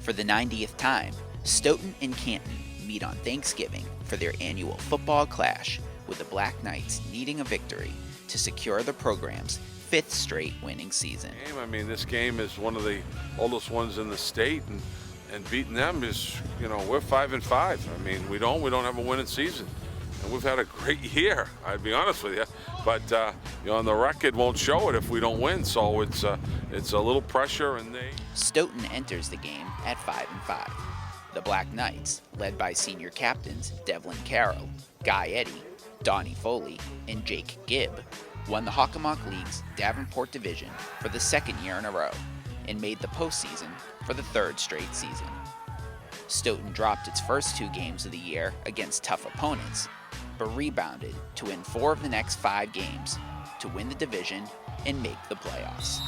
For the 90th time, Stoughton and Canton meet on Thanksgiving for their annual football clash, with the Black Knights needing a victory to secure the program's 5th straight winning season. I mean, this game is one of the oldest ones in the state, and beating them is, we're 5-5. I mean, we don't have a winning season, and we've had a great year, I'd be honest with you. But on the record won't show it if we don't win, so it's a little pressure. And Stoughton enters the game at 5-5. The Black Knights, led by senior captains Devlin Carroll, Guy Eddy, Donnie Foley, and Jake Gibb, won the Hockomock League's Davenport Division for the 2nd year in a row and made the postseason for the 3rd straight season. Stoughton dropped its first 2 games of the year against tough opponents, but rebounded to win 4 of the next 5 games to win the division and make the playoffs.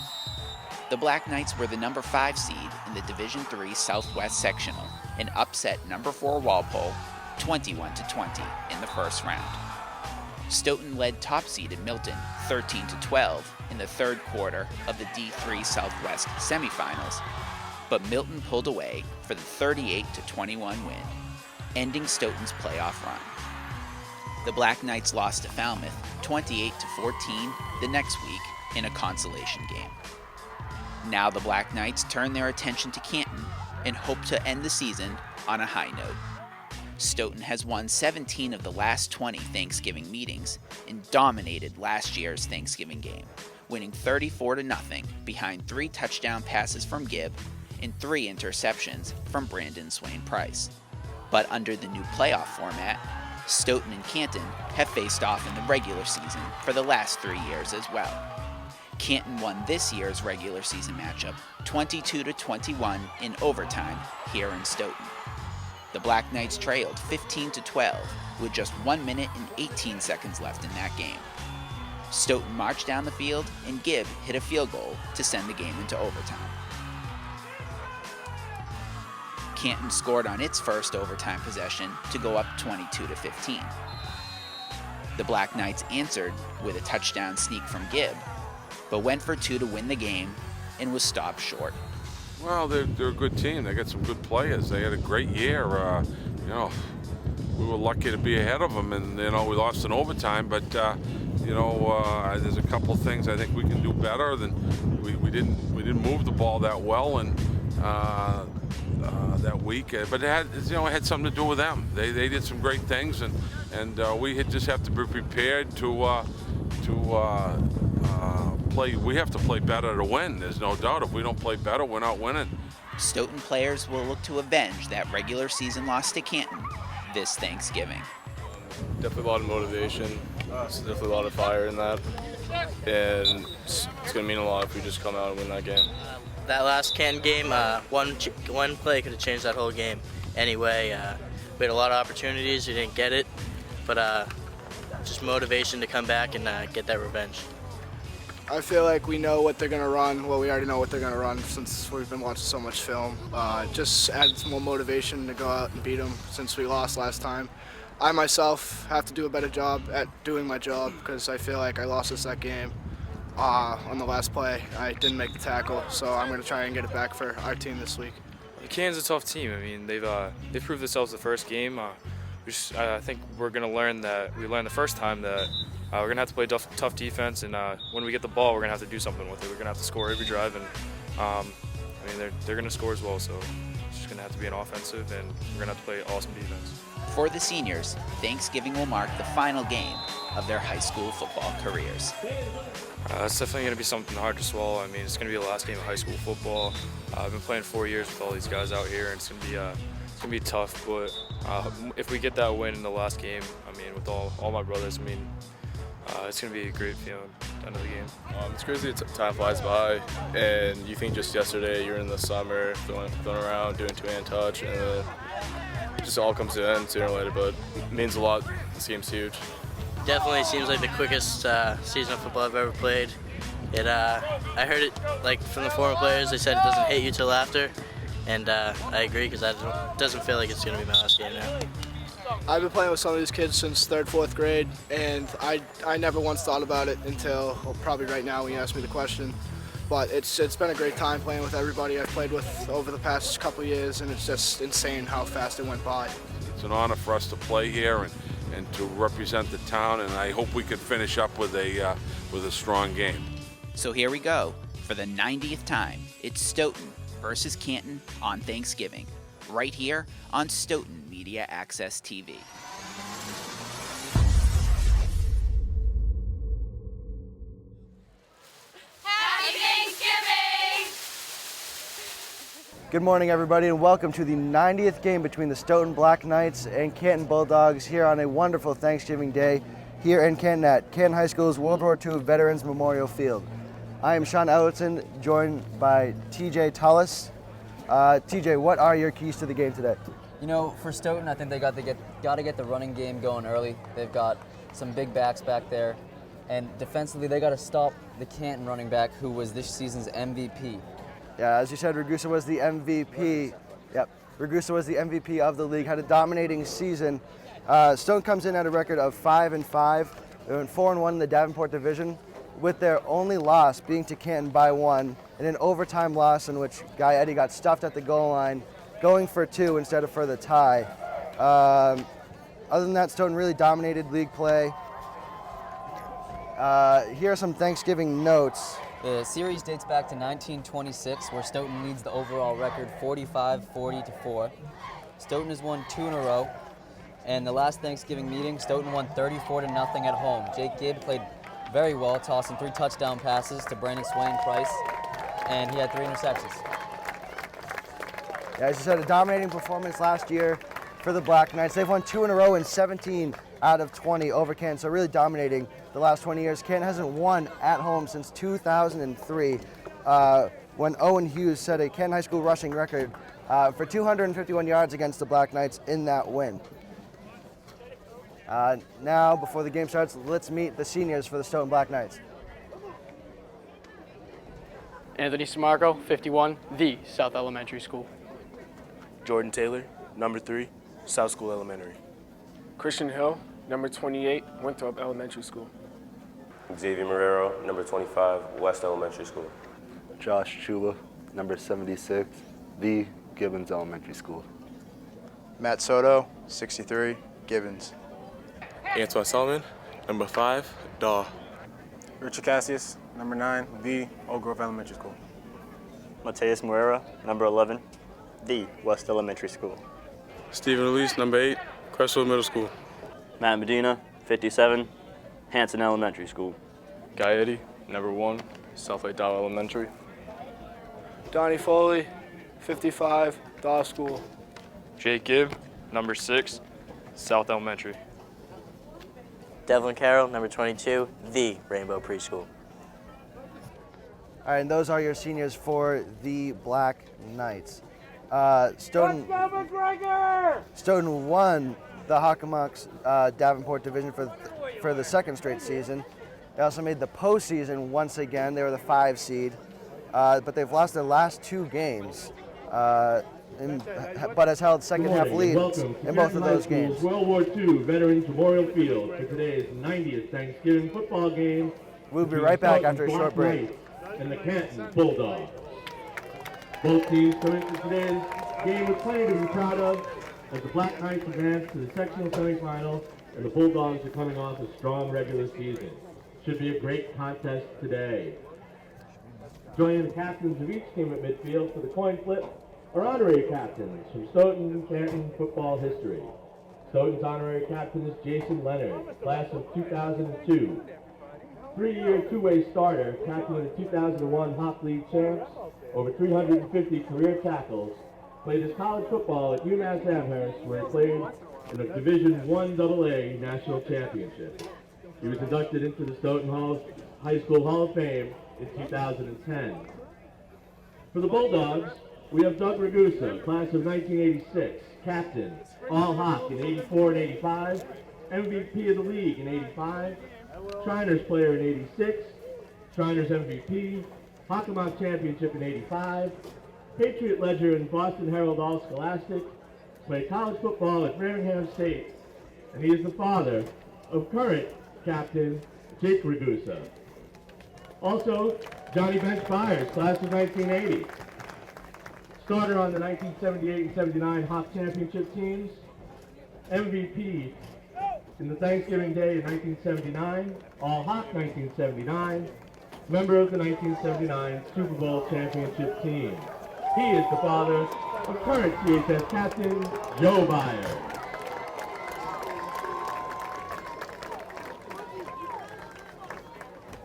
The Black Knights were the number 5 seed in the Division III Southwest Sectional and upset number 4 Walpole 21-20 in the first round. Stoughton led top-seeded Milton 13-12 in the 3rd quarter of the D3 Southwest semifinals, but Milton pulled away for the 38-21 win, ending Stoughton's playoff run. The Black Knights lost to Falmouth 28-14 the next week in a consolation game. Now the Black Knights turn their attention to Canton and hope to end the season on a high note. Stoughton has won 17 of the last 20 Thanksgiving meetings and dominated last year's Thanksgiving game, winning 34-0 behind 3 touchdown passes from Gibb and 3 interceptions from Brandon Swain Price. But under the new playoff format, Stoughton and Canton have faced off in the regular season for the last 3 years as well. Canton won this year's regular season matchup 22-21 in overtime here in Stoughton. The Black Knights trailed 15-12 with just 1 minute and 18 seconds left in that game. Stoughton marched down the field and Gibb hit a field goal to send the game into overtime. Canton scored on its first overtime possession to go up 22-15. The Black Knights answered with a touchdown sneak from Gibb, but went for 2 to win the game and was stopped short. Well, they're a good team. They got some good players. They had a great year. We were lucky to be ahead of them, and we lost in overtime. But there's a couple of things I think we can do better. Than we didn't move the ball that well, and that week. But it had something to do with them. They did some great things, and we just have to be prepared to play. We have to play better to win. There's no doubt. If we don't play better, we're not winning. Stoughton players will look to avenge that regular season loss to Canton this Thanksgiving. Definitely a lot of motivation. There's definitely a lot of fire in that, and it's going to mean a lot if we just come out and win that game. That last Canton game, one play could have changed that whole game. Anyway, we had a lot of opportunities. We didn't get it, but just motivation to come back and get that revenge. I feel like we know what they're going to run. Well, we already know what they're going to run since we've been watching so much film. Just add some more motivation to go out and beat them since we lost last time. I myself have to do a better job at doing my job because I feel like I lost us that game on the last play. I didn't make the tackle, so I'm going to try and get it back for our team this week. Canton's a tough team. I mean, they've proved themselves the first game. I think we're going to learn that we learned the first time that we're going to have to play tough defense, and when we get the ball, we're going to have to do something with it. We're going to have to score every drive, and they're going to score as well, so it's just going to have to be an offensive, and we're going to have to play awesome defense. For the seniors, Thanksgiving will mark the final game of their high school football careers. It's definitely going to be something hard to swallow. I mean, it's going to be the last game of high school football. I've been playing 4 years with all these guys out here, and it's going to be tough, but if we get that win in the last game, I mean, with all my brothers, I mean, it's going to be a great feeling at the end of the game. It's crazy that time flies by, and you think just yesterday you were in the summer, throwing around, doing two-hand touch, and then it just all comes to an end sooner or later, but it means a lot. This game's huge. Definitely Seems like the quickest season of football I've ever played. I heard it from the former players. They said it doesn't hit you till after, and I agree because it doesn't feel like it's going to be my last game now. I've been playing with some of these kids since 3rd, 4th grade, and I never once thought about it until probably right now when you asked me the question. But it's been a great time playing with everybody I've played with over the past couple years, and it's just insane how fast it went by. It's an honor for us to play here and to represent the town, and I hope we can finish up with a strong game. So here we go. For the 90th time, it's Stoughton versus Canton on Thanksgiving, right here on Stoughton Media Access TV. Good morning, everybody, and welcome to the 90th game between the Stoughton Black Knights and Canton Bulldogs here on a wonderful Thanksgiving Day here in Canton at Canton High School's World War II Veterans Memorial Field. I am Sean Ellertson, joined by TJ Tullis. TJ, what are your keys to the game today? You know, for Stoughton, I think they got to get the running game going early. They've got some big backs back there, and defensively, they got to stop the Canton running back, who was this season's MVP. Yeah, as you said, Ragusa was the MVP. Yep, Ragusa was the MVP of the league, had a dominating season. Stoughton comes in at a record of 5-5. They went 4-1 in the Davenport division, with their only loss being to Canton by 1 in an overtime loss in which Guy Eddy got stuffed at the goal line, going for 2 instead of for the tie. Other than that, Stoughton really dominated league play. Here are some Thanksgiving notes. The series dates back to 1926, where Stoughton leads the overall record 45-40-4. Stoughton has won 2 in a row, and the last Thanksgiving meeting, Stoughton won 34-0 at home. Jake Gibb played very well, tossing 3 touchdown passes to Brandon Swain Price, and he had 3 interceptions. Yeah, as you said, a dominating performance last year for the Black Knights. They've won 2 in a row in 17 out of 20 over Canton, so really dominating the last 20 years. Canton hasn't won at home since 2003, when Owen Hughes set a Canton High School rushing record for 251 yards against the Black Knights in that win. Now, before the game starts, let's meet the seniors for the Stoughton Black Knights. Anthony Samarco, 51, The South Elementary School. Jordan Taylor, number 3, South School Elementary. Christian Hill, number 28, Winthrop Elementary School. Xavier Marrero, number 25, West Elementary School. Josh Chula, number 76, The Gibbons Elementary School. Matt Soto, 63, Gibbons. Antoine Solomon, number 5, Daw. Richard Cassius, number 9, The Oak Grove Elementary School. Mateus Moreira, number 11, The West Elementary School. Stephen Elise, number 8, Crestwood Middle School. Matt Medina, 57, Hanson Elementary School. Guy Eddy, number 1, Southlight Dow Elementary. Donnie Foley, 55, Daw School. Jake Gibb, number 6, South Elementary. Devlin Carroll, number 22, The Rainbow Preschool. All right, and those are your seniors for the Black Knights. Stoughton won the Hockomock's Davenport division for the second straight season. They also made the postseason once again. They were the 5 seed, but they've lost their last 2 games, but has held second half leads in both of those games. World War II Veterans Memorial Field for today's 90th Thanksgiving football game. We'll be right back after a short break. And the Canton Bulldogs. Both teams come into today's game with plenty to be proud of, as the Black Knights advance to the sectional semifinal, and the Bulldogs are coming off a strong regular season. Should be a great contest today. Joining the captains of each team at midfield for the coin flip are honorary captains from Stoughton and Canton football history. Stoughton's honorary captain is Jason Leonard, class of 2002. 3-year two-way starter, captain of the 2001 Hop League champs, over 350 career tackles, played his college football at UMass Amherst, where he played in the Division I AA National Championship. He was inducted into the Stoughton High School Hall of Fame in 2010. For the Bulldogs, we have Doug Ragusa, class of 1986, captain, All-Hawk in 84 and 85, MVP of the league in 85, Shriners player in 86, Shriners MVP, Hockomock Championship in 85, Patriot Ledger and Boston Herald All-Scholastic, played college football at Birmingham State, and he is the father of current captain Jake Ragusa. Also, Johnny Bench Byers, class of 1980. Starter on the 1978 and 79 Hawk Championship teams. MVP in the Thanksgiving Day in 1979, All-Hawk 1979, member of the 1979 Super Bowl championship team. He is the father of current CHS captain, Joe Byers.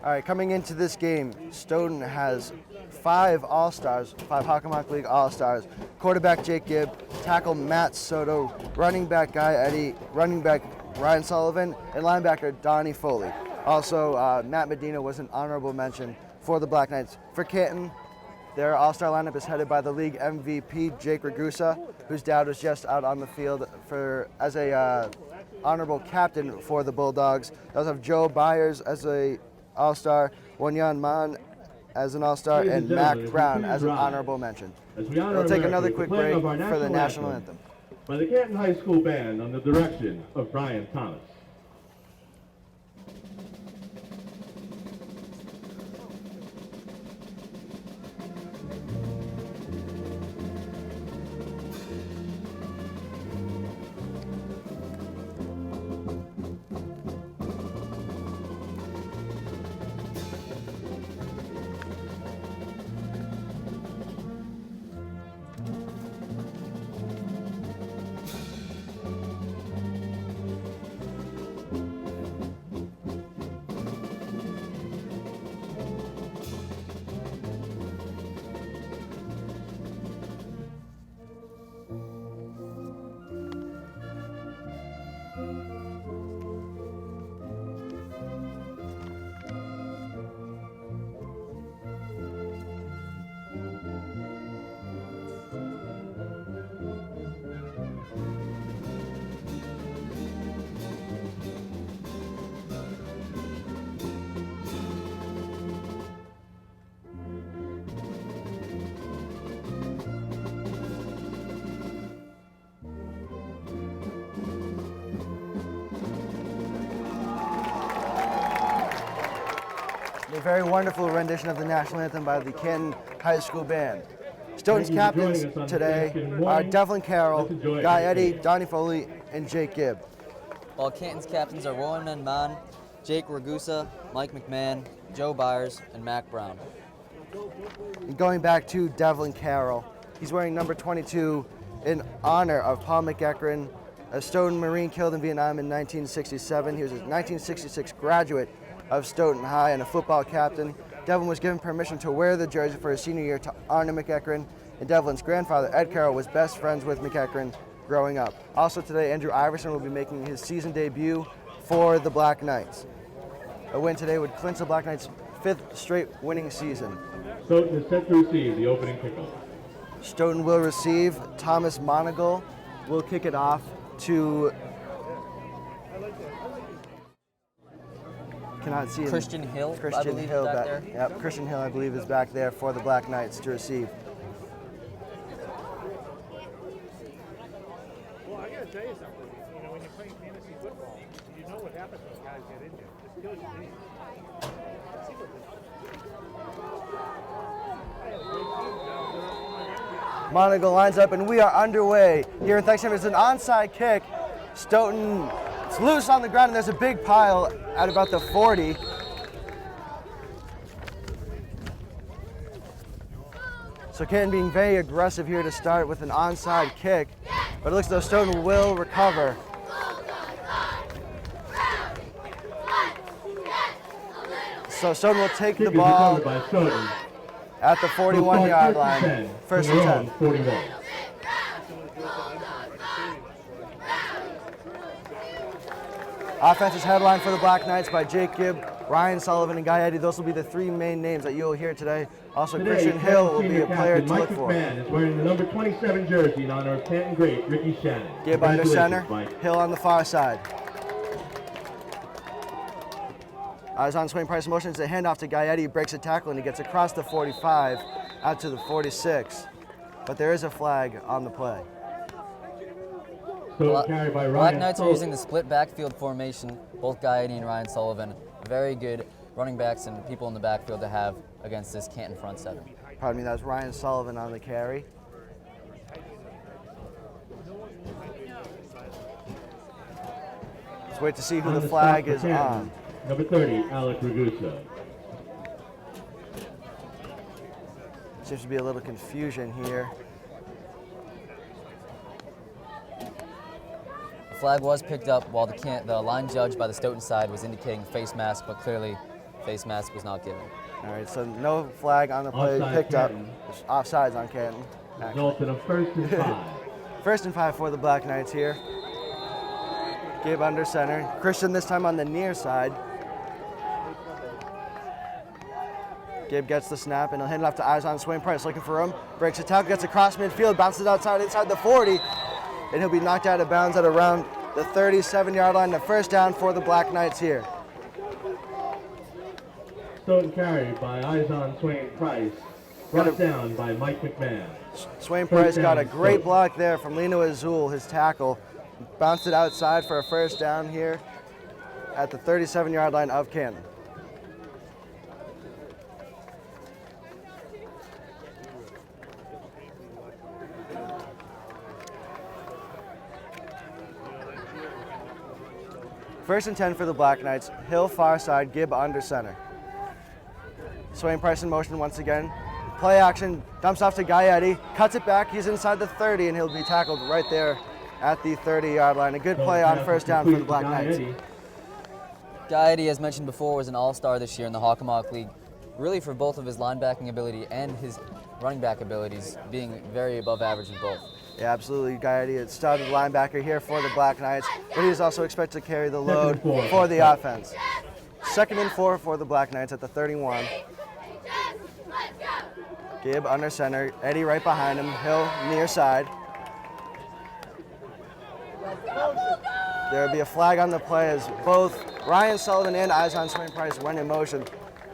All right, coming into this game, Stoughton has 5 All-Stars, 5 Hockomock League All-Stars. Quarterback Jake Gibb, tackle Matt Soto, running back Guy Eddy, running back Ryan Sullivan, and linebacker Donnie Foley. Also, Matt Medina was an honorable mention for the Black Knights. For Canton, their All-Star lineup is headed by the league MVP Jake Ragusa, whose dad was just out on the field as a honorable captain for the Bulldogs. They also have Joe Byers as a All-Star, Wanyan Man as an All-Star, and Mac Brown as an honorable mention. We'll take another quick break for the national anthem. By the Canton High School Band on the direction of Brian Thomas. A very wonderful rendition of the national anthem by the Canton High School Band. Stoughton's captains today are Devlin Carroll, Guy Eddy, Donnie Foley, and Jake Gibb. While Canton's captains are Wanyan Man, Jake Ragusa, Mike McMahon, Joe Byers, and Mac Brown. And going back to Devlin Carroll, he's wearing number 22 in honor of Paul McEachran, a Stoughton Marine killed in Vietnam in 1967. He was a 1966 graduate of Stoughton High and a football captain. Devlin was given permission to wear the jersey for his senior year to honor McEachran, and Devlin's grandfather, Ed Carroll, was best friends with McEachran growing up. Also today, Andrew Iverson will be making his season debut for the Black Knights. A win today would clinch the Black Knights' 5th straight winning season. Stoughton is set to receive the opening kickoff. Stoughton will receive. Thomas Monagle will kick it off to... Cannot see him. Christian Hill, Christian I believe, Hill is back there. Yep, Christian Hill, I believe, is back there for the Black Knights to receive. Well, I got to tell you something. You know, when you're playing fantasy football, you know what happens when guys get injured. It kills your team. Monagle lines up, and we are underway here in Thanksgiving. It's an onside kick. Stoughton, it's loose on the ground, and there's a big pile at about the 40. So Canton being very aggressive here to start with an onside kick, but it looks as though Stoughton will recover. So Stoughton will take the ball at the 41-yard line, first and 10. Offense is headlined for the Black Knights by Jake Gibb, Ryan Sullivan, and Guy Eddy. Those will be the 3 main names that you'll hear today. Also, Christian Hill will be a player to look for. Mike McMahon is wearing the number 27 jersey in honor of Canton great Ricky Shannon. Gibb under center, Hill on the far side. As on swing price motion, it's a handoff to Guy Eddy. He breaks a tackle and he gets across the 45 out to the 46. But there is a flag on the play. Black Knights are using the split backfield formation, both Guy Eddy and Ryan Sullivan. Very good running backs and people in the backfield to have against this Canton front seven. Pardon me, that was Ryan Sullivan on the carry. Let's wait to see who the flag is on. Number 30, Alec Ragusa. Seems to be a little confusion here. The flag was picked up while the line judge by the Stoughton side was indicating face mask, but clearly face mask was not given. All right, so no flag on the play Offside picked Canton. up. Offsides on Canton. Resulted in 1st and 5. 1st and 5 for the Black Knights here. Gabe under center. Christian this time on the near side. Gabe gets the snap and he'll hand it off to eyes on Swain Price, looking for him. Breaks a tackle, gets across midfield, bounces outside inside the 40, and he'll be knocked out of bounds at around the 37-yard line. The first down for the Black Knights here. Stoughton carried by Izon Swain Price. Brought down by Mike McMahon. Swain Price got a great block there from Lino Azul, his tackle. Bounced it outside for a first down here at the 37-yard line of Canton. First and 10 for the Black Knights. Hill far side, Gibb under center. Swain Price in motion once again. Play action, dumps off to Gaetti, cuts it back, he's inside the 30, and he'll be tackled right there at the 30-yard line. A good play on first down for the Black Knights. Gaetti, as mentioned before, was an all-star this year in the Hockomock League, really for both of his linebacking ability and his running back abilities, being very above average in both. Yeah, absolutely. Gaetti, a started linebacker here for the Black Knights, but he is also expected to carry the load for the offense. 2nd and 4 for the Black Knights at the 31. Gibb under center, Eddie right behind him, Hill near side. There'll be a flag on the play as both Ryan Sullivan and Izon Swain Price went in motion.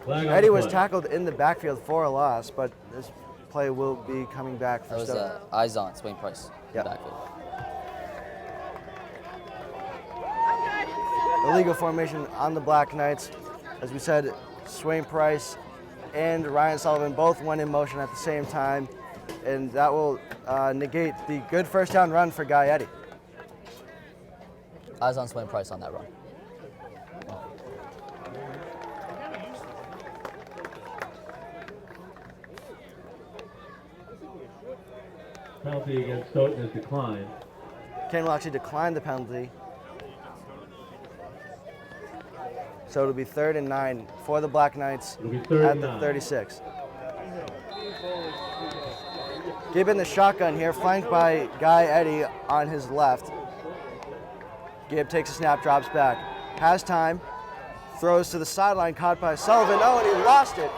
Eddie was tackled in the backfield for a loss, but this play will be coming back for Stoughton. That was Izon Swain Price in the backfield. The legal formation on the Black Knights, as we said, Swain Price and Ryan Sullivan both went in motion at the same time, and that will negate the good first down run for Gaetti. Izon Swain Price on that run. Penalty against Stoughton is declined. Canton will actually decline the penalty. So it'll be 3rd and 9 for the Black Knights at the 36. Gibb in the shotgun here, flanked by Gaetti on his left. Gibb takes a snap, drops back. Has time, throws to the sideline, caught by Sullivan. Oh, and he lost it.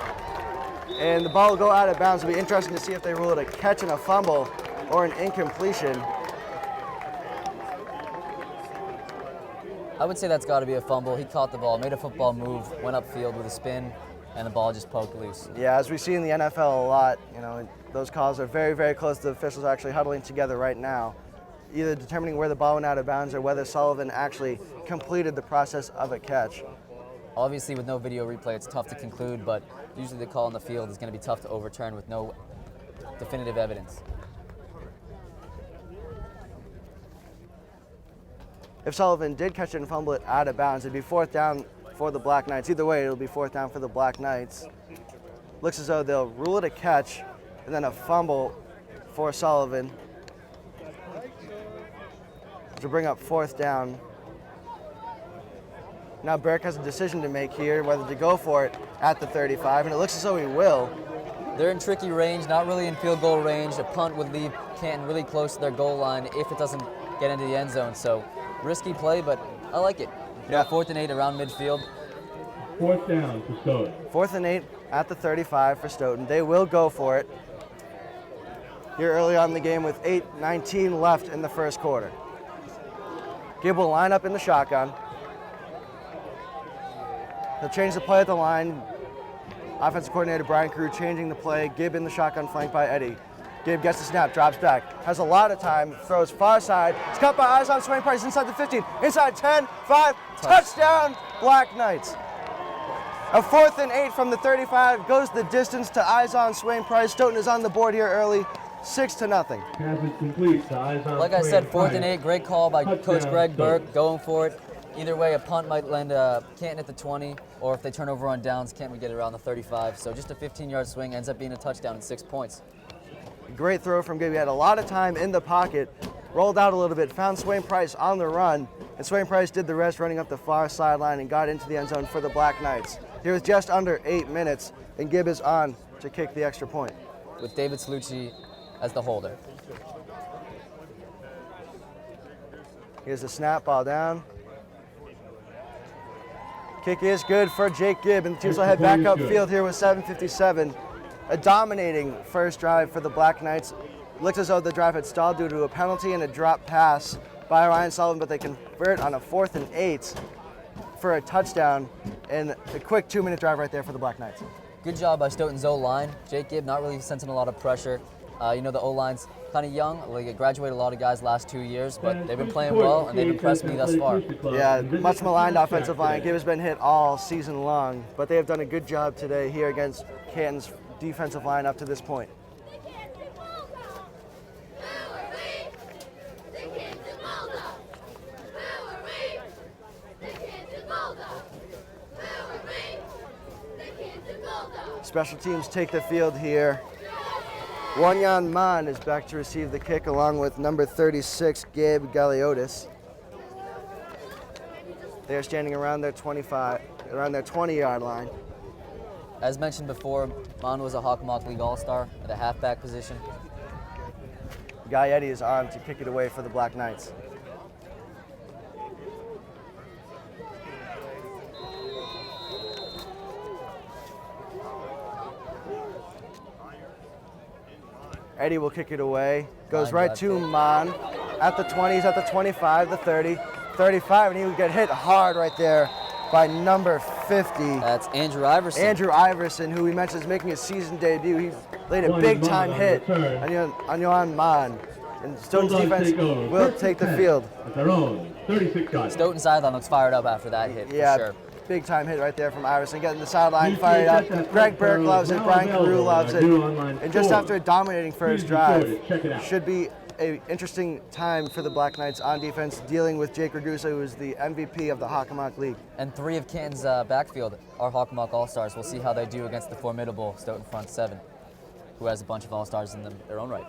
And the ball will go out of bounds. It'll be interesting to see if they rule it a catch and a fumble or an incompletion. I would say that's got to be a fumble. He caught the ball, made a football move, went upfield with a spin, and the ball just poked loose. Yeah, as we see in the NFL a lot, you know, those calls are very, very close. The officials are actually huddling together right now, either determining where the ball went out of bounds or whether Sullivan actually completed the process of a catch. Obviously, with no video replay, it's tough to conclude, but usually the call on the field is going to be tough to overturn with no definitive evidence. If Sullivan did catch it and fumble it out of bounds, it'd be 4th down for the Black Knights. Either way, it'll be 4th down for the Black Knights. Looks as though they'll rule it a catch and then a fumble for Sullivan to bring up 4th down. Now Burke has a decision to make here, whether to go for it at the 35, and it looks as though he will. They're in tricky range, not really in field goal range. A punt would leave Canton really close to their goal line if it doesn't get into the end zone. So risky play, but I like it. Yeah. 4th and 8 around midfield. 4th down for Stoughton. 4th and 8 at the 35 for Stoughton. They will go for it here early on in the game with 8:19 left in the first quarter. Gibb will line up in the shotgun. He'll change the play at the line. Offensive coordinator Brian Crew changing the play. Gibb in the shotgun, flanked by Eddie. Gibb gets the snap, drops back, has a lot of time, throws far side. It's cut by Izon Swain Price inside the 15, inside 10, 5, touchdown, Black Knights. A 4th and 8 from the 35 goes the distance to eyes on Swain Price. Stoughton is on the board here early, 6-0. Pass is complete to eyes on Like I said, Swain 4th and Price. 8, great call by Touchdown, Coach Greg Stoughton. Burke, going for it. Either way, a punt might land Canton at the 20, or if they turn over on downs, Canton would get it around the 35. So just a 15-yard swing ends up being a touchdown and 6 points. Great throw from Gibb. He had a lot of time in the pocket, rolled out a little bit, found Swain Price on the run, and Swain Price did the rest, running up the far sideline and got into the end zone for the Black Knights. Here was just under 8 minutes, and Gibb is on to kick the extra point. With David Salucci as the holder. Here's the snap, ball down. Kick is good for Jake Gibb, and the teams will head back upfield here with 7:57. A dominating first drive for the Black Knights. Looks as though the drive had stalled due to a penalty and a drop pass by Ryan Sullivan, but they convert on a 4th and 8 for a touchdown, and a quick 2-minute drive right there for the Black Knights. Good job by Stoughton's O-line. Jake Gibb not really sensing a lot of pressure. You know, the O-line's kind of young. They graduated a lot of guys last 2 years, but they've been playing well, and they've impressed me thus far. Yeah, much maligned offensive line. Gibb has been hit all season long, but they have done a good job today here against Canton's defensive line up to this point. Special teams take the field here. Wanyan Man is back to receive the kick along with number 36, Gabe Galiotis. They are standing around their 20-yard line. As mentioned before, Mon was a Hockomock League All-Star at the halfback position. Guy Eddy is on to kick it away for the Black Knights. Eddy will kick it away. Goes right to Mon at the 20s, at the 25, the 30, 35, and he would get hit hard right there by number 50. That's Andrew Iverson. Andrew Iverson, who we mentioned is making his season debut. He laid a big-time hit on Yohan Mon. And Stoughton's defense will take the field. Stoughton sideline looks fired up after that hit, for sure. Big-time hit right there from Iverson, getting the sideline fired up. Greg Burke loves it, Brian Carew loves it. And just after a dominating first drive, should be an interesting time for the Black Knights on defense, dealing with Jake Ragusa, who is the MVP of the Hockomock League. And 3 of Canton's backfield are Hockomock All-Stars. We'll see how they do against the formidable Stoughton front 7, who has a bunch of All-Stars in their own right.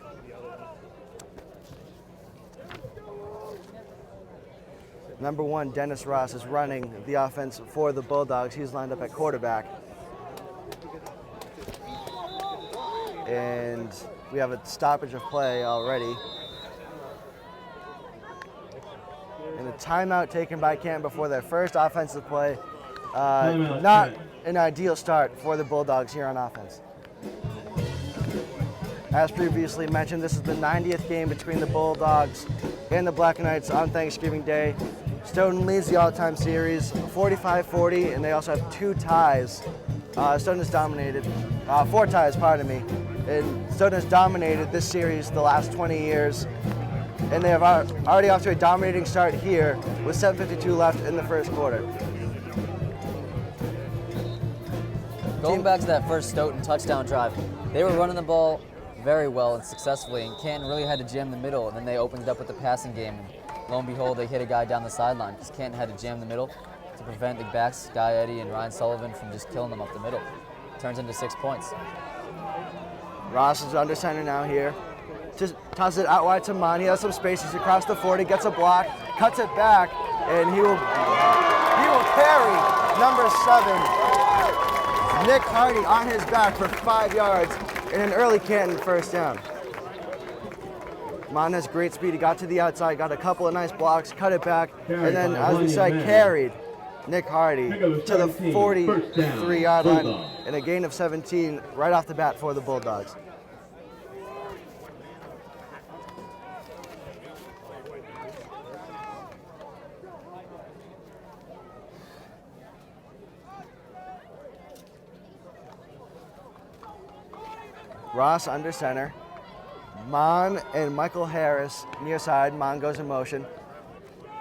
Number 1, Dennis Ross, is running the offense for the Bulldogs. He's lined up at quarterback. And we have a stoppage of play already. And a timeout taken by Canton before their first offensive play. Not an ideal start for the Bulldogs here on offense. As previously mentioned, this is the 90th game between the Bulldogs and the Black Knights on Thanksgiving Day. Stoughton leads the all-time series 45-40, and they also have 2 ties. Stoughton has dominated, 4 ties, pardon me. And Stoughton has dominated this series the last 20 years. And they have already off to a dominating start here with 7:52 left in the first quarter. Going back to that first Stoughton touchdown drive, they were running the ball very well and successfully, and Canton really had to jam the middle, and then they opened it up with the passing game. And lo and behold, they hit a guy down the sideline because Canton had to jam the middle to prevent the backs, Guy Eddy and Ryan Sullivan, from just killing them up the middle. Turns into 6 points. Ross is under center now here. Just tosses it out wide to Mon. He has some space. He's across the 40, gets a block, cuts it back, and he will carry number 7, Nick Hardy, on his back for 5 yards in an early Canton first down. Mon has great speed. He got to the outside, got a couple of nice blocks, cut it back, and then, as we said, carried Nick Hardy to the 43-yard line and a gain of 17 right off the bat for the Bulldogs. Ross under center. Mon and Michael Harris near side. Mon goes in motion.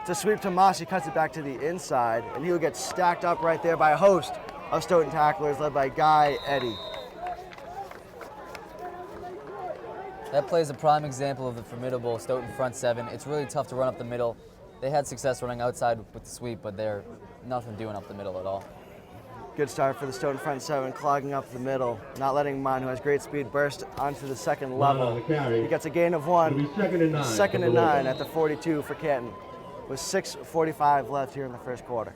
It's a sweep to Moss. He cuts it back to the inside, and he'll get stacked up right there by a host of Stoughton tacklers led by Guy Eddy. That play is a prime example of the formidable Stoughton front seven. It's really tough to run up the middle. They had success running outside with the sweep, but they're nothing doing up the middle at all. Good start for the Stoughton front seven, clogging up the middle, not letting Mon, who has great speed, burst onto the second level. He gets a gain of 1. Second and 9 at the 42 for Canton, with 6:45 left here in the first quarter.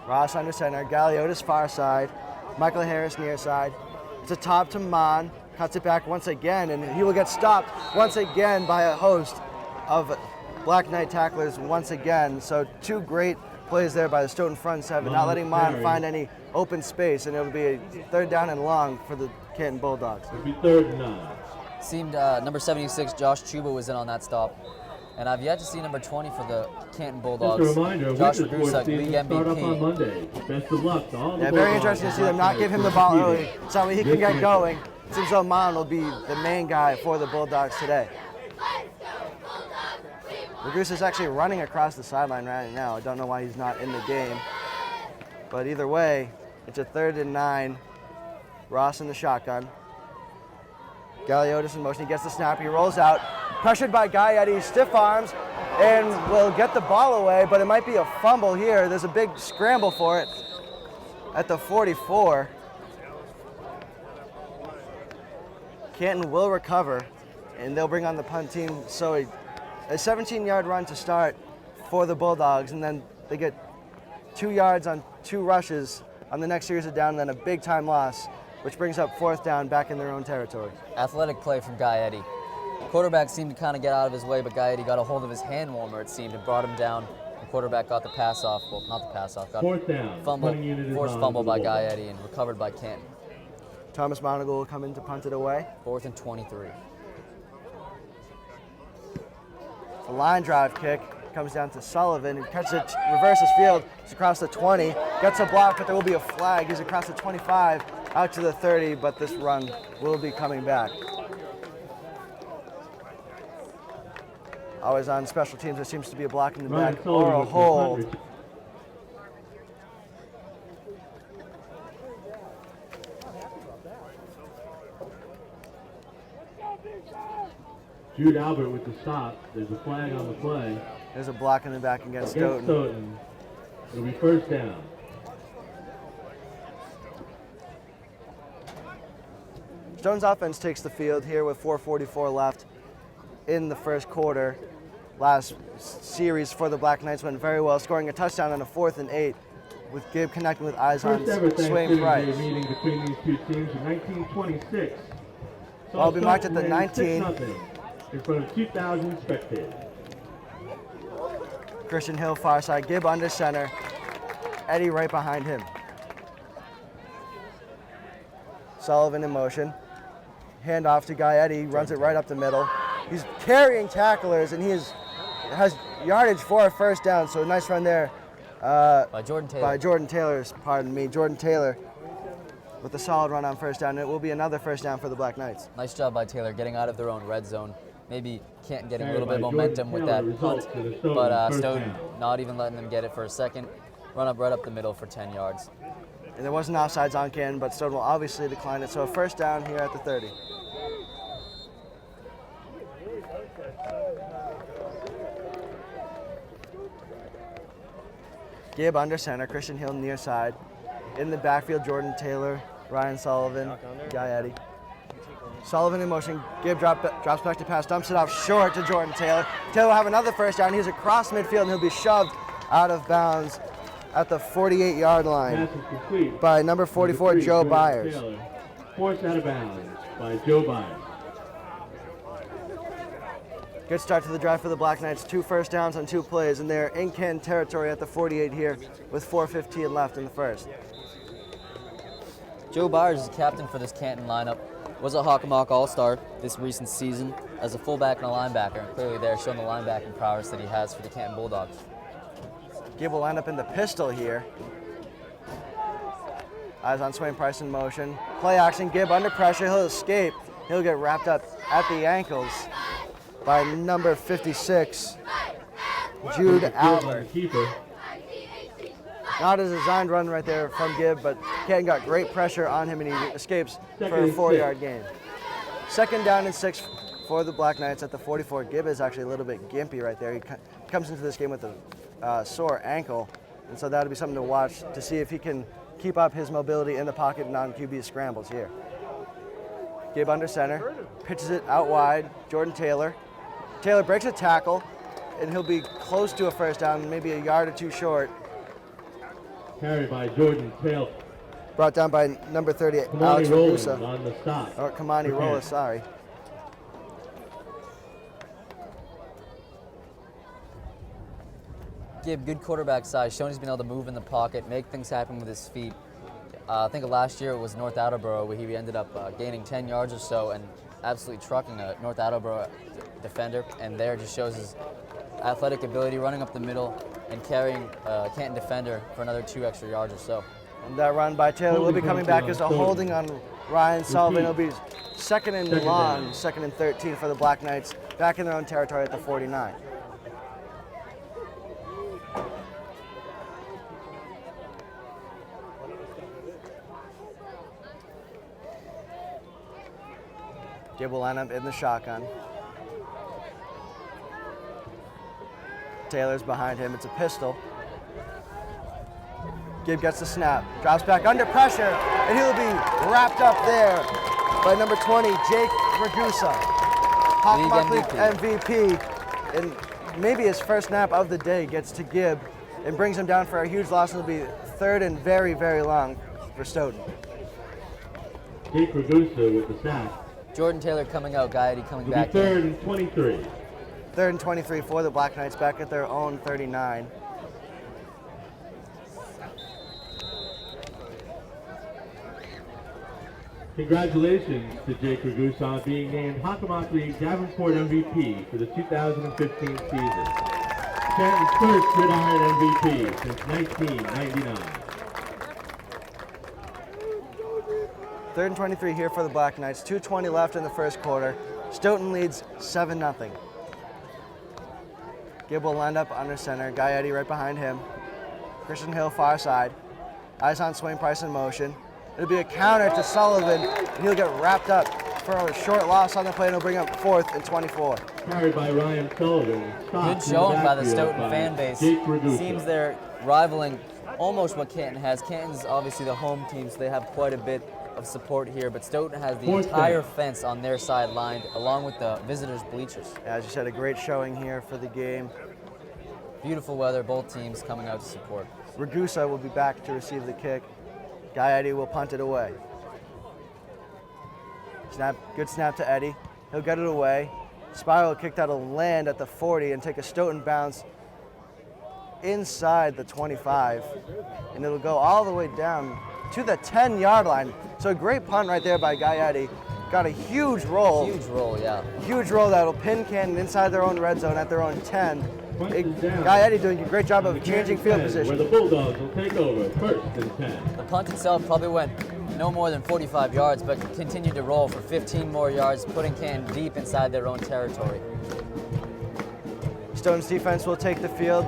Ross under center, Galiotis far side, Michael Harris near side. It's a top to Mon, cuts it back once again, and he will get stopped once again by a host of Black Knight tacklers once again. So 2 great plays there by the Stoughton front seven, not letting Mon find any open space, and it'll be a 3rd down and long for the Canton Bulldogs. It'll be 3rd and 9. Seemed number 76, Josh Chuba, was in on that stop. And I've yet to see number 20 for the Canton Bulldogs. Just a reminder, Josh winter sports Ragusa, season league start up on MVP. Monday. Best of luck to all the Yeah, very Bulldogs interesting to see and them Black not give him the Knights ball competing. early so he can get going. Seems though Mon will be the main guy for the Bulldogs today. Ragusa is actually running across the sideline right now. I don't know why he's not in the game. But either way, it's a 3rd and 9. Ross in the shotgun. Galiotis in motion, he gets the snap, he rolls out. Pressured by Guy Eddy, stiff arms, and will get the ball away, but it might be a fumble here. There's a big scramble for it at the 44. Canton will recover, and they'll bring on the punt team. So a 17-yard run to start for the Bulldogs, and then they get 2 yards on 2 rushes on the next series of down, and then a big-time loss, which brings up 4th down back in their own territory. Athletic play from Guy Eddy. Quarterback seemed to kind of get out of his way, but Guy Eddy got a hold of his hand warmer, it seemed, and brought him down. The quarterback got the pass off. Well, not the pass off. Got 4th down. Forced fumble by Guy Eddy and recovered by Canton. Thomas Monagle will come in to punt it away. 4th and 23. The line drive kick comes down to Sullivan, who catches it, reverses field. He's across the 20, gets a block, but there will be a flag. He's across the 25, out to the 30, but this run will be coming back. Always on special teams, there seems to be a block in the back or a hold. Jude Albert with the stop. There's a flag on the play. There's a block in the back against Stoughton. It'll be 1st down. Stoughton's offense takes the field here with 4:44 left in the first quarter. Last series for the Black Knights went very well, scoring a touchdown on a 4th and 8, with Gibb connecting with eyes on First ever Swain Thanksgiving Price. Day meeting between these 2 teams in 1926. Ball will be marked at the 19. 6-0 in front of 2,000 spectators. Christian Hill far side, Gibb under center, Eddy right behind him. Sullivan in motion. Hand off to Guy Eddy, runs it right up the middle. He's carrying tacklers, and has yardage for a 1st down, so a nice run there. By Jordan Taylor. Jordan Taylor with a solid run on 1st down. It will be another 1st down for the Black Knights. Nice job by Taylor getting out of their own red zone. Maybe Canton getting a little bit of momentum with that punt, but Stoughton not even letting them get it for a second. Run up right up the middle for 10 yards. And there wasn't offsides on Canton, but Stoughton will obviously decline it. So a 1st down here at the 30. Gibb under center, Christian Hill near side. In the backfield, Jordan Taylor, Ryan Sullivan, Guy Eddy. Sullivan in motion, Gibb drops back to pass, dumps it off short to Jordan Taylor. Taylor will have another 1st down. He's across midfield and he'll be shoved out of bounds at the 48-yard line by number 44, Joe Byers. Taylor, forced out of bounds by Joe Byers. Good start to the drive for the Black Knights. 2 1st downs on 2 plays, and they're in Canton territory at the 48 here with 4:15 left in the first. Joe Byers is the captain for this Canton lineup. Was a Hockomock All-Star this recent season as a fullback and a linebacker, and clearly there showing the linebacking prowess that he has for the Canton Bulldogs. Gibb will line up in the pistol here. Eyes on Swain Price in motion. Play action, Gibb under pressure, he'll escape. He'll get wrapped up at the ankles by number 56, Jude Albert. Not a designed run right there from Gibb, but Canton got great pressure on him and he escapes for a 4-yard gain. 2nd down and 6 for the Black Knights at the 44. Gibb is actually a little bit gimpy right there. He comes into this game with a sore ankle, and so that'll be something to watch to see if he can keep up his mobility in the pocket and on QB scrambles here. Gibb under center, pitches it out wide. Jordan Taylor. Taylor breaks a tackle, and he'll be close to a first down, maybe a yard or two short. Carried by Jordan Taylor. Brought down by number 30, Alex Ragusa. On the stop. Or Kamani Rolla, sorry. Gibb, good quarterback size, showing he's been able to move in the pocket, make things happen with his feet. I think last year it was North Attleboro where he ended up gaining 10 yards or so and absolutely trucking a North Attleboro defender, and there just shows his athletic ability running up the middle and carrying a Canton defender for another 2 extra yards or so. And that run by Taylor will be coming back as a holding on Ryan Sullivan. It'll be 2nd and long, 2nd and 13 for the Black Knights, back in their own territory at the 49. Gibb will line up in the shotgun. Taylor's behind him. It's a pistol. Gibb gets the snap, drops back under pressure, and he'll be wrapped up there by number 20, Jake Ragusa. Hawk League MVP, and maybe his first snap of the day gets to Gibb and brings him down for a huge loss. It'll be 3rd and very, very long for Stoughton. Jake Ragusa with the sack. Jordan Taylor coming out, Gaiety coming back 3rd and 23. 3rd and 23 for the Black Knights, back at their own 39. Congratulations to Jake Ragusa on being named Hockomock League Davenport MVP for the 2015 season. Canton's first gridiron MVP since 1999. 3rd and 23 here for the Black Knights. 2:20 left in the first quarter. Stoughton leads 7-0. Gibb will line up under center. Gaiety right behind him. Christian Hill far side. Eyes on Swain Price in motion. It'll be a counter to Sullivan, and he'll get wrapped up for a short loss on the play, and he'll bring up 4th and 24. Carried by Ryan Sullivan. Good showing by the Stoughton fan base. Seems they're rivaling almost what Canton has. Canton's obviously the home team, so they have quite a bit of support here, but Stoughton has the entire fence on their side lined, along with the visitors' bleachers. As you said, a great showing here for the game. Beautiful weather, both teams coming out to support. Ragusa will be back to receive the kick. Gaiety will punt it away. Good snap to Eddie. He'll get it away. Spiral kick that'll land at the 40 and take a Stoughton bounce inside the 25, and it'll go all the way down to the 10-yard line. So a great punt right there by Gaiety. Got a huge roll. Huge roll, yeah. Huge roll that'll pin Canton inside their own red zone at their own 10. Gaiety doing a great job of changing field position. Where the Bulldogs will take over 1st and 10. The punt itself probably went no more than 45 yards, but continued to roll for 15 more yards, putting Canton deep inside their own territory. Stoughton's defense will take the field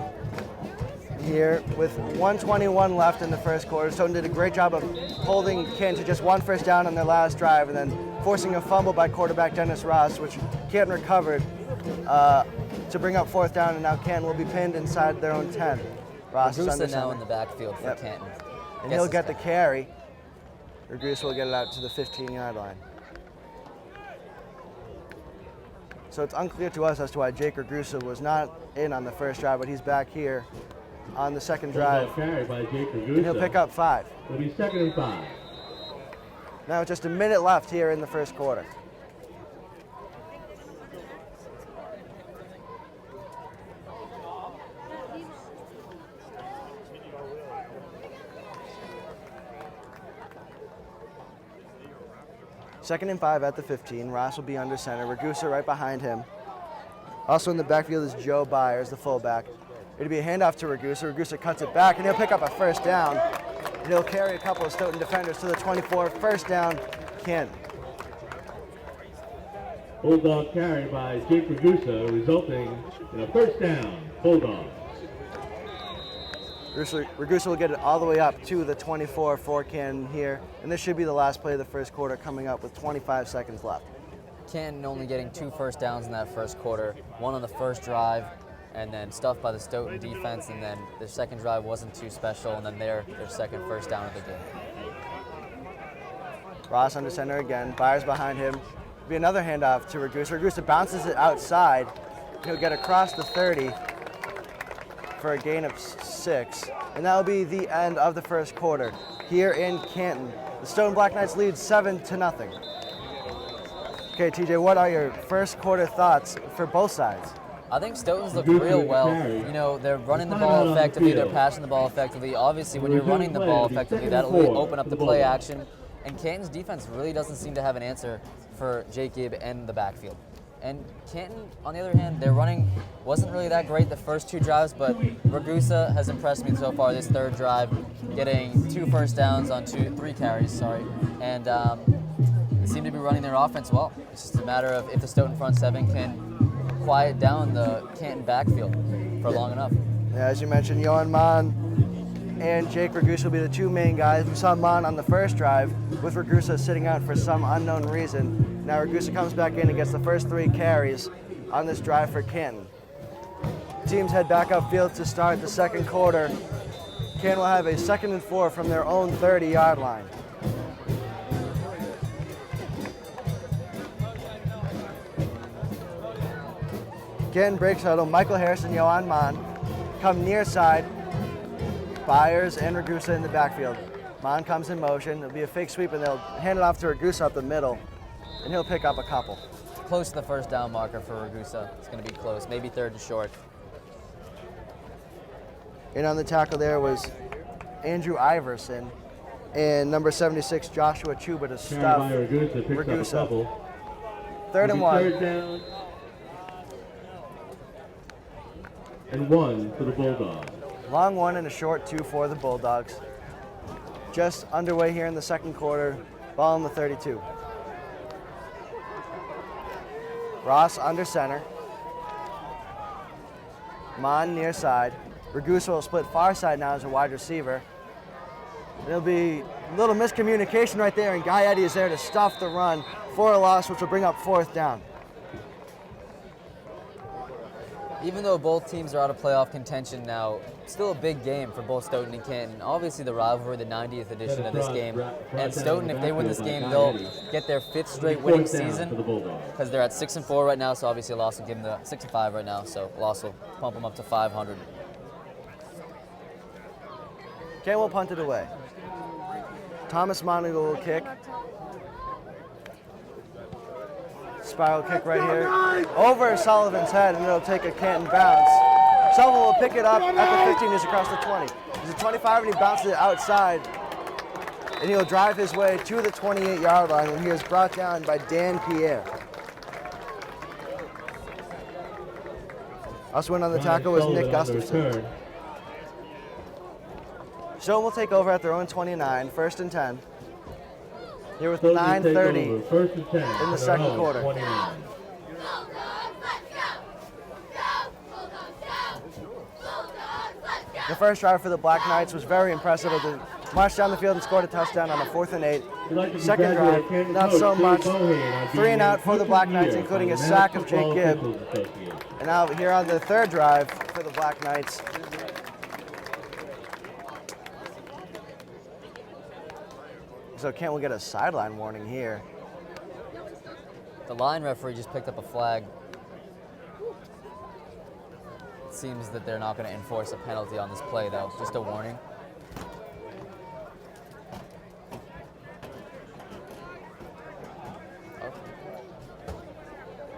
here with 1:21 left in the first quarter. Stoughton did a great job of holding Canton to just 1 first down on their last drive, and then forcing a fumble by quarterback Dennis Ross, which Canton recovered to bring up 4th down, and now Canton will be pinned inside their own 10. Ross is under now center. in the backfield for Canton. And he'll get the carry. Ragusa will get it out to the 15-yard line. So it's unclear to us as to why Jake Ragusa was not in on the first drive, but he's back here on the second drive. Carried by Jake Ragusa. And he'll pick up 5. It'll be 2nd and 5. Now just a minute left here in the first quarter. Second and 5 at the 15. Ross will be under center. Ragusa right behind him. Also in the backfield is Joe Byers, the fullback. It'll be a handoff to Ragusa. Ragusa cuts it back, and he'll pick up a first down. And he'll carry a couple of Stoughton defenders to the 24. First down, Canton. Bulldog carry by Jake Ragusa, resulting in a first down, Bulldogs. Ragusa will get it all the way up to the 24 for Canton here, and this should be the last play of the first quarter, coming up with 25 seconds left. Canton only getting 2 first downs in that first quarter, one on the first drive, and then stuffed by the Stoughton defense, and then their second drive wasn't too special, and then their second first down of the game. Ross under center again, Byers behind him. Be another handoff to Ragusa. Ragusa bounces it outside. He'll get across the 30 for a gain of 6, and that will be the end of the first quarter here in Canton. The Stoughton Black Knights lead 7-0. Okay, TJ, what are your first quarter thoughts for both sides? I think Stoughton's looked real well. You know, they're running the ball effectively, they're passing the ball effectively. Obviously, when you're running the ball effectively, that'll open up the play action. And Canton's defense really doesn't seem to have an answer for Jake Gibb and the backfield. And Canton, on the other hand, their running wasn't really that great the first 2 drives, but Ragusa has impressed me so far this third drive, getting 2 first downs on 3 carries, and they seem to be running their offense well. It's just a matter of if the Stoughton front 7 can quiet down the Canton backfield for long enough. Yeah, as you mentioned, Johan Mann and Jake Ragusa will be the 2 main guys. We saw Mann on the first drive with Ragusa sitting out for some unknown reason. Now Ragusa comes back in and gets the first 3 carries on this drive for Canton. Teams head back upfield to start the second quarter. Canton will have a 2nd and 4 from their own 30-yard line. Canton breaks huddle. Michael Harris and Johan Mann come near side. Byers and Ragusa in the backfield. Mann comes in motion. It'll be a fake sweep, and they'll hand it off to Ragusa up the middle, and he'll pick up a couple. Close to the first down marker for Ragusa. It's going to be close, maybe 3rd and short. In on the tackle there was Andrew Iverson and number 76, Joshua Chuba, to stuff Ragusa. 3rd and 1. 3rd down and 1 for the Bulldogs. Long 1 and a short 2 for the Bulldogs. Just underway here in the second quarter. Ball on the 32. Ross under center. Mann near side. Ragusa will split far side now as a wide receiver. There'll be a little miscommunication right there, and Guy Eddy is there to stuff the run for a loss, which will bring up 4th down. Even though both teams are out of playoff contention now, still a big game for both Stoughton and Canton. Obviously the rivalry, the 90th edition of this game. And Stoughton, if they win this game, they'll get their 5th straight winning season, because they're at 6-4 right now, so obviously a loss will give them the 6-5 right now, so a loss will pump them up to 500. Canton will punt it away. Thomas Monagle will kick. Spiral kick right here. Over Sullivan's head, and it'll take a Canton bounce. Sullivan will pick it up at the 15, just across the 20. He's at 25, and he bounces it outside. And he'll drive his way to the 28-yard line, and he is brought down by Dan Pierre. Also in on the tackle was Nick Gustafson. Stoughton will take over at their own 29, 1st and 10. Here with 9:30 in the second quarter. The first drive for the Black Knights was very impressive. They marched down the field and scored a touchdown on a 4th and 8. Second drive, not so much. 3 and out for the Black Knights, including a sack of Jake Gibb. And now here on the 3rd drive for the Black Knights. So Kent will get a sideline warning here. The line referee just picked up a flag. It seems that they're not going to enforce a penalty on this play, though. Just a warning.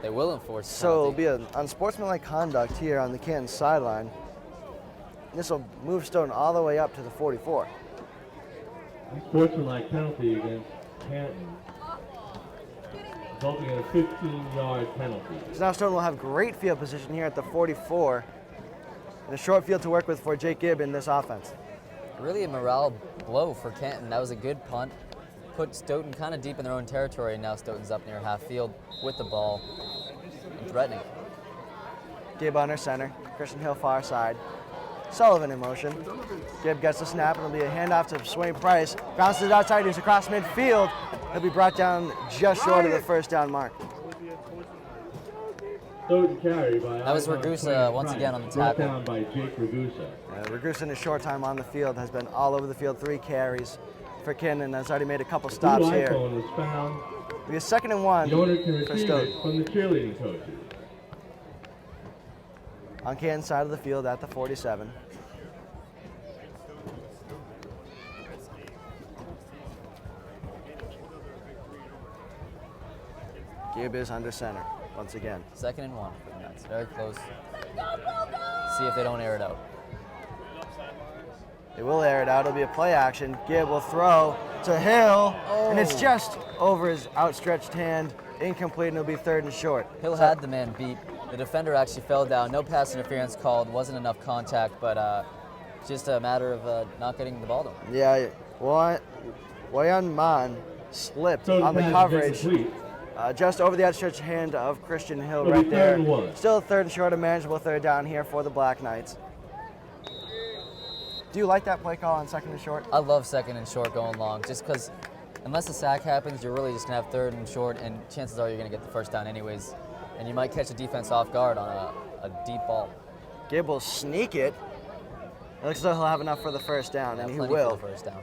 They will enforce the So it'll penalty. be an unsportsmanlike conduct here on the Canton sideline. This will move Stoughton all the way up to the 44. Unsportsmanlike penalty against Canton, resulting in a 15-yard penalty. So now Stoughton will have great field position here at the 44. And a short field to work with for Jake Gibb in this offense. Really a morale blow for Canton. That was a good punt. put Stoughton kind of deep in their own territory, and now Stoughton's up near half field with the ball and threatening. Gibb under center, Christian Hill far side. Sullivan in motion. Gibb gets the snap, and it'll be a handoff to Swain Price. Bounces it outside, he's across midfield. He'll be brought down just short of the first down mark. That was Ragusa once again on the tackle. Down by Jake Ragusa. Ragusa in his short time on the field has been all over the field, 3 carries for Canton. Has already made a couple stops here. Was found. It'll be a 2nd and 1 The owner can for receive Stoughton. it from the cheerleading coaches. On Canton's side of the field at the 47. Gibb is under center once again. 2nd and 1 for the Nets. Very close. See if they don't air it out. They will air it out. It'll be a play action. Gibb will throw to Hill, and it's just over his outstretched hand. Incomplete, and it'll be 3rd and short. Hill had the man beat. The defender actually fell down. No pass interference called. Wasn't enough contact, but just a matter of not getting the ball to him. Yeah, Wayan Man slipped on the coverage. Just over the outstretched hand of Christian Hill right there. Still 3rd and short, a manageable 3rd down here for the Black Knights. Do you like that play call on 2nd and short? I love 2nd and short going long, just because unless a sack happens, you're really just going to have 3rd and short, and chances are you're going to get the first down anyways. And you might catch a defense off guard on a deep ball. Gibb will sneak it. It looks as though he'll have enough for the first down, Yeah, and he plenty will. for the first down.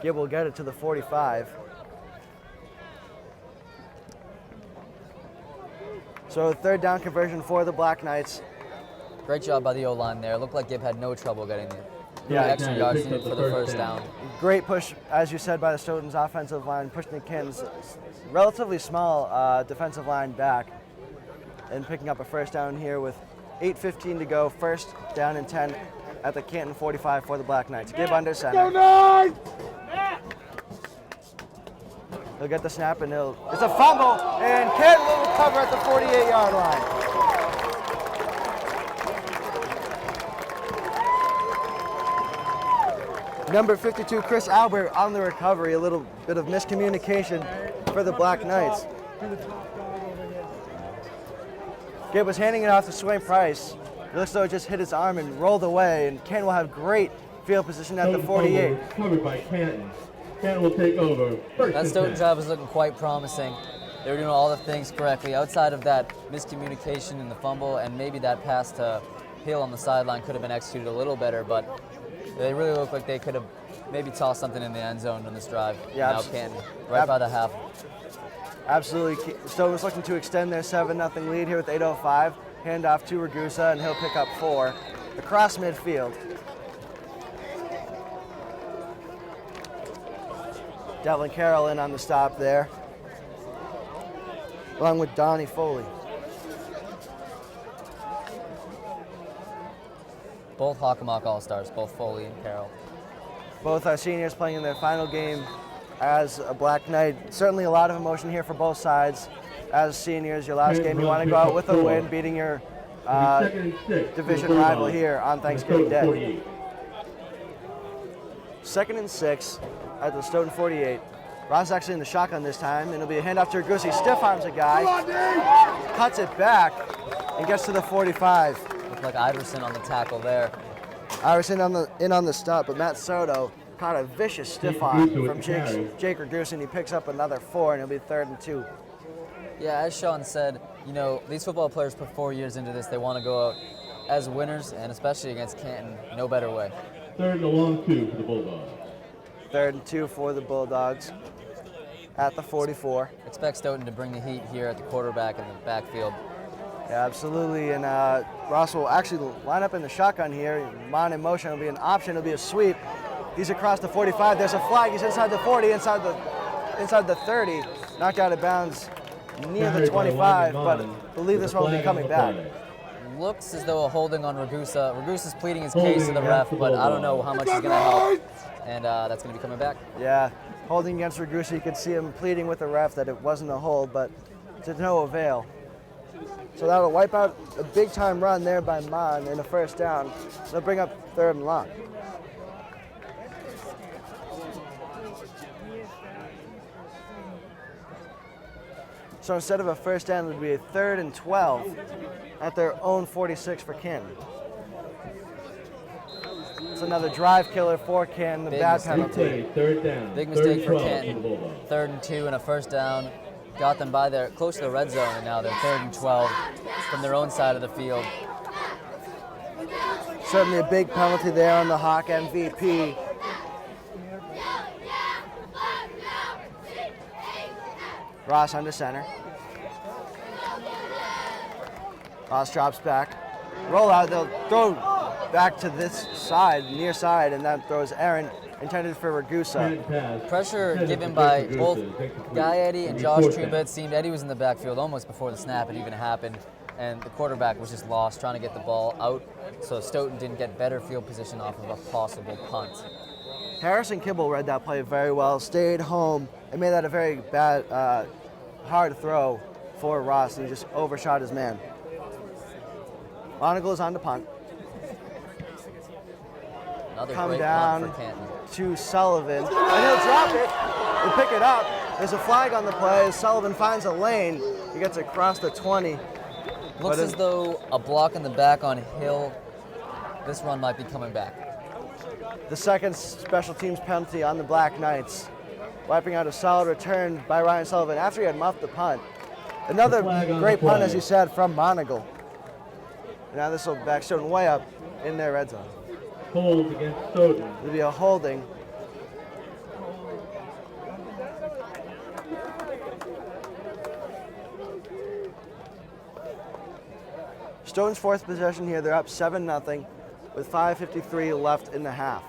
Gibb will get it to the 45. So 3rd down conversion for the Black Knights. Great job by the O-line there. Looked like Gibb had no trouble getting the extra yards needed for the first down. Great push, as you said, by the Stoughton's offensive line, pushing the Canton's relatively small defensive line back and picking up a first down here with 8:15 to go. 1st down and 10 at the Canton 45 for the Black Knights. Gibb under center. He'll get the snap, and it's a fumble, and Canton will recover at the 48-yard line. Number 52, Chris Albert on the recovery. A little bit of miscommunication for the Black Knights. Gibb was handing it off to Swain Price. It looks as though it just hit his arm and rolled away, and Canton will have great field position at the 48. Covered by Canton. Canton will take over. That Stoughton job was looking quite promising. They were doing all the things correctly. Outside of that miscommunication in the fumble, and maybe that pass to Hill on the sideline could have been executed a little better, but they really look like they could have maybe tossed something in the end zone on this drive. Yeah, now Canton, right by the half. Absolutely. Stoughton was looking to extend their 7-0 lead here with 8:05. Handoff to Ragusa, and he'll pick up 4 across midfield. Devlin Carroll in on the stop there, along with Donnie Foley. Both Hockomock All-Stars, both Foley and Carroll. Both are seniors playing in their final game as a Black Knight. Certainly a lot of emotion here for both sides. As seniors, your last game, you want to go out with a win, beating your division rival here on Thanksgiving Day. 2nd and 6 at the Stoughton 48. Ross actually in the shotgun this time, and it'll be a handoff to Ragusa. He stiff arms a guy, cuts it back, and gets to the 45. Looked like Iverson on the tackle there. Iverson in on the stop, but Matt Soto caught a vicious stiff arm from Jake Ragusa, and he picks up another 4, and it'll be 3rd and 2. Yeah, as Sean said, you know, these football players put 4 years into this. They want to go out as winners, and especially against Canton, no better way. 3rd and a long 2 for the Bulldogs. 3rd and 2 for the Bulldogs at the 44. Expect Stoughton to bring the heat here at the quarterback and the backfield. Yeah, absolutely, and Ross will actually line up in the shotgun here. Man in motion, it'll be an option, it'll be a sweep. He's across the 45, there's a flag, he's inside the 40, inside the 30, knocked out of bounds near the 25, but I believe this one will be coming back. Looks as though a holding on Ragusa. Ragusa's pleading his case to the ref, but I don't know how much he's going to help, and that's going to be coming back. Yeah, holding against Ragusa, you could see him pleading with the ref that it wasn't a hold, but to no avail. So that'll wipe out a big-time run there by Mon in the first down. They'll bring up 3rd and long. So instead of a first down, it would be a 3rd and 12 at their own 46 for Canton. It's another drive killer for Canton, the bad penalty. Big mistake for Canton. 3rd and 2 and a first down. Got them by their close to the red zone, and now they're 3rd and 12 from their own side of the field. Certainly a big penalty there on the Hawk MVP. Ross under center. Ross drops back. Roll out, they'll throw back to this side, near side, and that throws Aaron, intended for Ragusa. Pressure given by both Guy Eddy and Josh Truba. It seemed Eddy was in the backfield almost before the snap had even happened, and the quarterback was just lost trying to get the ball out, so Stoughton didn't get better field position off of a possible punt. Harrison Kibble read that play very well, stayed home, and made that a very bad, hard throw for Ross, and he just overshot his man. Monagle is on the punt. Another Come great down punt for Canton. to Sullivan, and he'll drop it and pick it up. There's a flag on the play. Sullivan finds a lane. He gets across the 20. Looks as though a block in the back on Hill. This run might be coming back. The second special teams penalty on the Black Knights, wiping out a solid return by Ryan Sullivan after he had muffed the punt. Another great punt, as you said, from Monagle. Now this will back Stoughton way up in their red zone. Hold against Stoughton. It'll be a holding. Stoughton's fourth possession here. They're up 7-0 with 5:53 left in the half.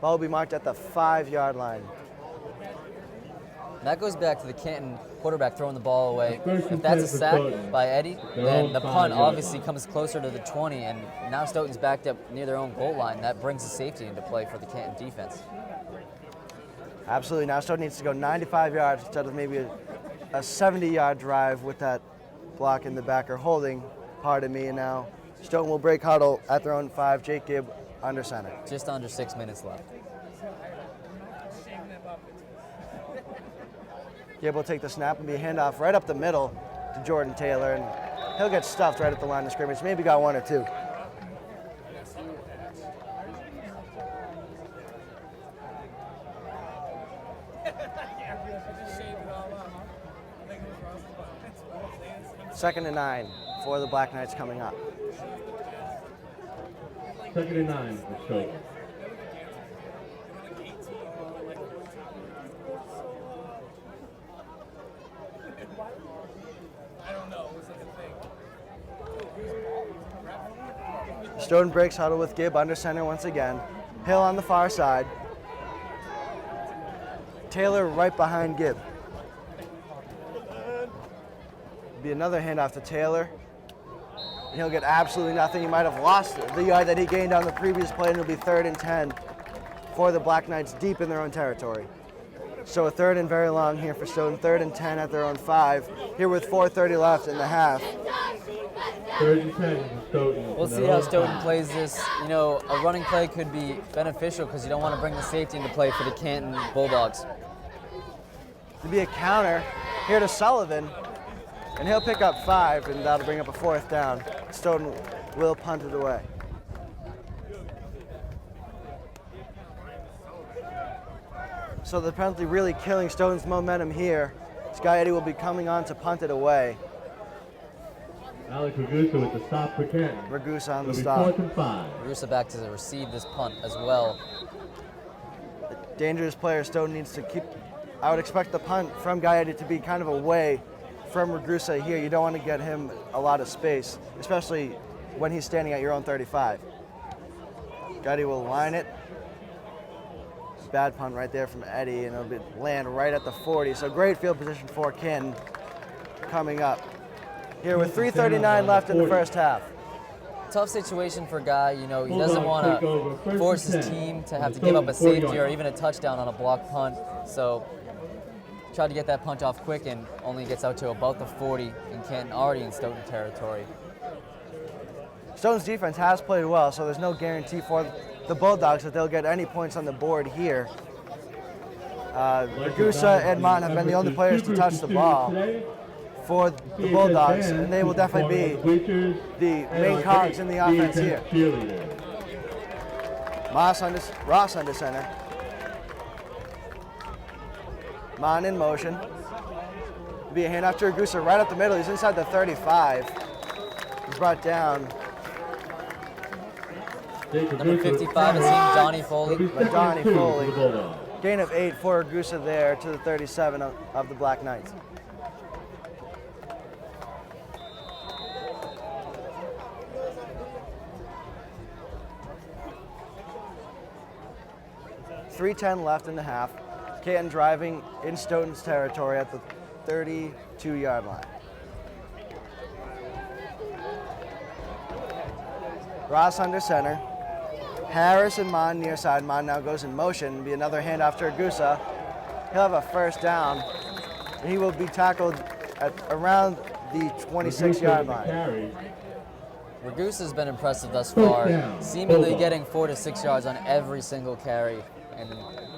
Ball will be marked at the 5-yard line. That goes back to the Canton quarterback throwing the ball away. If that's a sack by Eddy, then the punt obviously comes closer to the 20, and now Stoughton's backed up near their own goal line. That brings the safety into play for the Canton defense. Absolutely. Now Stoughton needs to go 95 yards instead of maybe a 70-yard drive with that block in the back, or holding, pardon me. And now Stoughton will break huddle at their own 5. Jake Gibb under center. Just under 6 minutes left. Gibb will take the snap and be a handoff right up the middle to Jordan Taylor, and he'll get stuffed right at the line of scrimmage. Maybe got 1 or 2. Second and 9 for the Black Knights coming up. 2nd and 9 for Stoughton. Stoughton breaks huddle with Gibb under center once again. Hill on the far side. Taylor right behind Gibb. Be another handoff to Taylor. And he'll get absolutely nothing. He might have lost the yard that he gained on the previous play, and it'll be 3rd and 10 for the Black Knights deep in their own territory. So a 3rd and very long here for Stoughton. 3rd and 10 at their own 5. Here with 4:30 left in the half. 3rd and 10 for Stoughton. We'll see how Stoughton plays this. You know, a running play could be beneficial because you don't want to bring the safety into play for the Canton Bulldogs. To be a counter here to Sullivan, and he'll pick up 5, and that'll bring up a 4th down. Stoughton will punt it away. So the penalty really killing Stoughton's momentum here. Guy Eddy will be coming on to punt it away. Alex Ragusa with the stop for Canton. Ragusa on the It'll be stop. 4th and 5. Ragusa back to receive this punt as well. A dangerous player Stoughton needs to keep. I would expect the punt from Guy Eddy to be kind of away from Ragusa here. You don't want to get him a lot of space, especially when he's standing at your own 35. Guy Eddy will line it. Bad punt right there from Eddy, and it'll land right at the 40. So great field position for Canton coming up here with 3:39 left in the first half. Tough situation for Guy. You know, he doesn't want to force his team to have to give up a safety or even a touchdown on a block punt. So tried to get that punt off quick and only gets out to about the 40, and Canton already in Stoughton territory. Stoughton's defense has played well, so there's no guarantee for the Bulldogs that they'll get any points on the board here. Ragusa and Mullin have been the only players to touch the ball for the Bulldogs, and they will definitely be the main cogs in the offense here. Ross under center. Mullin in motion. It'll be a handoff to Ragusa right up the middle. He's inside the 35. He's brought down. Number 55 is Donnie Foley. Donnie Foley. Gain of 8 for Ragusa there to the 37 of the Black Knights. .310 left in the half. Canton driving in Stoughton's territory at the 32-yard line. Ross under center. Harris and Mullin near side. Mullin now goes in motion. It'll be another handoff to Ragusa. He'll have a first down. And he will be tackled at around the 26-yard line. Ragusa's been impressive thus far, seemingly getting 4 to 6 yards on every single carry. And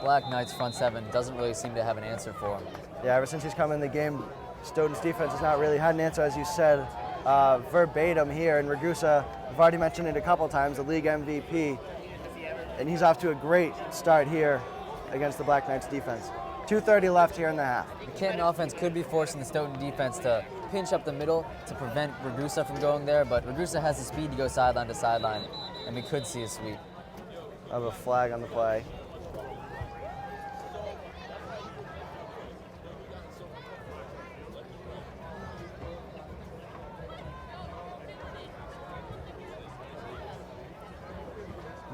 Black Knights front seven doesn't really seem to have an answer for him. Yeah, ever since he's come in the game, Stoughton's defense has not really had an answer, as you said, verbatim here. And Ragusa, I've already mentioned it a couple times, the league MVP. And he's off to a great start here against the Black Knights defense. 2:30 left here in the half. The Canton offense could be forcing the Stoughton defense to pinch up the middle to prevent Ragusa from going there, but Ragusa has the speed to go sideline to sideline, and we could see a sweep. I have a flag on the play.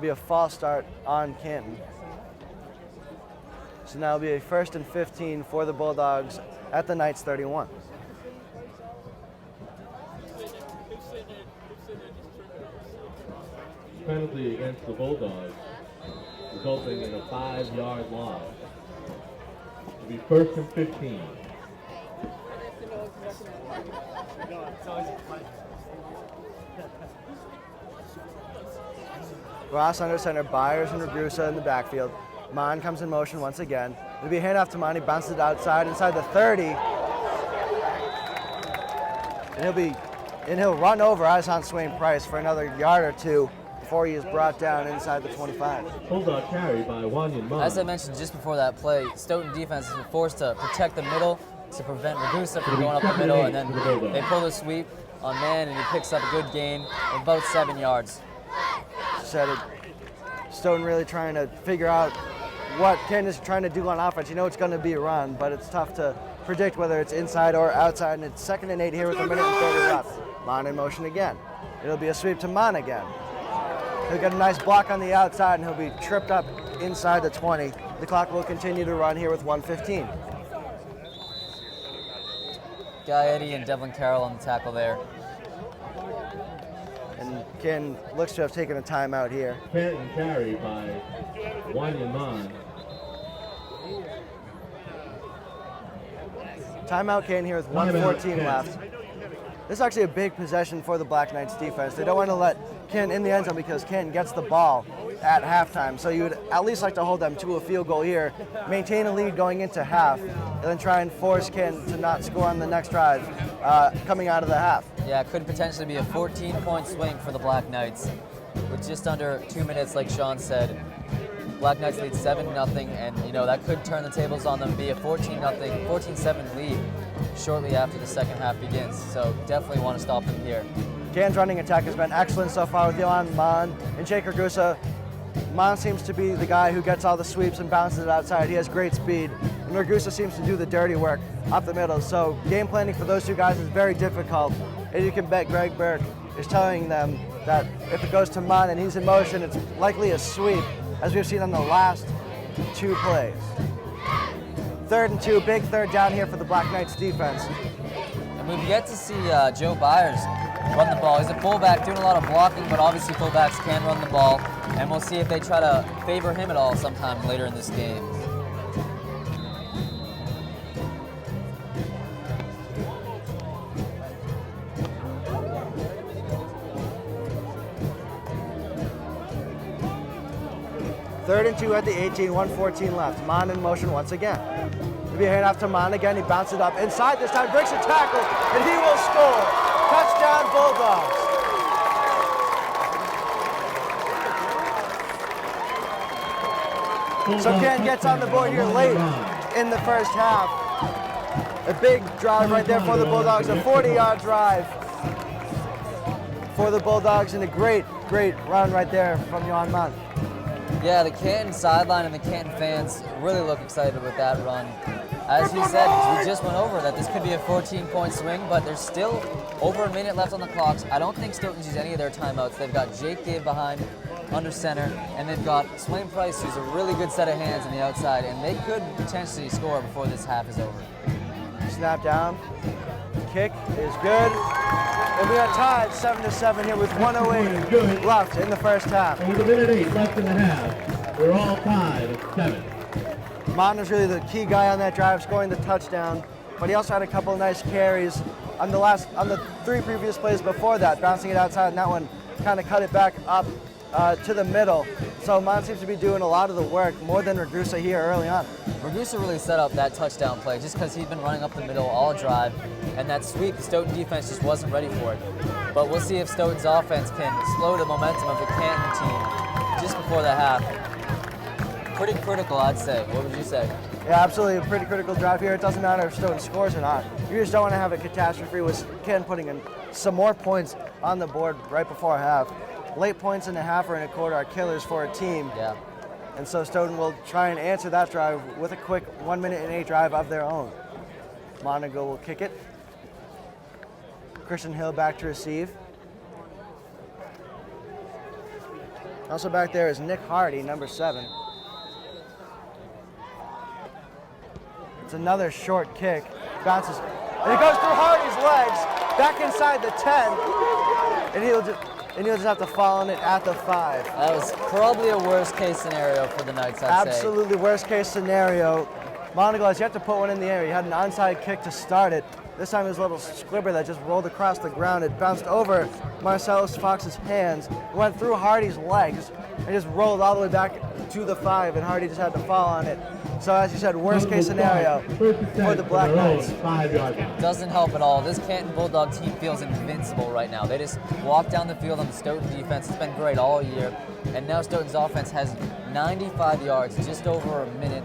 Be a false start on Canton. So now it'll be a 1st and 15 for the Bulldogs at the Knights 31. Penalty against the Bulldogs, resulting in a 5-yard loss. It'll be 1st and 15. Ross under center, Byers and Ragusa in the backfield. Mullin comes in motion once again. It'll be a handoff to Mullin. He bounces it outside, inside the 30. And he'll run over Izon Swain Price for another yard or two before he is brought down inside the 25. Bulldog carry by Wanyan Mullin. As I mentioned just before that play, Stoughton defense has been forced to protect the middle to prevent Ragusa from going up the middle, and then they pull the sweep on man, and he picks up a good gain of about 7 yards. Said it. Stoughton really trying to figure out what Canton is trying to do on offense. You know it's going to be a run, but it's tough to predict whether it's inside or outside, and it's 2nd and 8 here with 1 minute and 30 left. Mullin in motion again. It'll be a sweep to Mullin again. He'll get a nice block on the outside, and he'll be tripped up inside the 20. The clock will continue to run here with 1:15. Guy Eddy and Devlin Carroll on the tackle there. And Canton looks to have taken a timeout here. Canton carry by Wanyan Mullin. Timeout Canton here with 1:14 left. This is actually a big possession for the Black Knights defense. They don't want to let Canton in the end zone because Canton gets the ball at halftime. So you would at least like to hold them to a field goal here, maintain a lead going into half, and then try and force Canton to not score on the next drive coming out of the half. Yeah, it could potentially be a 14-point swing for the Black Knights. With just under 2 minutes, like Sean said, Black Knights lead 7-0, and you know that could turn the tables on them, be a 14-7 lead shortly after the second half begins. So definitely want to stop them here. Canton's running attack has been excellent so far with Yohan Mullin and Jake Ragusa. Mullin seems to be the guy who gets all the sweeps and bounces it outside. He has great speed, and Ragusa seems to do the dirty work up the middle. So game planning for those two guys is very difficult, and you can bet Greg Burke is telling them that if it goes to Mullin and he's in motion, it's likely a sweep, as we've seen on the last 2 plays. 3rd and 2, big third down here for the Black Knights defense. And we've yet to see Joe Byers run the ball. He's a fullback doing a lot of blocking, but obviously fullbacks can run the ball. And we'll see if they try to favor him at all sometime later in this game. 3rd and 2 at the 18, 1:14 left. Mon in motion once again. It'll be a handoff to Mon again. He bounces it up inside this time, breaks a tackle, and he will score. Touchdown Bulldogs. So Canton gets on the board here late in the first half. A big drive right there for the Bulldogs, a 40-yard drive for the Bulldogs, and a great run right there from Jan Mann. Yeah, the Canton sideline and the Canton fans really look excited with that run. As he said, we just went over that this could be a 14-point swing, but there's still over a minute left on the clocks. I don't think Stoughton's used any of their timeouts. They've got Jake Gibb behind, under center, and they've got Swain Price, who's a really good set of hands on the outside, and they could potentially score before this half is over. Snap down, kick is good, and we are tied 7-7 here with 1:08 left in the first half. With a minute 8 left in the half, we're all tied at 7. Mon was really the key guy on that drive, scoring the touchdown, but he also had a couple of nice carries on the 3 previous plays before that, bouncing it outside, and that one kind of cut it back up to the middle. So Mon seems to be doing a lot of the work, more than Ragusa here early on. Ragusa really set up that touchdown play just because he'd been running up the middle all drive, and that sweep, the Stoughton defense just wasn't ready for it. But we'll see if Stoughton's offense can slow the momentum of the Canton team just before the half. Pretty critical, I'd say. What would you say? Yeah, absolutely. A pretty critical drive here. It doesn't matter if Stoughton scores or not. You just don't want to have a catastrophe with Canton putting in some more points on the board right before half. Late points in a half or in a quarter are killers for a team. Yeah. And so Stoughton will try and answer that drive with a quick 1 minute and 8 drive of their own. Monaco will kick it. Christian Hill back to receive. Also back there is Nick Hardy, number 7. It's another short kick. Bounces, and it goes through Hardy's legs, back inside the 10, and he'll just have to fall on it at the 5. That was probably a worst case scenario for the Knights, I'd say. Absolutely worst case scenario. Monoglass, you have to put one in the air. You had an onside kick to start it. This time it was a little squibber that just rolled across the ground. It bounced over Marcellus Fox's hands, went through Hardy's legs, and just rolled all the way back to the 5, and Hardy just had to fall on it. So as you said, worst case scenario for the Black Knights. Doesn't help at all. This Canton Bulldog team feels invincible right now. They just walk down the field on the Stoughton defense. It's been great all year. And now Stoughton's offense has 95 yards, just over a minute.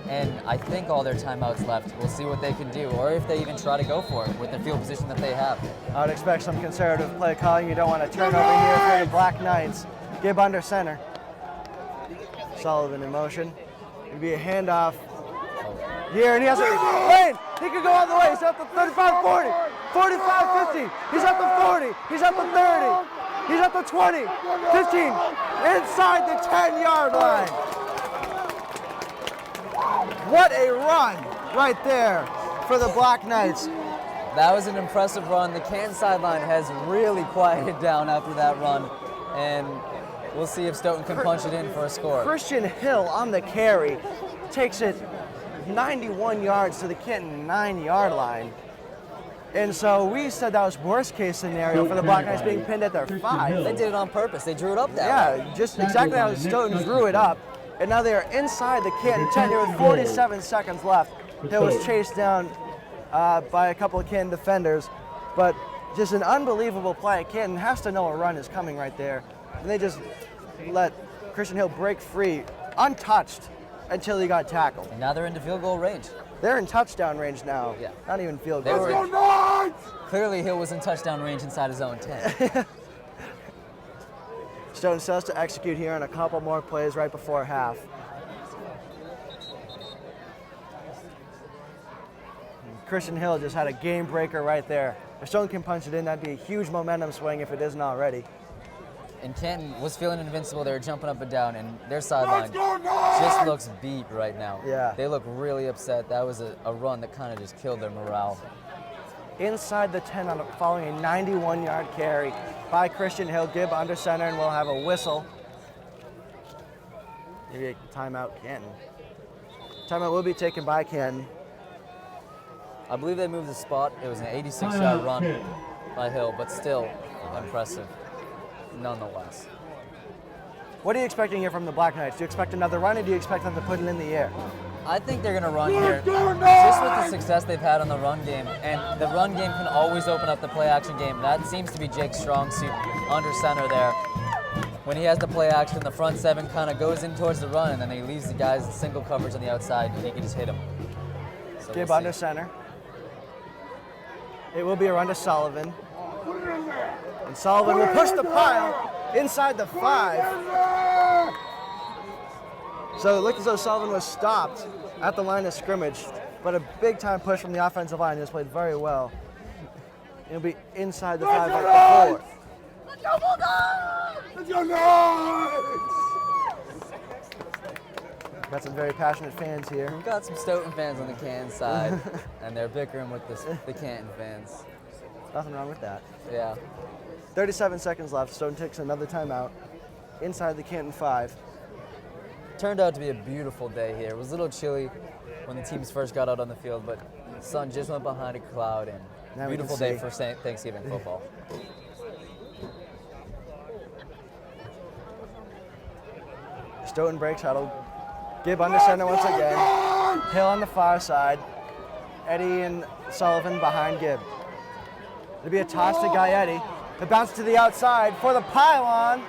And I think all their timeouts left. We'll see what they can do, or if they even try to go for it with the field position that they have. I would expect some conservative play calling. You don't want to turn over here for the Black Knights. Gibb under center. Sullivan in motion. It'd be a handoff here, and he has a lane. He could go all the way. He's at the 35, 40, 45, 50. He's at the 40. He's at the 30. He's at the 20, 15, inside the 10-yard line. What a run right there for the Black Knights. That was an impressive run. The Canton sideline has really quieted down after that run, and we'll see if Stoughton can punch it in for a score. Christian Hill on the carry takes it 91 yards to the Canton 9-yard line. And so we said that was worst case scenario for the Black Knights being pinned at their 5. They did it on purpose. They drew it up that way. Yeah, just exactly how Stoughton drew it up. And now they are inside the Canton 10 here with 47 seconds left. Hill was chased down by a couple of Canton defenders. But just an unbelievable play. Canton has to know a run is coming right there. And they just let Christian Hill break free, untouched, until he got tackled. And now they're into field goal range. They're in touchdown range now. Yeah. Not even field goal range. Clearly Hill was in touchdown range inside his own 10. Stoughton still has to execute here on a couple more plays right before half. And Christian Hill just had a game breaker right there. If Stoughton can punch it in, that'd be a huge momentum swing if it isn't already. And Canton was feeling invincible. They were jumping up and down, and their sideline just looks beat right now. Yeah. They look really upset. That was a run that kind of just killed their morale. Inside the 10 following a 91-yard carry by Christian Hill. Gibb under center, and we'll have a whistle. Maybe a timeout, Canton. Timeout will be taken by Canton. I believe they moved the spot. It was an 86-yard run by Hill, but still impressive nonetheless. What are you expecting here from the Black Knights? Do you expect another run, or do you expect them to put it in the air? I think they're going to run here. Just with the success they've had on the run game, and the run game can always open up the play-action game. That seems to be Jake's strong suit under center there. When he has the play action, the front seven kind of goes in towards the run, and then he leaves the guys in single coverage on the outside, and he can just hit them. So Gibb under center. It will be a run to Sullivan. And Sullivan will push the pile inside the 5. So it looked as though Sullivan was stopped at the line of scrimmage, but a big time push from the offensive line. He just played very well. It'll be inside the 5 like before. Let's go Bulldogs! Let's go Knights! Got some very passionate fans here. We've got some Stoughton fans on the Canton side, and they're bickering with the Canton fans. Nothing wrong with that. Yeah. 37 seconds left. Stoughton takes another timeout inside the Canton 5. Turned out to be a beautiful day here. It was a little chilly when the teams first got out on the field, but the sun just went behind a cloud, and now beautiful day for Thanksgiving football. Stoughton breaks huddle. Gibb under center once again. Hill on the far side. Eddie and Sullivan behind Gibb. It'll be a toss to Gaetti. The bounce to the outside for the pylon.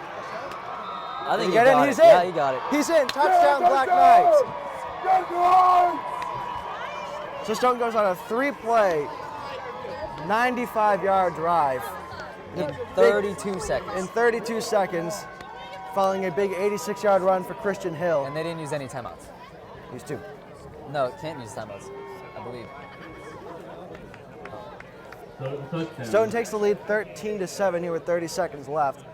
I think he got it. He's in. Yeah, he got it. He's in. Touchdown, Black Knights. So Stoughton goes on a 3-play, 95-yard drive. In 32 seconds. In 32 seconds, following a big 86-yard run for Christian Hill. And they didn't use any timeouts. Used 2. No, can't use timeouts, I believe. Stoughton takes the lead 13-7 here with 30 seconds left.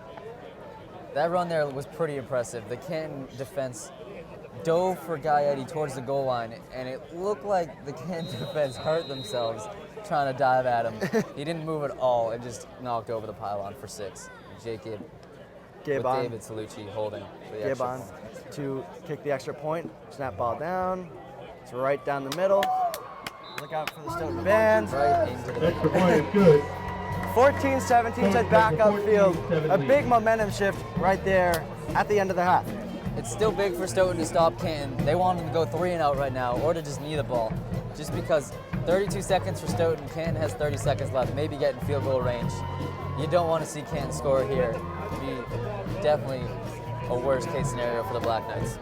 That run there was pretty impressive. The Canton defense dove for Gaetti towards the goal line, and it looked like the Canton defense hurt themselves trying to dive at him. He didn't move at all and just knocked over the pylon for 6. Jake Gibb with on. David Salucci holding for the Gibb extra on point. to kick the extra point. Snap ball down. It's right down the middle. Look out for the Stoughton band. Right into the extra point is good. 14-17 to back upfield. A big momentum shift right there at the end of the half. It's still big for Stoughton to stop Canton. They want them to go 3 and out right now, or to just knee the ball. Just because 32 seconds for Stoughton, Canton has 30 seconds left, maybe get in field goal range. You don't want to see Canton score here. It'd be definitely a worst case scenario for the Black Knights.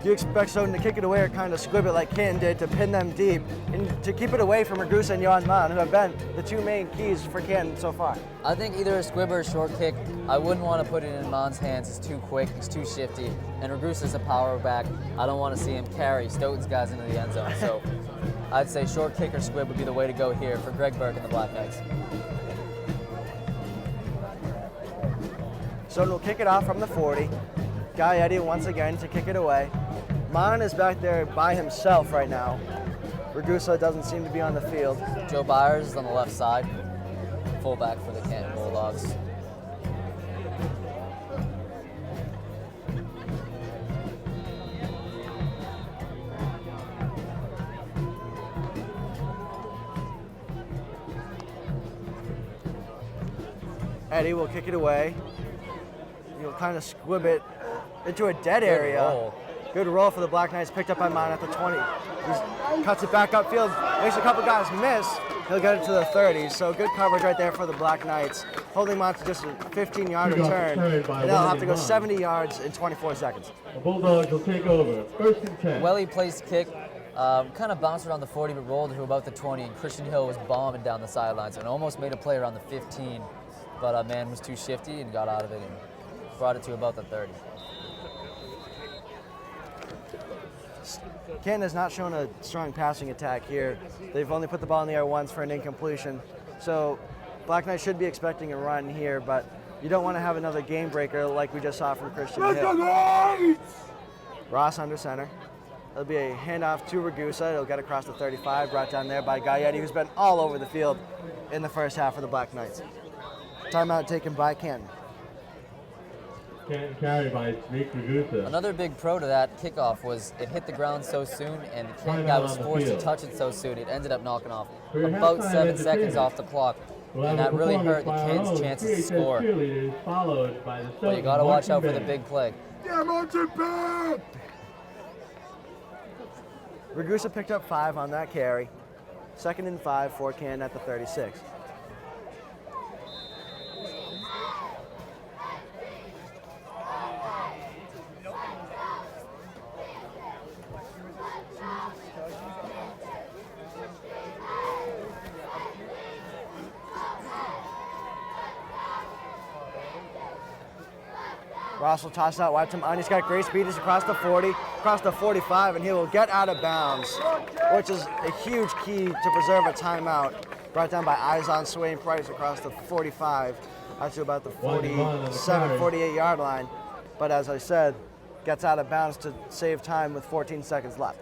Do you expect Stoughton to kick it away or kind of squib it like Canton did to pin them deep and to keep it away from Ragusa and Johan Mann, who have been the 2 main keys for Canton so far? I think either a squib or a short kick. I wouldn't want to put it in Mann's hands. It's too quick, it's too shifty, and Ragusa's a power back. I don't want to see him carry Stoughton's guys into the end zone. So I'd say short kick or squib would be the way to go here for Greg Burke and the Black Knights. Stoughton will kick it off from the 40. Gaetti once again to kick it away. Mann is back there by himself right now. Ragusa doesn't seem to be on the field. Joe Byers is on the left side, fullback for the Canton Bulldogs. Eddie will kick it away. He'll kind of squib it into a dead area. Good roll for the Black Knights, picked up by Mann at the 20. He cuts it back upfield, makes a couple guys miss. He'll get it to the 30. So good coverage right there for the Black Knights. Holding Mann to just a 15-yard return. And they'll have to go 70 yards in 24 seconds. The Bulldogs will take over. 1st and 10. Well, he placed kick. Kind of bounced around the 40, but rolled to about the 20. And Christian Hill was bombing down the sidelines and almost made a play around the 15. But Mann was too shifty and got out of it and brought it to about the 30. Canton has not shown a strong passing attack here. They've only put the ball in the air once for an incompletion. So Black Knights should be expecting a run here, but you don't want to have another game breaker like we just saw from Christian Hill. Ross under center. It'll be a handoff to Ragusa. It'll get across the 35, brought down there by Gaetti, who's been all over the field in the first half of the Black Knights. Timeout taken by Canton. Canton carried by Jake Ragusa. Another big pro to that kickoff was it hit the ground so soon, and the Canton guy was forced to touch it so soon. It ended up knocking off about 7 seconds off the clock, and that really hurt the Canton's chances to score. Followed by the But you got to watch out for the big play. Ragusa picked up 5 on that carry. 2nd and 5 for Canton at the 36. Ross will toss out wide to Mullin. He's got great speed. He's across the 40, across the 45, and he will get out of bounds, which is a huge key to preserve a timeout. Brought down by eyes on Swain Price across the 45, out to about the 47, 48-yard line. But as I said, gets out of bounds to save time with 14 seconds left.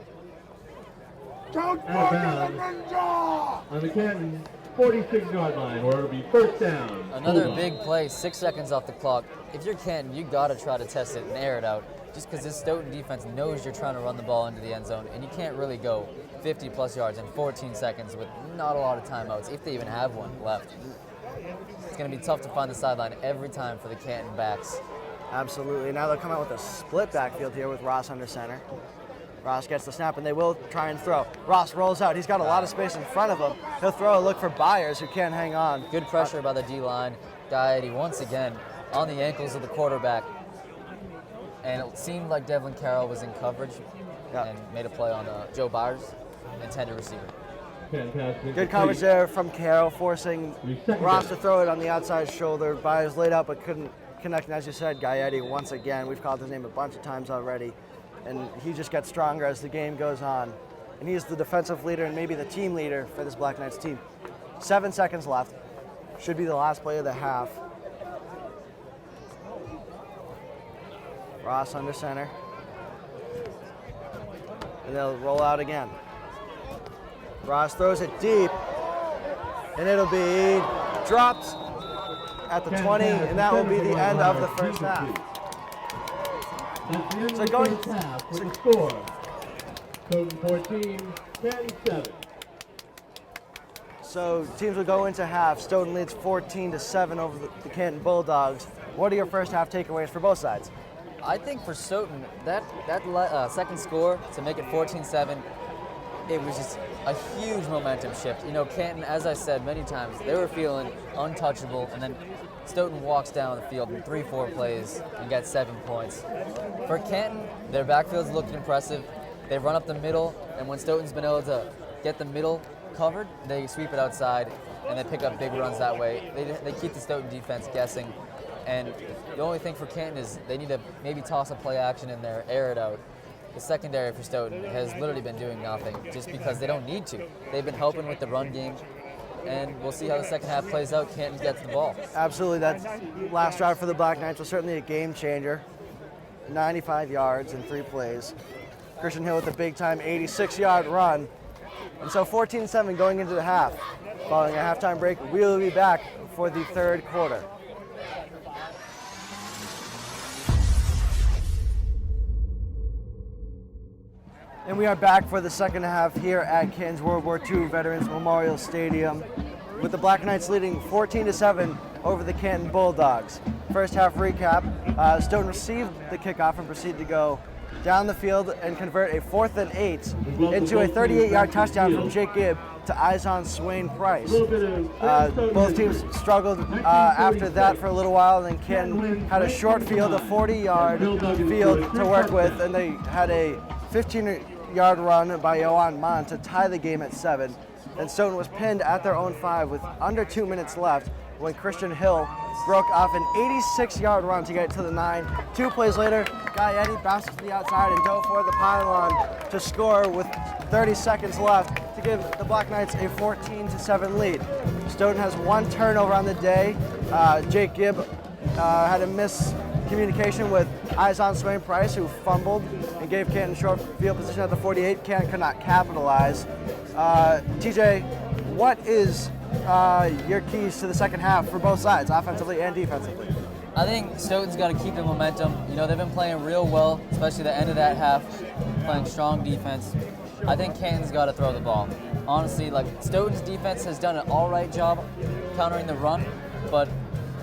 Out of bounds on the Canton 46-yard line, or it'll be first down. Another big play, 6 seconds off the clock. If you're Canton, you got to try to test it and air it out, just because this Stoughton defense knows you're trying to run the ball into the end zone, and you can't really go 50-plus yards in 14 seconds with not a lot of timeouts, if they even have one left. It's going to be tough to find the sideline every time for the Canton backs. Absolutely. Now they'll come out with a split backfield here with Ross under center. Ross gets the snap, and they will try and throw. Ross rolls out. He's got a lot of space in front of him. He'll throw a look for Byers, who can't hang on. Good pressure by the D-line. Guiety once again on the ankles of the quarterback. And it seemed like Devlin Carroll was in coverage and made a play on Joe Byers, intended receiver. Fantastic. Good coverage there from Carroll, forcing Ross to throw it on the outside shoulder. Byers laid out but couldn't connect. And as you said, Guiety once again, we've called his name a bunch of times already. And he just gets stronger as the game goes on. And he's the defensive leader and maybe the team leader for this Black Knights team. 7 seconds left. Should be the last play of the half. Ross under center. And they'll roll out again. Ross throws it deep. And it'll be dropped at the 20, and that will be the end of the first half. So going half for the score. Stoughton 14, Canton 7. So teams will go into half. Stoughton leads 14-7 over the Canton Bulldogs. What are your first half takeaways for both sides? I think for Stoughton, that second score to make it 14-7, it was just a huge momentum shift. You know, Canton, as I said many times, they were feeling untouchable, and then Stoughton walks down the field in 3-4 plays and gets 7 points. For Canton, their backfield's looking impressive. They run up the middle, and when Stoughton's been able to get the middle covered, they sweep it outside, and they pick up big runs that way. They keep the Stoughton defense guessing, and the only thing for Canton is they need to maybe toss a play action in there, air it out. The secondary for Stoughton has literally been doing nothing just because they don't need to. They've been helping with the run game, and we'll see how the second half plays out. Canton gets the ball. Absolutely. That last drive for the Black Knights was certainly a game changer. 95 yards in 3 plays. Christian Hill with a big-time 86-yard run. And so 14-7 going into the half. Following a halftime break, we'll be back for the third quarter. And we are back for the second half here at Canton's World War II Veterans Memorial Stadium, with the Black Knights leading 14-7 over the Canton Bulldogs. First half recap, Stoughton received the kickoff and proceeded to go down the field and convert a 4th and 8 into a 38-yard touchdown from Jake Gibb to Izon Swain Price. Both teams struggled after that for a little while, and then Canton had a short field, a 40-yard field to work with, and they had a 15-yard run by Yohan Mon to tie the game at 7. And Stoughton was pinned at their own 5 with under 2 minutes left when Christian Hill broke off an 86-yard run to get to the 9. 2 plays later, Guiety bounces to the outside and dove for the pylon to score with 30 seconds left to give the Black Knights a 14-7 lead. Stoughton has 1 turnover on the day. Jake Gibb had a miscommunication with Izon Swain Price, who fumbled and gave Canton short field position at the 48. Canton could not capitalize. TJ, what is your keys to the second half for both sides, offensively and defensively? I think Stoughton's got to keep the momentum. You know, they've been playing real well, especially the end of that half, playing strong defense. I think Canton's got to throw the ball. Honestly, like, Stoughton's defense has done an all right job countering the run, but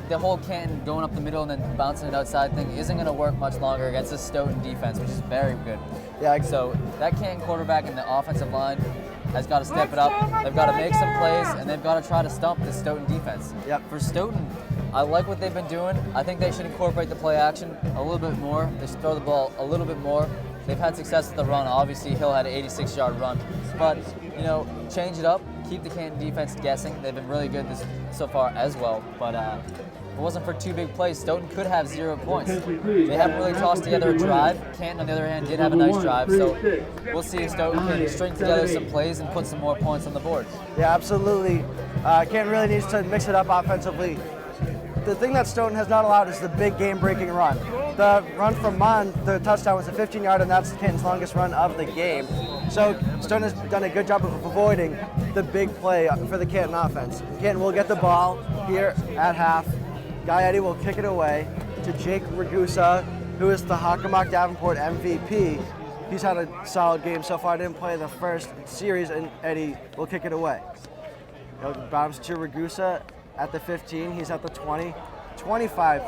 the whole Canton going up the middle and then bouncing it outside thing isn't going to work much longer against this Stoughton defense, which is very good. Yeah. So that Canton quarterback and the offensive line has got to step it up. They've got to make some plays, and they've got to try to stump this Stoughton defense. Yep. For Stoughton, I like what they've been doing. I think they should incorporate the play action a little bit more. They should throw the ball a little bit more. They've had success with the run. Obviously, Hill had an 86-yard run. But, change it up. Keep the Canton defense guessing. They've been really good so far as well. But if it wasn't for two big plays, Stoughton could have 0 points. They haven't really tossed together a drive. Canton, on the other hand, did have a nice drive. So we'll see if Stoughton can string together some plays and put some more points on the board. Yeah, absolutely. Canton really needs to mix it up offensively. The thing that Stoughton has not allowed is the big game-breaking run. The run from Mullin, the touchdown was a 15-yard, and that's Canton's longest run of the game. So Stoughton has done a good job of avoiding the big play for the Canton offense. Canton will get the ball here at half. Guy Eddie will kick it away to Jake Ragusa, who is the Hockomock Davenport MVP. He's had a solid game so far. Didn't play the first series, and Eddie will kick it away. He'll bounce to Ragusa at the 15. He's at the 20. 25.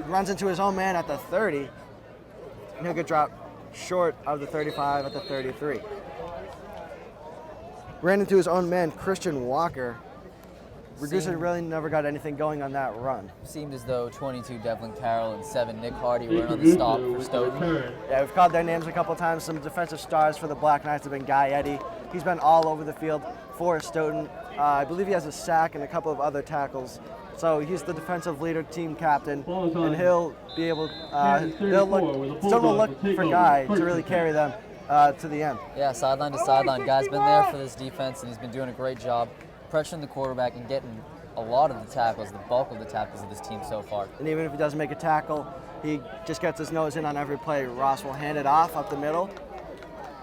Runs into his own man at the 30. And he'll get dropped short of the 35 at the 33. Ran into his own man, Christian Walker. Ragusa really never got anything going on that run. Seemed as though 22 Devlin Carroll and 7 Nick Hardy were in on the stop for Stoughton. Yeah, we've called their names a couple times. Some defensive stars for the Black Knights have been Guy Eddie. He's been all over the field for Stoughton. I believe he has a sack and a couple of other tackles. So he's the defensive leader, team captain, and he'll be able. Stoughton will look for Guy to really carry them to the end. Yeah, sideline to sideline. Guy's been there for this defense, and he's been doing a great job pressuring the quarterback and getting a lot of the tackles, the bulk of the tackles of this team so far. And even if he doesn't make a tackle, he just gets his nose in on every play. Ross will hand it off up the middle.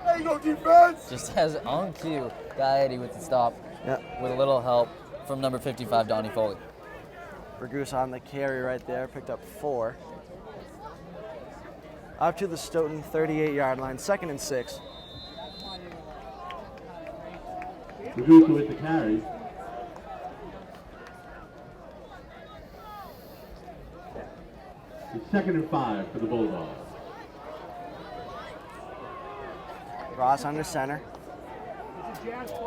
There you go, defense! Just has on cue, Guy Eddie with the stop, with a little help from number 55, Donnie Foley. Ragusa on the carry right there, picked up 4. Up to the Stoughton 38-yard line, 2nd and 6. Ragusa with the carry. It's 2nd and 5 for the Bulldogs. Ross under center.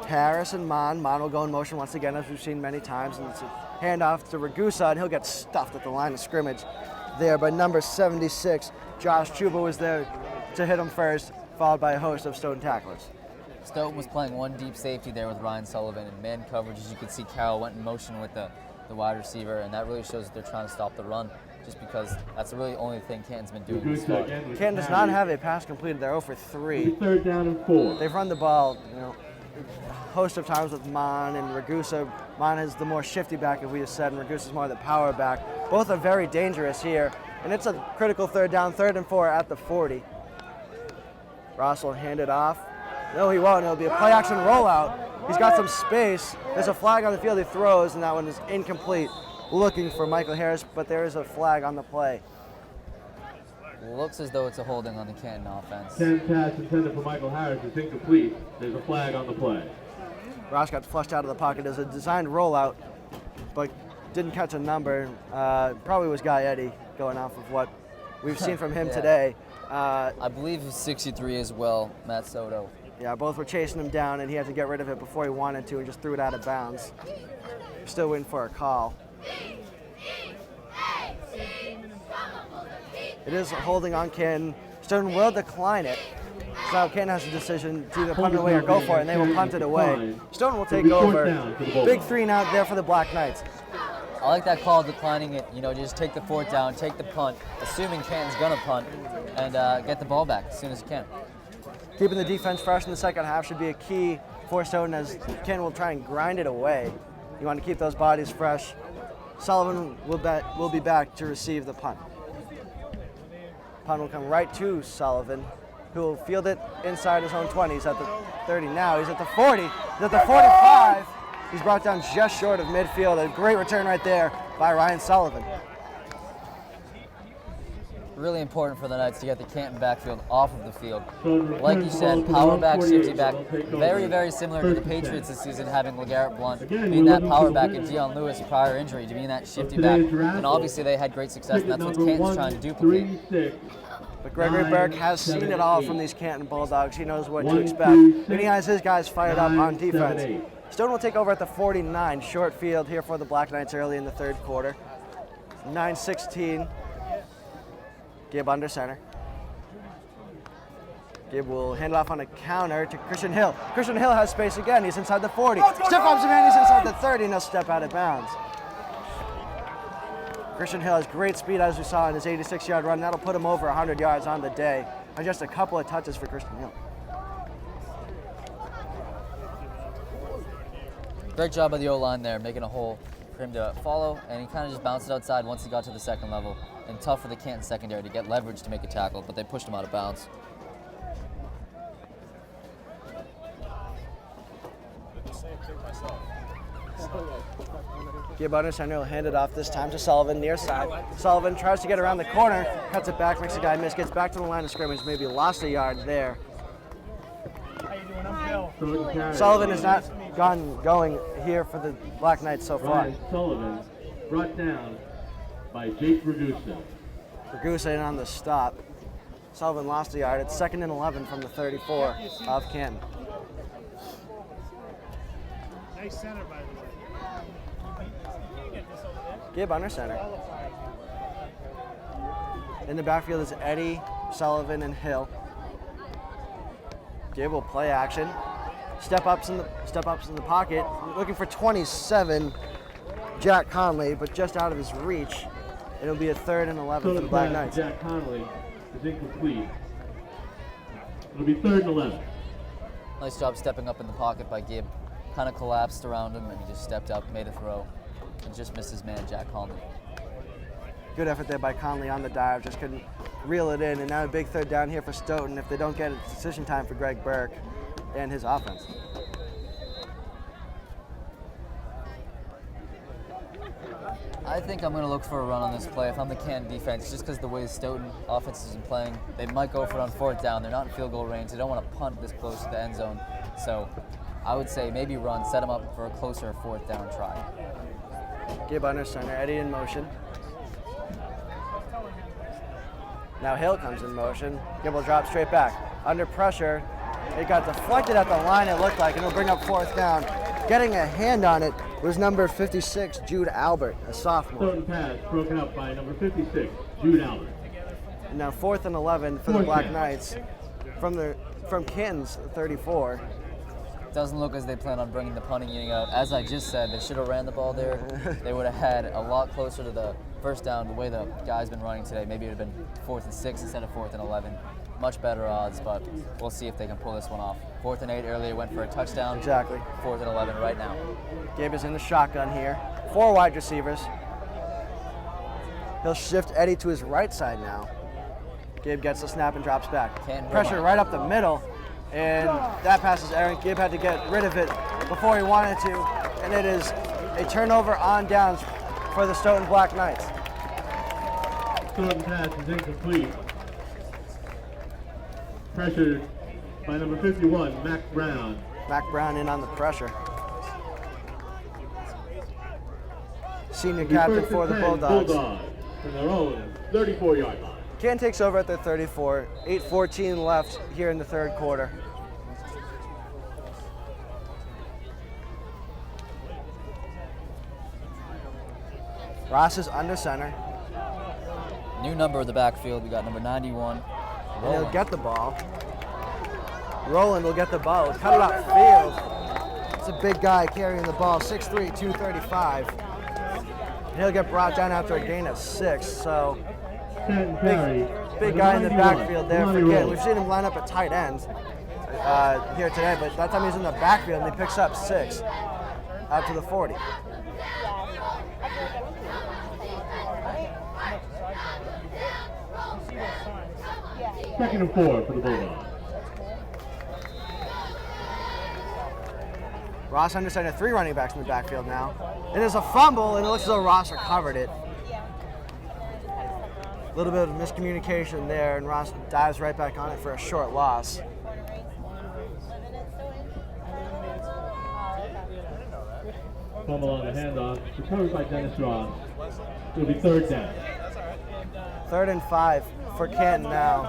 Harris and Mon. Mon will go in motion once again, as we've seen many times. And it's a handoff to Ragusa, and he'll get stuffed at the line of scrimmage there by number 76. Josh Chuba was there to hit him first, followed by a host of Stoughton tacklers. Stoughton was playing one deep safety there with Ryan Sullivan, and man coverage, as you could see, Carroll went in motion with the wide receiver, and that really shows that they're trying to stop the run, just because that's the really only thing Canton's been doing this far. Canton does not have a pass completed. They're 0 for 3. 3rd down and 4. They've run the ball, a host of times with Mon and Ragusa. Mon is the more shifty back, as we just said, and Ragusa is more the power back. Both are very dangerous here, and it's a critical 3rd down, 3rd and 4 at the 40. Ross will hand it off. No, he won't. It'll be a play-action rollout. He's got some space. There's a flag on the field he throws, and that one is incomplete. Looking for Michael Harris, but there is a flag on the play. Looks as though it's a holding on the Canton offense. 10 pass intended for Michael Harris is incomplete. There's a flag on the play. Ross got flushed out of the pocket as a designed rollout, but didn't catch a number. Probably was Guy Eddie going off of what we've seen from him today. I believe he's 63 as well, Matt Soto. Yeah, both were chasing him down, and he had to get rid of it before he wanted to and just threw it out of bounds. Still waiting for a call. It is holding on Canton. Stoughton will decline it. So now Canton has a decision to either punt it away or go for it, and they will punt it away. Stoughton will take over. Big 3 and out there for the Black Knights. I like that call, declining it. Just take the 4th down, take the punt, assuming Canton's going to punt, and get the ball back as soon as you can. Keeping the defense fresh in the second half should be a key for Stoughton, as Canton will try and grind it away. You want to keep those bodies fresh. Sullivan will be back to receive the punt. Punt will come right to Sullivan, who will field it inside his own 20. He's at the 30 now. He's at the 40. He's at the 45. He's brought down just short of midfield. A great return right there by Ryan Sullivan. really important for the Knights to get the Canton backfield off of the field. Like you said, power back, shifty back, very, very similar to the Patriots this season, having LeGarrette Blount being that power back and Dion Lewis, prior injury, to being that shifty back. And obviously they had great success, and that's what Canton's trying to duplicate. But Gregory Burke has seen it all from these Canton Bulldogs. He knows what to expect. And he has his guys fired up on defense. Stoughton will take over at the 49, short field here for the Black Knights early in the third quarter. 9-16. Gibb under center. Gibb will hand it off on a counter to Christian Hill. Christian Hill has space again. He's inside the 40. Step ups him in. He's inside the 30, and he'll step out of bounds. Christian Hill has great speed, as we saw in his 86-yard run. That'll put him over 100 yards on the day. And just a couple of touches for Christian Hill. Great job by the O-line there, making a hole for him to follow, and he kind of just bounced it outside once he got to the second level. And tough for the Canton secondary to get leverage to make a tackle, but they pushed him out of bounds. Gibb under center will hand it off this time to Sullivan near side. Sullivan tries to get around the corner, cuts it back, makes a guy miss, gets back to the line of scrimmage, maybe lost a yard there. Sullivan has not going here for the Black Knights so far. Ryan Sullivan brought down by Jake Ragusa. Ragusa in on the stop. Sullivan lost a yard. It's 2nd and 11 from the 34 of Canton. Nice center, by the way. Gibb under center. In the backfield is Eddie, Sullivan, and Hill. Gibb will play action. Step ups in the pocket. Looking for 27, Jack Conley, but just out of his reach. It'll be a 3rd and 11 for the Black Knights. Jack Conley is incomplete. It'll be 3rd and 11. Nice job stepping up in the pocket by Gibb. Kind of collapsed around him, and he just stepped up, made a throw, and just missed his man, Jack Conley. Good effort there by Conley on the dive. Just couldn't reel it in, and now a big 3rd down here for Stoughton if they don't get it. Decision time for Greg Burke and his offense. I think I'm going to look for a run on this play if I'm the Canton defense, just because the way the Stoughton offense is playing. They might go for it on 4th down. They're not in field goal range. They don't want to punt this close to the end zone. So I would say maybe run, set them up for a closer 4th down try. Gibb under center, Eddie in motion. Now Hill comes in motion. Gibb will drop straight back. Under pressure, it got deflected at the line, it looked like, and it'll bring up 4th down. Getting a hand on it was number 56, Jude Albert, a sophomore. Stoughton pass broken up by number 56, Jude Albert. And now 4th and 11 for the Black Knights from Canton's 34. Doesn't look as they plan on bringing the punting unit out. As I just said, they should have ran the ball there. They would have had a lot closer to the 1st down the way the guy's been running today. Maybe it would have been 4th and 6 instead of 4th and 11. Much better odds, but we'll see if they can pull this one off. 4th and 8 earlier, went for a touchdown. Exactly. 4th and 11 right now. Gibb is in the shotgun here. 4 wide receivers. He'll shift Eddie to his right side now. Gibb gets the snap and drops back. Pressure right up the middle. And that passes Aaron. Gibb had to get rid of it before he wanted to. And it is a turnover on downs for the Stoughton Black Knights. Stoughton pass is incomplete. Pressured by number 51, Mac Brown. Mac Brown in on the pressure. Senior captain for the Bulldogs. From their own 34-yard line. Canton takes over at their 34. 8:14 left here in the third quarter. Ross is under center. New number of the backfield. We got number 91. And he'll get the ball. Roland will get the ball. Cut it upfield. It's a big guy carrying the ball, 6'3", 235. And he'll get brought down after a gain of 6. So big guy in the backfield there for Canton. We've seen him line up at tight end here today, but that time he's in the backfield and he picks up 6 out to the 40. Second and 4 for the Bulldogs. Ross under center, 3 running backs in the backfield now. And there's a fumble, and it looks as though Ross recovered it. A little bit of miscommunication there, and Ross dives right back on it for a short loss. Fumble on the handoff, recovered by Dennis Ross. It'll be 3rd down. 3rd and 5 for Canton now.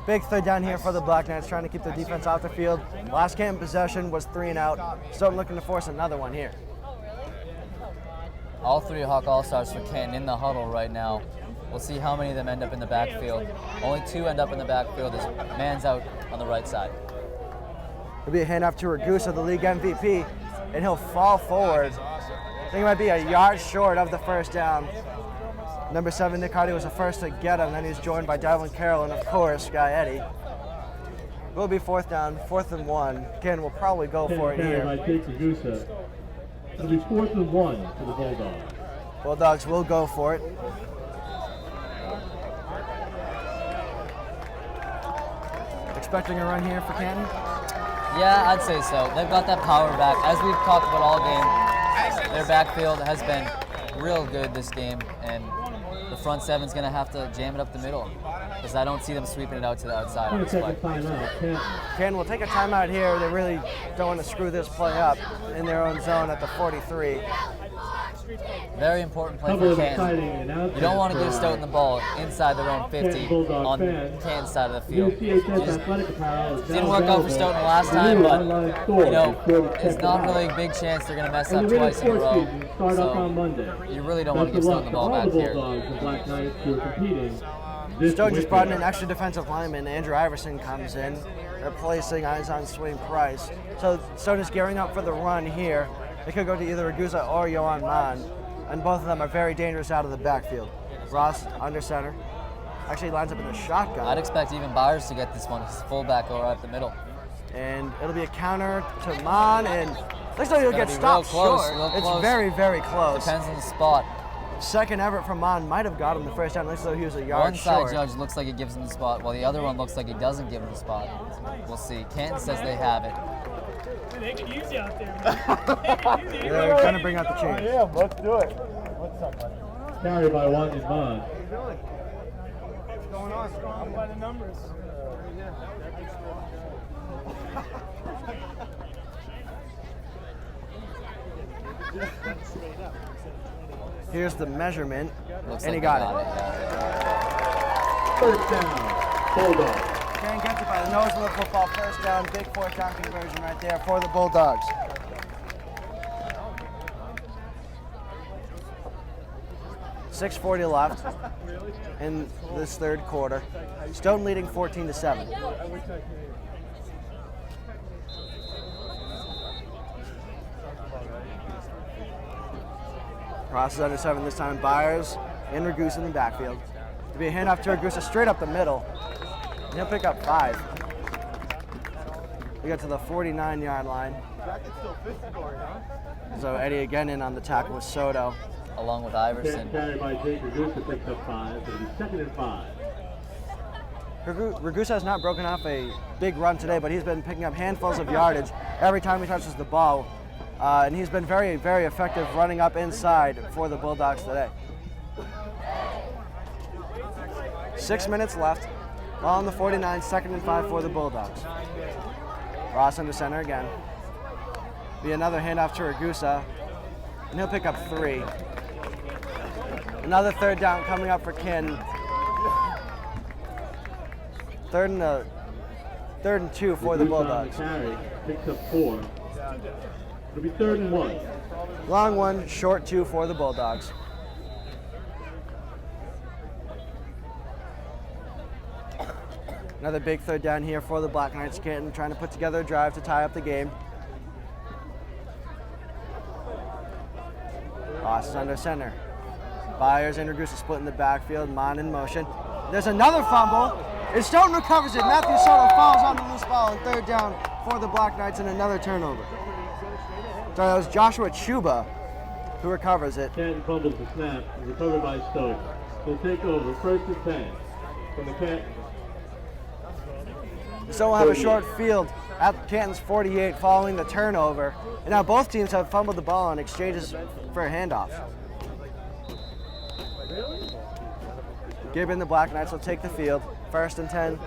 Big 3rd down here for the Black Knights, trying to keep the defense off the field. Last Canton possession was 3 and out. Stoughton looking to force another one here. All 3 Hawk All-Stars for Canton in the huddle right now. We'll see how many of them end up in the backfield. Only 2 end up in the backfield as man's out on the right side. It'll be a handoff to Ragusa, the league MVP, and he'll fall forward. I think it might be a yard short of the 1st down. Number 7, Nick Hardy, was the first to get him. Then he's joined by Devlin Carroll and, of course, Guy Will be 4th down, 4th and 1. Ken will probably go for it here. By Jake Ragusa. It'll be 4th and 1 for the Bulldogs. Bulldogs will go for it. Expecting a run here for Canton? Yeah, I'd say so. They've got that power back. As we've talked about all game, their backfield has been real good this game, and the front 7's going to have to jam it up the middle because I don't see them sweeping it out to the outside on this play. Canton will take a timeout here. They really don't want to screw this play up in their own zone at the 43. Very important play for Canton. You don't want to give Stoughton the ball inside their own 50 on Canton's side of the field. Didn't work out for Stoughton last time, but you know, it's not really a big chance they're going to mess up twice in a row. So you really don't want to give Stoughton the ball back here. Stoughton just brought in an extra defensive lineman. Andrew Iverson comes in, replacing Izon Swain Price. So Stoughton is gearing up for the run here. It could go to either Ragusa or Yohan Mann, and both of them are very dangerous out of the backfield. Ross under center. Actually lines up in the shotgun. I'd expect even Byers to get this one. His fullback or up the middle. And it'll be a counter to Mann, and looks like he'll get stopped short. It's very, very close. Depends on the spot. Second effort from Mann might have got him the 1st down. Looks as though he was a yard short. One side judge looks like he gives him the spot, while the other one looks like he doesn't give him the spot. We'll see. Canton says they have it. Make it easy out there, man. They're trying to bring out the change. Yeah, let's do it. What's up, buddy? Carried by Wanted Mann. What's going on? I'm by the numbers. Here's the measurement, Looks and like he got it. First down, Bulldogs. Can't get it by the nose of the football. 1st down, big 4th down conversion right there for the Bulldogs. .6:40 left in this 3rd quarter. Stoughton leading 14-7. Ross is under 7 this time. Byers and Ragusa in the backfield. To be a handoff to Ragusa straight up the middle. And he'll pick up 5. We got to the 49-yard line. So Eddie again in on the tackle with Soto. Along with Iverson. Carried by Jake Ragusa, picks up 5. It'll be 2nd and 5. Ragusa has not broken off a big run today, but he's been picking up handfuls of yardage every time he touches the ball. And he's been very, very effective running up inside for the Bulldogs today. 6 minutes left. Ball on the 49, 2nd and 5 for the Bulldogs. Ross under center again. Be another handoff to Ragusa, and he'll pick up 3. Another 3rd down coming up for Ken. 3rd and 2 for the Bulldogs. Carry, picks up 4. It'll be 3rd and 1. Long 1, short 2 for the Bulldogs. Another big 3rd down here for the Black Knights. Canton trying to put together a drive to tie up the game. Ross is under center. Byers and Ragusa split in the backfield. Mann in motion. There's another fumble. And Stoughton recovers it. Matthew Soto falls on the loose ball, and 3rd down for the Black Knights and another turnover. So that was Joshua Chuba who recovers it. Canton fumbles the snap, recovered by Stoughton. They'll take over 1st and 10 from the Canton. So we'll have a short field at Canton's 48 following the turnover. And now both teams have fumbled the ball on exchanges for a handoff. Gibb and the Black Knights will take the field. 1st and 10.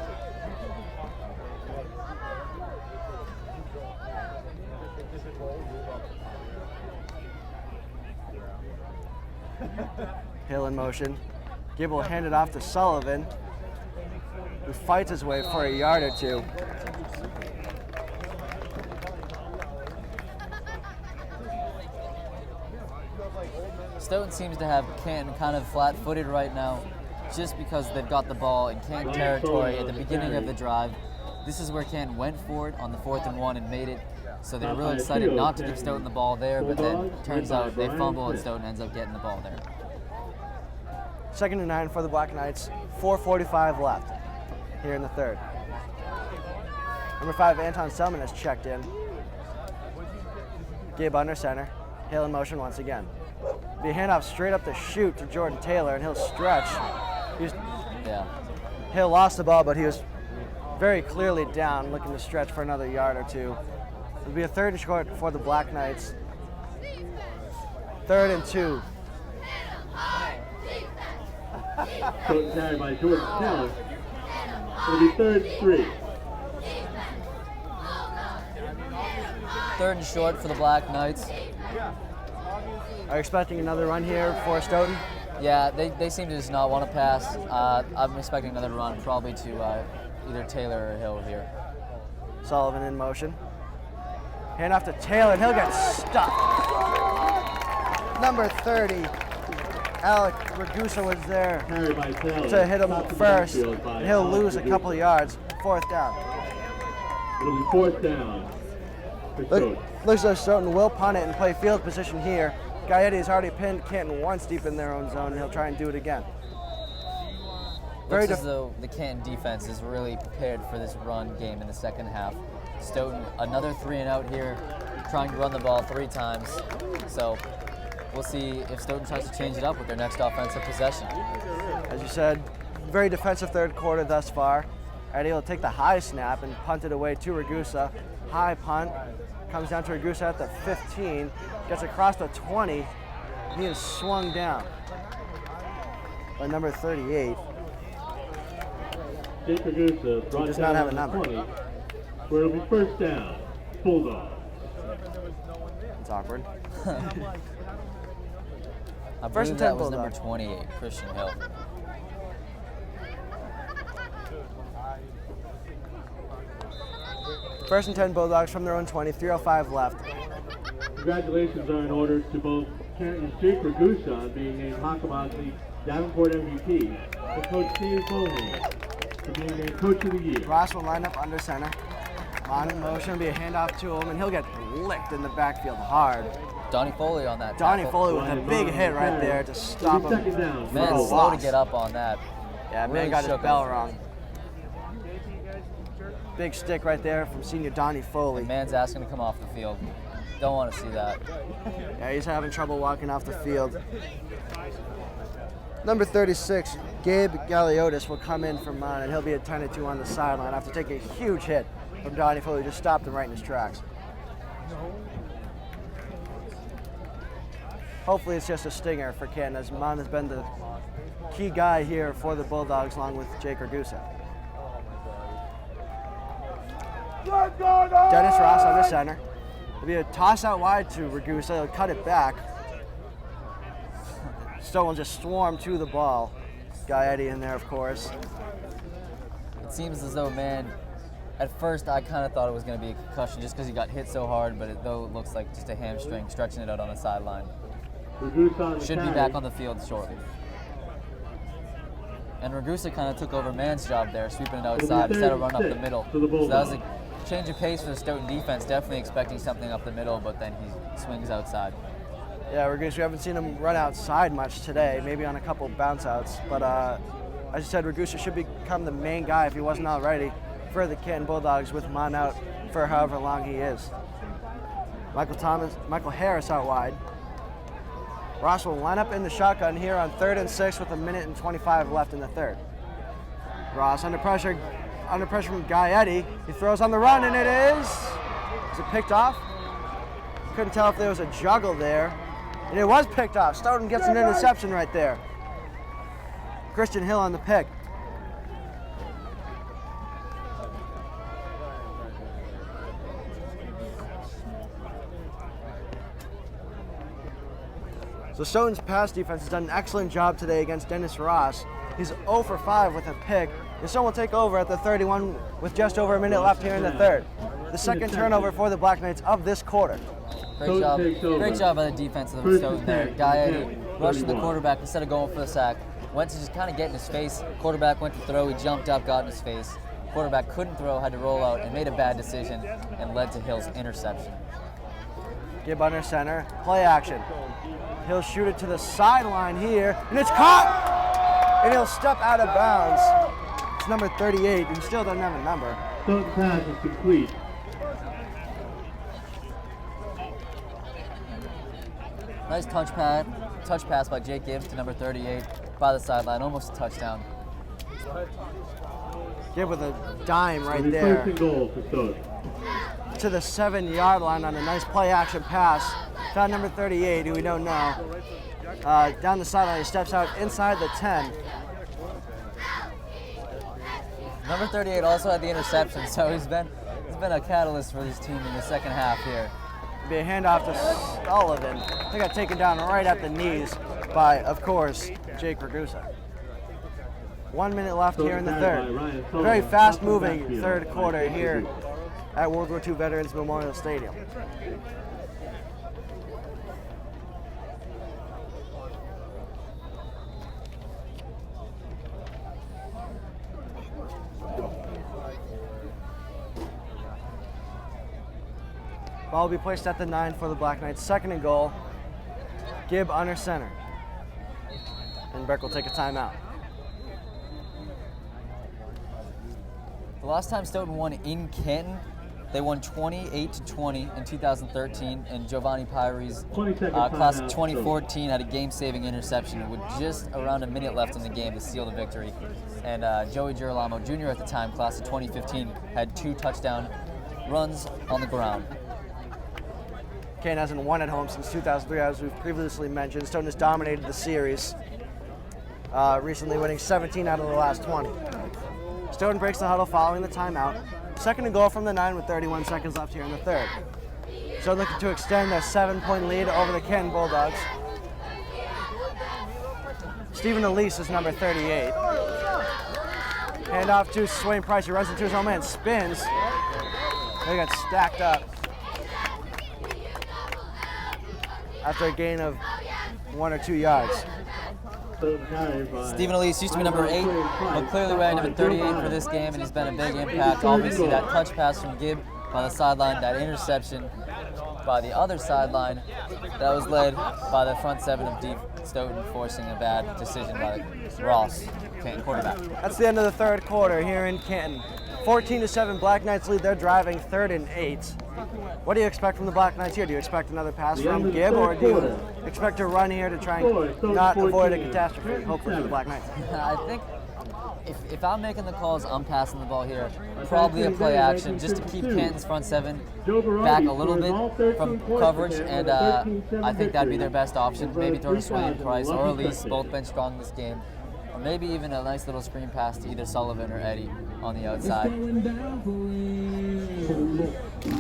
Hill in motion. Gibb will hand it off to Sullivan, who fights his way for a yard or two. Stoughton seems to have Canton kind of flat-footed right now, just because they've got the ball in Canton territory at the beginning of the drive. This is where Canton went for it on the 4th and 1 and made it. So they're really excited not to give Stoughton the ball there, but then turns out they fumble and Stoughton ends up getting the ball there. 2nd and 9 for the Black Knights. 4:45 left here in the 3rd. Number 5, Anton Selman has checked in. Gibb under center. Hill in motion once again. Be a handoff straight up the chute to Jordan Taylor, and he'll stretch. Hill lost the ball, but he was very clearly down, looking to stretch for another yard or two. It'll be a 3rd and short for the Black Knights. 3rd and 2. Short carry by Jordan Taylor. It'll be 3rd and 3. 3rd and short for the Black Knights. Are you expecting another run here for Stoughton? Yeah, they seem to just not want to pass. I'm expecting another run, probably to either Taylor or Hill here. Sullivan in motion. Hand off to Taylor, and he'll get stuck. Number 30, Alec Ragusa was there to hit him first, and he'll lose a couple of yards. 4th down. It'll be 4th down. Looks like Stoughton will punt it and play field position here. Gaetti has already pinned Canton once deep in their own zone, and he'll try and do it again. Looks as though the Canton defense is really prepared for this run game in the 2nd half. Stoughton, another 3 and out here, trying to run the ball 3 times. So we'll see if Stoughton tries to change it up with their next offensive possession. As you said, very defensive 3rd quarter thus far. Eddie will take the high snap and punt it away to Ragusa. High punt. Comes down to Ragusa at the 15. Gets across the 20. He is swung down by number 38. Jake Ragusa He does not have a number. 20, where it'll be 1st down. Bulldogs. It's awkward. I First believe and 10 that was Bulldog. number 28, Christian Hill. First and 10 Bulldogs from their own 20. 3:05 left. Congratulations are in order to both Canton's Jake Ragusa on being named Hockabossy Davenport MVP and Coach Steve Foley for being named Coach of the Year. Ross will line up under center. On in motion, will be a handoff to him, and he'll get licked in the backfield hard. Donnie Foley on that Donnie tackle. Foley with a big hit right there to stop him. Man, slow to get up on that. Yeah, man Really got his shook bell him. wrong. Big stick right there from senior Donnie Foley. The man's asking to come off the field. Don't want to see that. Yeah, he's having trouble walking off the field. Number 36, Gabe Galiotis will come in from mine, and he'll be attended to on the sideline after taking a huge hit from Donnie Foley. Just stopped him right in his tracks. Hopefully it's just a stinger for Canton, as Mon has been the key guy here for the Bulldogs along with Jake Ragusa. Dennis Ross under center. It'll be a toss out wide to Ragusa. He'll cut it back. Stone will just swarm to the ball. Gaetti in there, of course. It seems as though, man, at first I kind of thought it was going to be a concussion just because he got hit so hard, but it looks like just a hamstring stretching it out on the sideline. Should be back on the field shortly. And Ragusa kind of took over man's job there, sweeping it outside instead of running up the middle. So that was a change of pace for the Stoughton defense, definitely expecting something up the middle, but then he swings outside. Yeah, Ragusa, we haven't seen him run outside much today, maybe on a couple bounce outs. But as you said, Ragusa should become the main guy, if he wasn't already, for the Canton Bulldogs with Mon out for however long he is. Michael Harris out wide. Ross will line up in the shotgun here on 3rd and 6 with 1:25 left in the 3rd. Ross under pressure from Gaetti. He throws on the run, and it is it picked off? Couldn't tell if there was a juggle there. And it was picked off. Stoughton gets an interception right there. Christian Hill on the pick. So Stoughton's pass defense has done an excellent job today against Dennis Ross. He's 0 for 5 with a pick. And Stoughton will take over at the 31 with just over a minute left here in the third. The second turnover for the Black Knights of this quarter. Great job by the defense of Stoughton there. Guy rushing the quarterback instead of going for the sack. Went to just kind of get in his face. Quarterback went to throw, he jumped up, got in his face. Quarterback couldn't throw, had to roll out, and made a bad decision and led to Hill's interception. Gibb under center, play action. He'll shoot it to the sideline here, and it's caught! And he'll step out of bounds. It's number 38, and still doesn't have a number. Stoughton pass is complete. Nice touch pass by Jake Gibbs to number 38 by the sideline, almost a touchdown. Gibb with a dime right there. First and goal for Stoughton. To the 7-yard line on a nice play action pass. Found number 38, who we don't know. Down the sideline, he steps out inside the 10. Number 38 also had the interception, so he's been a catalyst for this team in the second half here. Be a handoff to Sullivan. They got taken down right at the knees by, of course, Jake Ragusa. 1 minute left here in the third. Very fast-moving third quarter here at World War II Veterans Memorial Stadium. Ball will be placed at the 9 for the Black Knights. Second and goal. Gibb under center. And Beck will take a timeout. The last time Stoughton won in Canton, they won 28-20 in 2013, and Giovanni Pyre's class of 2014 had a game-saving interception with just around a minute left in the game to seal the victory. And Joey Girolamo Jr. at the time, class of 2015, had 2 touchdown runs on the ground. Canton hasn't won at home since 2003, as we've previously mentioned. Stoughton has dominated the series, recently winning 17 out of the last 20. Stoughton breaks the huddle following the timeout. Second and goal from the 9 with 31 seconds left here in the third. Stoughton looking to extend their 7-point lead over the Canton Bulldogs. Stephen Elise is number 38. Hand off to Swain Price, who runs into his own man, spins. They got stacked up after a gain of 1 or 2 yards. Stephen Elise used to be number 8, but clearly wearing number 38 for this game, and he's been a big impact. Obviously, that touch pass from Gibb by the sideline, that interception by the other sideline, that was led by the front 7 of Deep Stoughton, forcing a bad decision by Ross, Canton quarterback. That's the end of the third quarter here in Canton. 14-7, Black Knights lead. They're driving 3rd and 8. What do you expect from the Black Knights here? Do you expect another pass from Gibb, or do you expect a run here to try and not avoid a catastrophe, hopefully for the Black Knights? I think if I'm making the calls, I'm passing the ball here. Probably a play action just to keep Canton's front 7 back a little bit from coverage, and I think that'd be their best option. Maybe throw to Swain Price or Elise, both been strong this game. Or maybe even a nice little screen pass to either Sullivan or Eddie on the outside.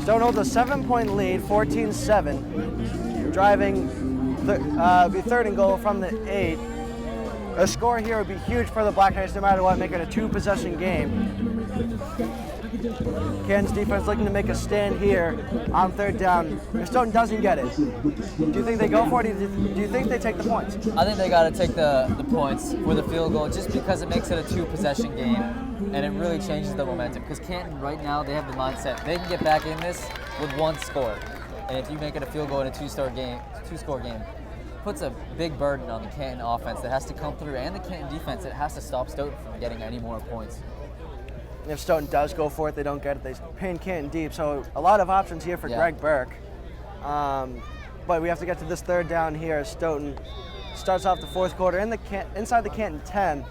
Stoughton holds a 7-point lead, 14-7. Driving, be 3rd and goal from the 8. A score here would be huge for the Black Knights no matter what, making a 2-possession game. Canton's defense looking to make a stand here on 3rd down. If Stoughton doesn't get it, do you think they go for it? Do you think they take the points? I think they got to take the points for the field goal, just because it makes it a 2-possession game, and it really changes the momentum. Because Canton right now, they have the mindset they can get back in this with 1 score, and if you make it a field goal in a 2-score game, puts a big burden on the Canton offense that has to come through, and the Canton defense that has to stop Stoughton from getting any more points. If Stoughton does go for it, they don't get it, they pin Canton deep. So a lot of options here for Greg Burke. But we have to get to this 3rd down here. Stoughton starts off the 4th quarter inside the Canton 10.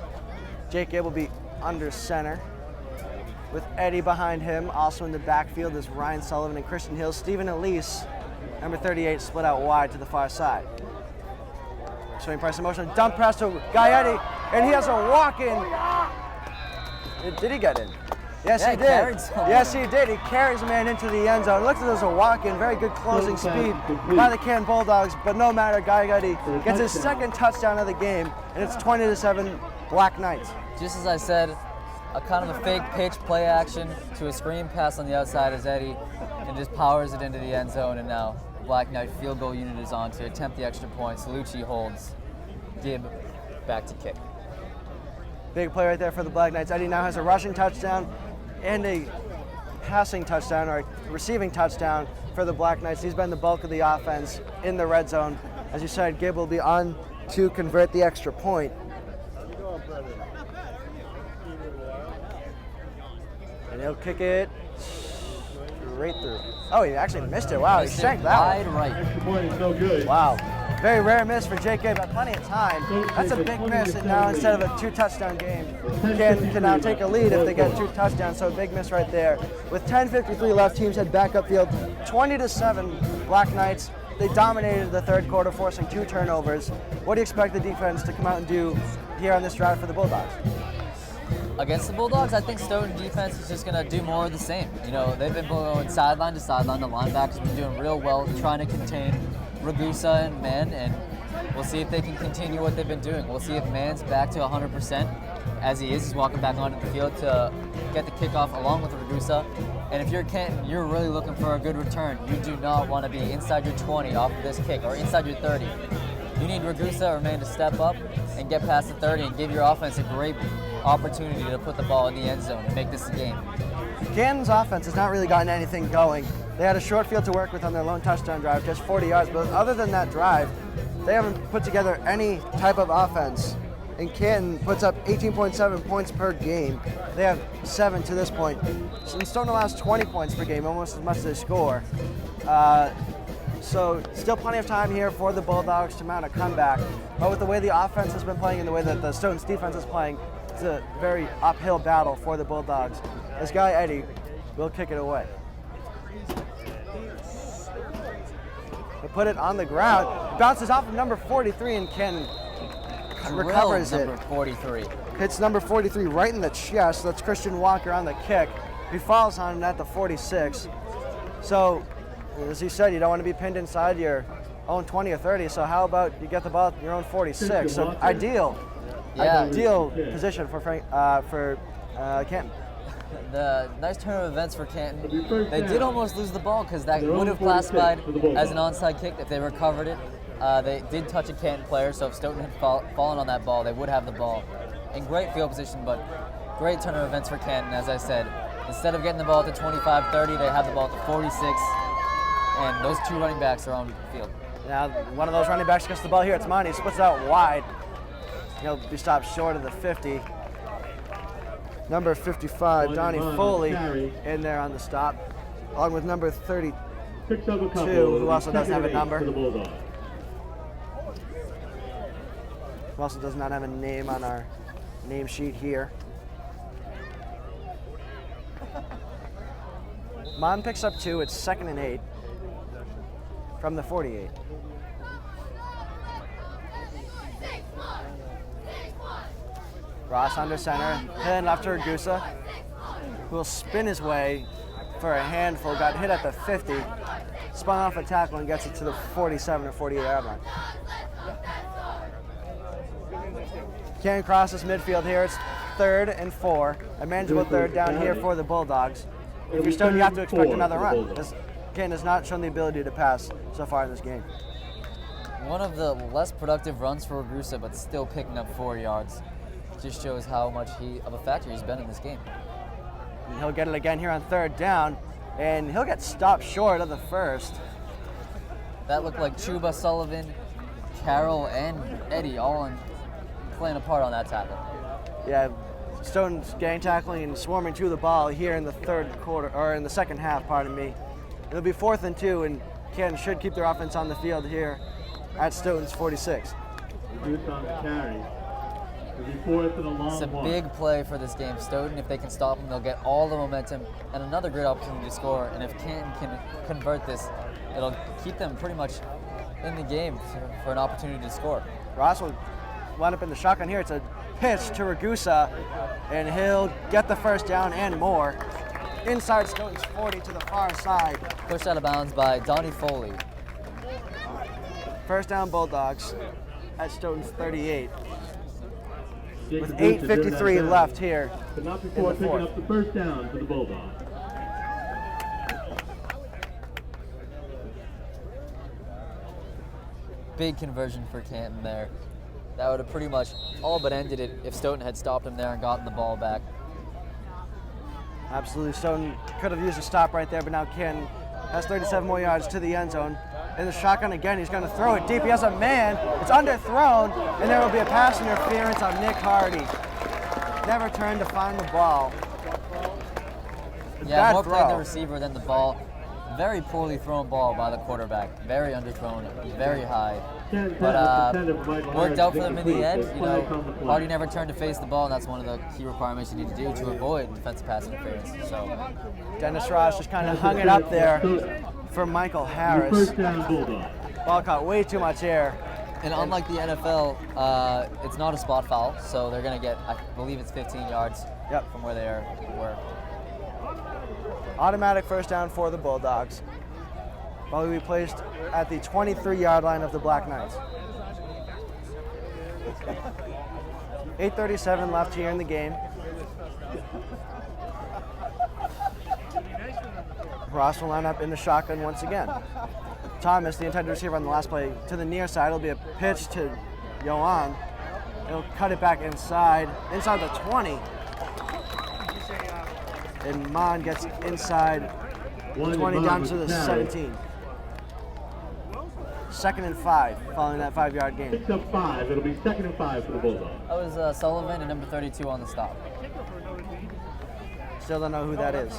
Jake Gibb will be under center with Eddie behind him. Also in the backfield is Ryan Sullivan and Christian Hill. Stephen Elise, number 38, split out wide to the far side. Swain Price in motion, dump pass to Gaietti. and he has a walk-in. Did he get in? Yes, Yeah, he he carried did. someone. Yes, he did. He carries a man into the end zone. Looks like there's a walk-in. Very good closing speed by the Canton Bulldogs, but no matter. Guy Eddy gets his second touchdown of the game, and it's 20-7 Black Knights. Just as I said, a kind of a fake pitch play action to a screen pass on the outside as Eddy, and just powers it into the end zone, and now Black Knight field goal unit is on to attempt the extra point. Salucci holds. Gibb back to kick. Big play right there for the Black Knights. Eddy now has a rushing touchdown and a passing touchdown, or receiving touchdown for the Black Knights. He's been the bulk of the offense in the red zone. As you said, Gibb will be on to convert the extra point. And he'll kick it straight through. Oh, he actually missed it. Wow, he shanked that one. Wide right. Extra point is no good. Wow. Very rare miss for Jake Gibb. Had plenty of time. That's a big miss, and now instead of a 2-touchdown game, can now take a lead if they get 2 touchdowns. So a big miss right there. With 10:53 left, teams head back upfield. 20-7 Black Knights. They dominated the third quarter, forcing 2 turnovers. What do you expect the defense to come out and do here on this drive for the Bulldogs? Against the Bulldogs, I think Stoughton defense is just going to do more of the same. You know, they've been going sideline to sideline. The linebackers have been doing real well trying to contain Ragusa and Man, and we'll see if they can continue what they've been doing. We'll see if Man's back to 100% as he is. He's walking back onto the field to get the kickoff along with Ragusa. And if you're Canton, you're really looking for a good return. You do not want to be inside your 20 off of this kick or inside your 30. You need Ragusa or Man to step up and get past the 30 and give your offense a great opportunity to put the ball in the end zone and make this a game. Canton's offense has not really gotten anything going. They had a short field to work with on their lone touchdown drive, just 40 yards, but other than that drive, they haven't put together any type of offense. And Canton puts up 18.7 points per game. They have 7 to this point. And Stoughton allows 20 points per game, almost as much as they score. So still plenty of time here for the Bulldogs to mount a comeback. But with the way the offense has been playing and the way that the Stoughton's defense is playing, it's a very uphill battle for the Bulldogs. This guy, Eddy, will kick it away. He'll put it on the ground. Bounces off of number 43 and Canton recovers it. Number 43. Hits number 43 right in the chest. That's Christian Walker on the kick. He falls on it at the 46. So, as you said, you don't want to be pinned inside your own 20 or 30. So how about you get the ball at your own 46? So ideal position for Canton. The nice turn of events for Canton. They did almost lose the ball because that would have classified as an onside kick if they recovered it. They did touch a Canton player, so if Stoughton had fallen on that ball, they would have the ball. In great field position, but great turn of events for Canton, as I said. Instead of getting the ball at the 25-30, they have the ball at the 46, and those 2 running backs are on the field. Now, one of those running backs gets the ball here. It's Monty. He splits it out wide. He'll be stopped short of the 50. Number 55, Donnie Foley, in there on the stop, along with number 32, who also doesn't have a number. Who also does not have a name on our name sheet here. Mon picks up 2. It's 2nd and 8 from the 48. Ross under center, heading left to Ragusa, who will spin his way for a handful. Got hit at the 50, spun off a tackle and gets it to the 47 or 48 yard line. Canton crosses midfield here. It's 3rd and 4, a manageable 3rd down here for the Bulldogs. If you're Stoughton, you have to expect another run. Canton has not shown the ability to pass so far in this game. One of the less productive runs for Ragusa, but still picking up 4 yards. Just shows how much of a factor he's been in this game. And he'll get it again here on 3rd down, and he'll get stopped short of the 1st. That looked like Chuba, Sullivan, Carroll, and Eddy all playing a part on that tackle. Yeah, Stoughton's gang tackling and swarming to the ball here in the 3rd quarter, or in the 2nd half, pardon me. It'll be 4th and 2, and Canton should keep their offense on the field here at Stoughton's 46. It's a big play for this game. Stoughton, if they can stop them, they'll get all the momentum and another great opportunity to score. And if Canton can convert this, it'll keep them pretty much in the game for an opportunity to score. Ross will wound up in the shotgun here. It's a pitch to Ragusa, and he'll get the first down and more. Inside Stoughton's 40 to the far side. Pushed out of bounds by Donnie Foley. First down Bulldogs at Stoughton's 38. With Jacob Booth 8:53 left here but not in before the picking fourth. up the first down for the Bulldogs. Big conversion for Canton there. That would have pretty much all but ended it if Stoughton had stopped him there and gotten the ball back. Absolutely, Stoughton could have used a stop right there, but now Canton has 37 more yards to the end zone. In the shotgun again, he's going to throw it deep. He has a man. It's underthrown, and there will be a pass interference on Nick Hardy. Never turned to find the ball. Yeah, Bad more played the throw. receiver than the ball. Very poorly thrown ball by the quarterback. Very underthrown, very high. But worked out for them in the end. You know, Hardy never turned to face the ball, and that's one of the key requirements you need to do to avoid defensive pass interference. So Dennis Ross just kind of hung it up there for Michael Harris. First down Bulldog. Ball caught way too much air. And unlike the NFL, it's not a spot foul, so they're going to get, I believe it's 15 yards from where they were. Automatic first down for the Bulldogs. Ball will be placed at the 23-yard line of the Black Knights. 8:37 left here in the game. Ross will line up in the shotgun once again. Thomas, the intended receiver on the last play, to the near side. It'll be a pitch to Yohan. He'll cut it back inside the 20. And Mon gets inside 20 down to the 17. 2nd and 5 following that 5-yard gain. Picks up 5. It'll be 2nd and 5 for the Bulldogs. That was Sullivan and number 32 on the stop. Still don't know who that is.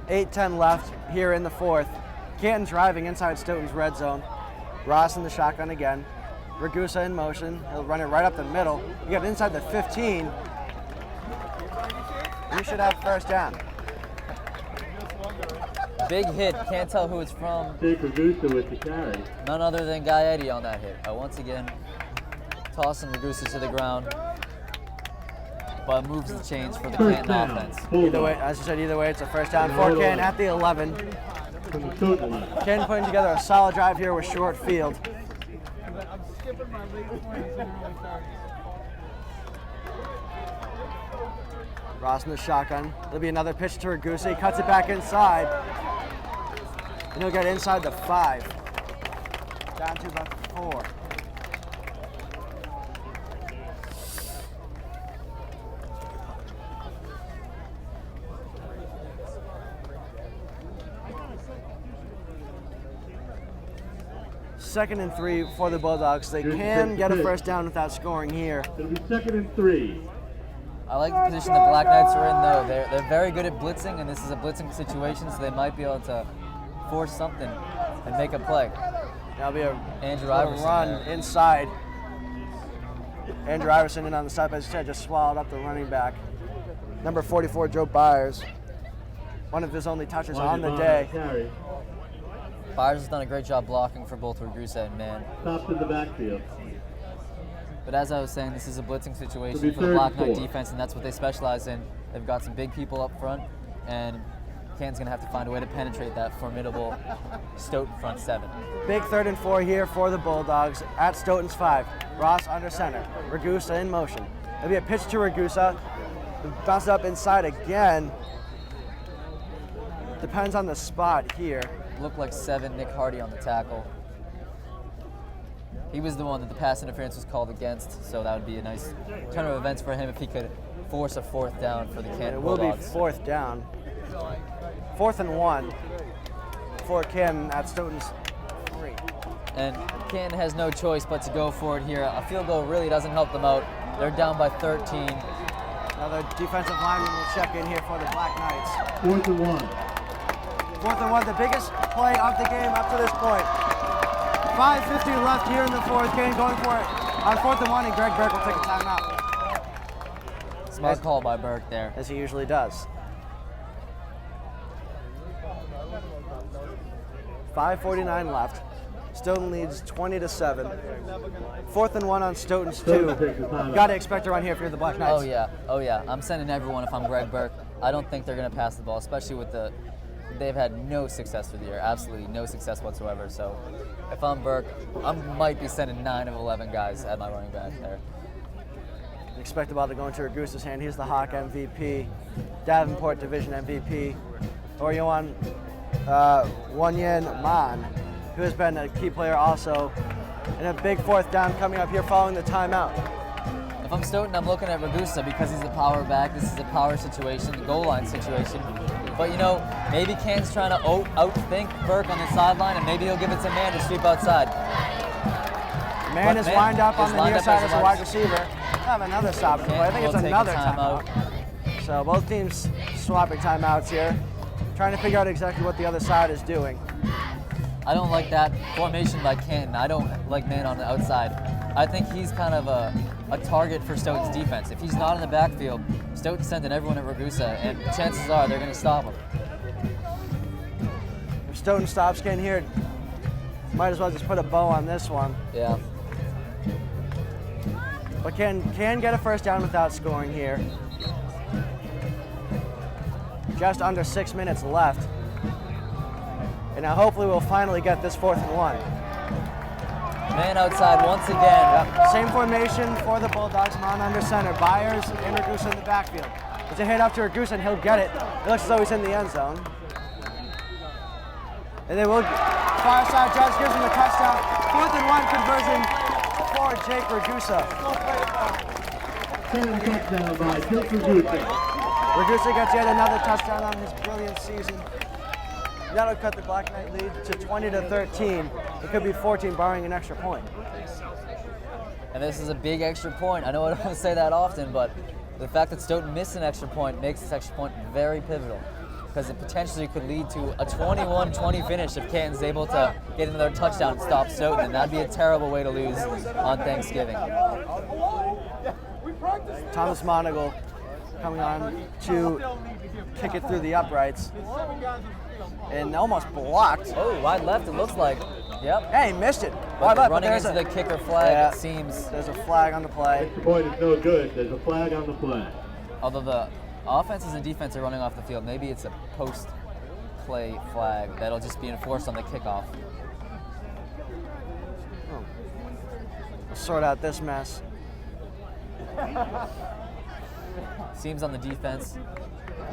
$8:10 left here in the fourth. Canton driving inside Stoughton's red zone. Ross in the shotgun again. Ragusa in motion. He'll run it right up the middle. You get inside the 15. You should have first down. Big hit. Can't tell who it's from. Jake Ragusa with the carry. None other than Gaetti on that hit. Once again, tossing Ragusa to the ground. But moves the chains for the Canton offense. Either way, as you said, either way, it's a first down for Canton at the 11. Canton putting together a solid drive here with short field. Ross in the shotgun. There'll be another pitch to Ragusa. He cuts it back inside. And he'll get inside the 5. Down to about 4. Second and 3 for the Bulldogs. They can get a first down without scoring here. It'll be 2nd and 3. I like the position the Black Knights are in, though. They're very good at blitzing, and this is a blitzing situation, so they might be able to force something and make a play. That'll be a Andrew Iverson run there. inside. Andrew Iverson in on the side, as you said, just swallowed up the running back. Number 44, Joe Byers. One of his only touches on the day. Byers has done a great job blocking for both Ragusa and Man. Stops in the backfield. But as I was saying, this is a blitzing situation It'll be for the 3rd Black and Knight 4. defense, and that's what they specialize in. They've got some big people up front, and Canton's going to have to find a way to penetrate that formidable Stoughton front 7. Big 3rd and 4 here for the Bulldogs at Stoughton's 5. Ross under center. Ragusa in motion. There'll be a pitch to Ragusa. Bounce up inside again. Depends on the spot here. Looked like 7, Nick Hardy on the tackle. He was the one that the pass interference was called against, so that would be a nice turn of events for him if he could force a 4th down for the Canton Bulldogs. It will be 4th down. 4th and 1 for Canton at Stoughton's 3. And Canton has no choice but to go for it here. A field goal really doesn't help them out. They're down by 13. Another defensive lineman will check in here for the Black Knights. 4th and 1. 4th and 1, the biggest play of the game up to this point. 5:50 left here in the fourth. Canton going for it on 4th and 1, and Greg Burke will take a timeout. Smart call by Burke there. As he usually does. 5:49 left. Stoughton leads 20-7. 4th and 1 on Stoughton's 2. Got to expect a run here if you're the Black Knights. Oh yeah. I'm sending everyone if I'm Greg Burke. I don't think they're going to pass the ball, especially with they've had no success through the year, absolutely no success whatsoever. So if I'm Burke, I might be sending 9 of 11 guys at my running back there. Expect the ball to go into Ragusa's hand. He's the Hawk MVP, Davenport Division MVP. Or you want Wanyan Man, who has been a key player also in a big 4th down coming up here following the timeout. If I'm Stoughton, I'm looking at Ragusa because he's a power back. This is a power situation, the goal line situation. But maybe Canton's trying to outthink Burke on the sideline, and maybe he'll give it to Man to sweep outside. Man is lined up on the near side as a wide receiver. Have another stop, but I think it's another timeout. So both teams swapping timeouts here, trying to figure out exactly what the other side is doing. I don't like that formation by Canton. I don't like Man on the outside. I think he's kind of a target for Stoughton's defense. If he's not in the backfield, Stoughton's sending everyone at Ragusa, and chances are they're going to stop him. If Stoughton stops Canton here, might as well just put a bow on this one. Yeah. But can get a first down without scoring here. Just under 6 minutes left. And now hopefully we'll finally get this 4th and 1. Man outside once again. Yep. Same formation for the Bulldogs. Man under center. Byers and Ragusa in the backfield. It's a hit up to Ragusa and he'll get it. It looks as though he's in the end zone. And they will. Far side judge gives him a touchdown. 4th and 1 conversion for Jake Ragusa. Touchdown by Jake Ragusa. Ragusa gets yet another touchdown on his brilliant season. That'll cut the Black Knight lead to 20-13. It could be 14 barring an extra point. And this is a big extra point. I know I don't say that often, but the fact that Stoughton missed an extra point makes this extra point very pivotal, because it potentially could lead to a 21-20 finish if Canton's able to get another touchdown and stop Stoughton, and that'd be a terrible way to lose on Thanksgiving. Thomas Monagle coming on to kick it through the uprights. And almost blocked. Oh, wide left, it looks like. Yep. Hey, he missed it. Wide left, running into the kicker flag, it seems. There's a flag on the play. Extra point is no good. There's a flag on the play. Although the offenses and defense are running off the field, maybe it's a post-play flag that'll just be enforced on the kickoff. We'll sort out this mess. Seems on the defense.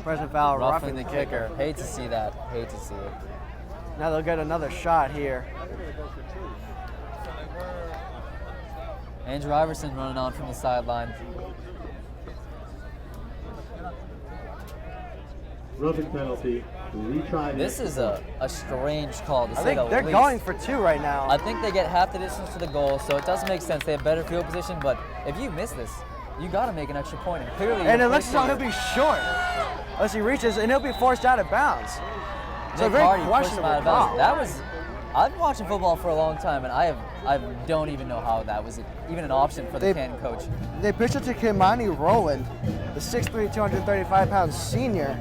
President Val roughing the kicker. Hate to see that. Hate to see it. Now they'll get another shot here. Andrew Iverson running on from the sideline. Roughing penalty. Retry. This is a strange call, to I say the think they're least. going for 2 right now. I think they get half the distance to the goal, so it doesn't make sense. They have better field position, but if you miss this, you got to make an extra point. And clearly, and it looks as though he'll be short. Unless he reaches, and he'll be forced out of bounds. So very questionable call. That was. I've been watching football for a long time, and I don't even know how that was even an option for the Canton coach. They pitched it to Kimani Rowland, the 6'3", 235-pound senior.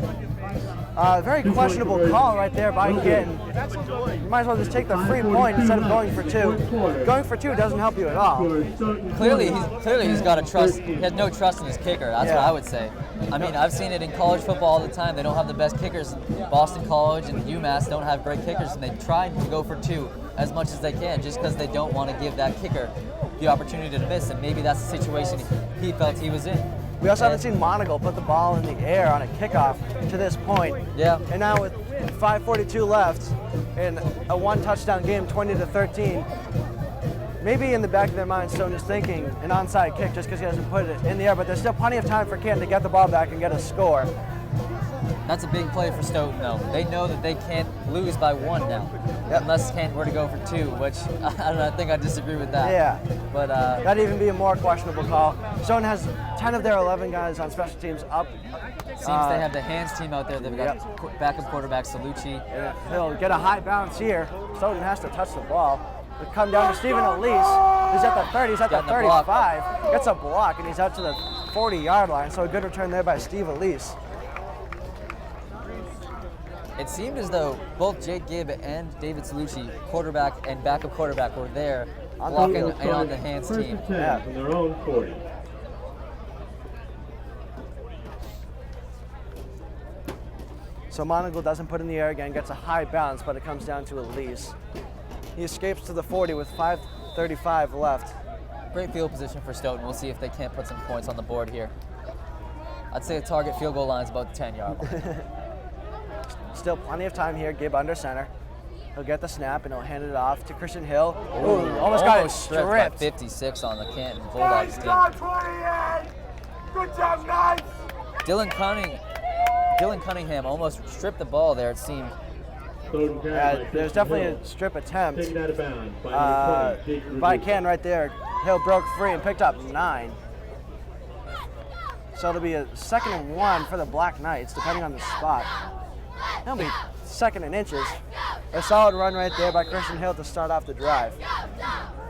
Very questionable call right there by Canton. You might as well just take the free point instead of going for 2. Going for 2 doesn't help you at all. Clearly he's got to trust. He has no trust in his kicker. That's what I would say. I mean, I've seen it in college football all the time. They don't have the best kickers. Boston College and UMass don't have great kickers, and they try to go for 2 as much as they can, just because they don't want to give that kicker the opportunity to miss. And maybe that's the situation he felt he was in. We also haven't seen Monagle put the ball in the air on a kickoff to this point. Yeah. And now with 5:42 left in a 1-touchdown game, 20-13, maybe in the back of their mind, Stone is thinking an onside kick just because he hasn't put it in the air, but there's still plenty of time for Canton to get the ball back and get a score. That's a big play for Stoughton, though. They know that they can't lose by 1 now, unless Canton were to go for 2, which I think I disagree with that. Yeah, but that'd even be a more questionable call. Stoughton has 10 of their 11 guys on special teams up. Seems they have the hands team out there. They've got backup quarterback Salucci. Yeah, he'll get a high bounce here. Stoughton has to touch the ball. It'll come down to Stephen Elise. He's at the 30, he's at the 35. Gets a block, and he's out to the 40-yard line. So a good return there by Steve Elise. It seemed as though both Jake Gibb and David Salucci, quarterback and backup quarterback, were there blocking in on the hands team. Yeah. From their own 40. So Monagle doesn't put in the air again, gets a high bounce, but it comes down to Elise. He escapes to the 40 with 5:35 left. Great field position for Stoughton. We'll see if they can't put some points on the board here. I'd say the target field goal line is about the 10-yard line. Still plenty of time here. Gibb under center. He'll get the snap and he'll hand it off to Christian Hill. Ooh, almost got it stripped. By 56 on the Canton Bulldogs team. Good job, guys! Dylan Cunningham almost stripped the ball there, it seemed. There's definitely a strip attempt Taken out of bounds by Canton right there. Hill broke free and picked up 9. So it'll be a 2nd and 1 for the Black Knights, depending on the spot. That'll be 2nd and inches. A solid run right there by Christian Hill to start off the drive.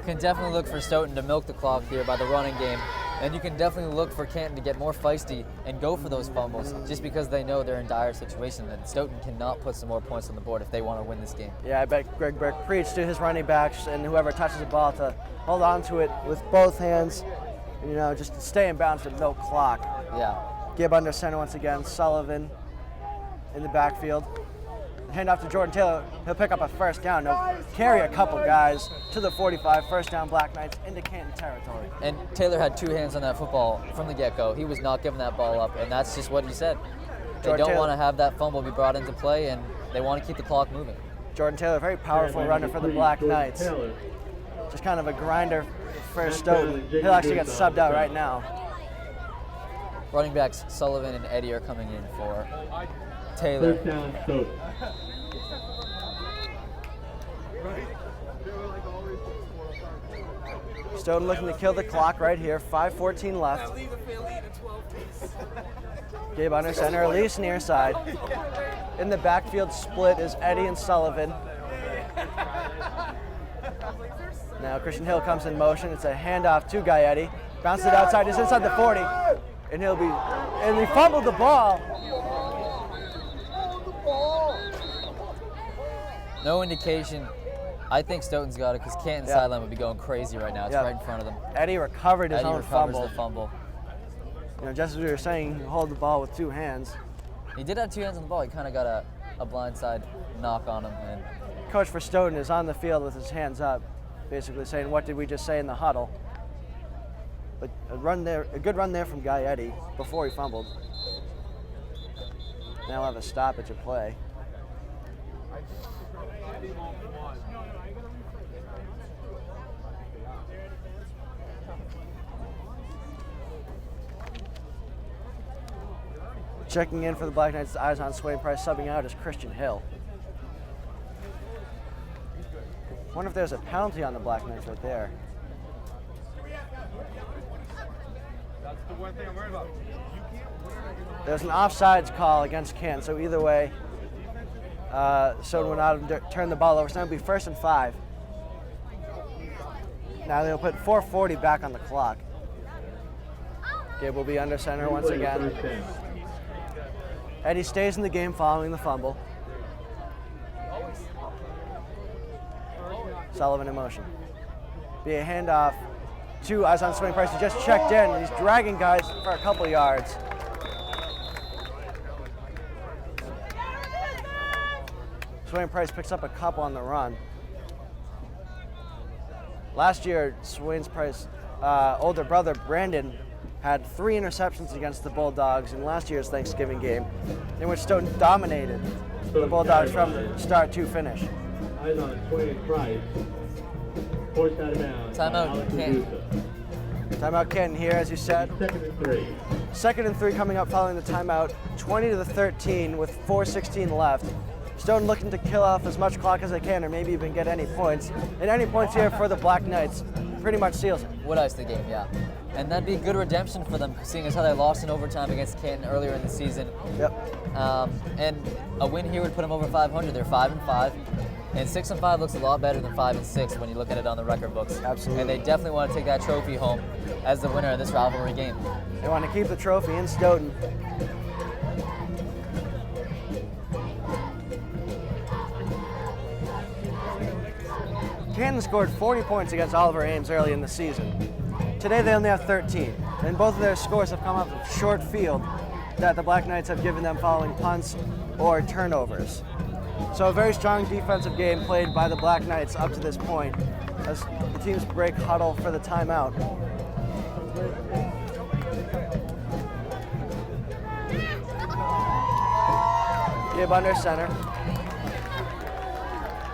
Can definitely look for Stoughton to milk the clock here by the running game. And you can definitely look for Canton to get more feisty and go for those fumbles just because they know they're in dire situation and Stoughton cannot put some more points on the board if they want to win this game. Yeah, I bet Greg Burke preached to his running backs and whoever touches the ball to hold on to it with both hands, you know, just stay in bounds with no clock. Yeah. Gibb under center once again, Sullivan in the backfield. Hand off to Jordan Taylor. He'll pick up a first down. He'll carry a couple guys to the 45. First down, Black Knights into Canton territory. And Taylor had 2 hands on that football from the get-go. He was not giving that ball up, and that's just what he said. They don't want to have that fumble be brought into play, and they want to keep the clock moving. Jordan Taylor, very powerful runner for the Black Knights. Just kind of a grinder for Stoughton. He'll actually get subbed out right now. Running backs Sullivan and Eddie are coming in for Taylor. First down, Stoughton. Stoughton looking to kill the clock right here. 5:14 left. Gabe under center, Elise near side. In the backfield split is Eddie and Sullivan. Now Christian Hill comes in motion. It's a handoff to Eddie. Bounces it outside, just inside the 40. And he fumbled the ball. No indication. I think Stoughton's got it because Canton's sideline would be going crazy right now. It's right in front of them. Eddie recovered his own fumble. The fumble. You know, just as we were saying, hold the ball with 2 hands. He did have 2 hands on the ball. He kind of got a blindside knock on him. And Coach for Stoughton is on the field with his hands up, basically saying, "What did we just say in the huddle?" But a good run there from Eddie before he fumbled. Now we'll have a stoppage of play. Checking in for the Black Knights, eyes on Swain Price, subbing out is Christian Hill. Wonder if there's a penalty on the Black Knights right there. That's the one thing I'm worried about. There's an offsides call against Canton, so either way, Stoughton would not have turned the ball over, so now it'll be 1st and 5. Now they'll put 4:40 back on the clock. Gabe will be under center once again. Eddie stays in the game following the fumble. Sullivan in motion. Be a handoff to eyes on Swain Price, who just checked in. He's dragging guys for a couple yards. Swain Price picks up a couple on the run. Last year, Swain Price's older brother, Brandon, had 3 interceptions against the Bulldogs in last year's Thanksgiving game, in which Stoughton dominated the Bulldogs from start to finish. Eyes on Swain Price. Forced out of bounds. Timeout, Canton. Timeout Canton here, as you said. 2nd and 3. 2nd and 3 coming up following the timeout. 20-13 with 4:16 left. Stoughton looking to kill off as much clock as they can, or maybe even get any points. And any points here for the Black Knights pretty much seals it. Would ice the game, yeah. And that'd be a good redemption for them, seeing as how they lost in overtime against Canton earlier in the season. Yep. And a win here would put them over 500. They're 5-5. And 6-5 looks a lot better than 5-6 when you look at it on the record books. Absolutely. And they definitely want to take that trophy home as the winner of this rivalry game. They want to keep the trophy in Stoughton. Canton scored 40 points against Oliver Ames early in the season. Today they only have 13, and both of their scores have come off of short field that the Black Knights have given them following punts or turnovers. So a very strong defensive game played by the Black Knights up to this point as the teams break huddle for the timeout. Gibb under center.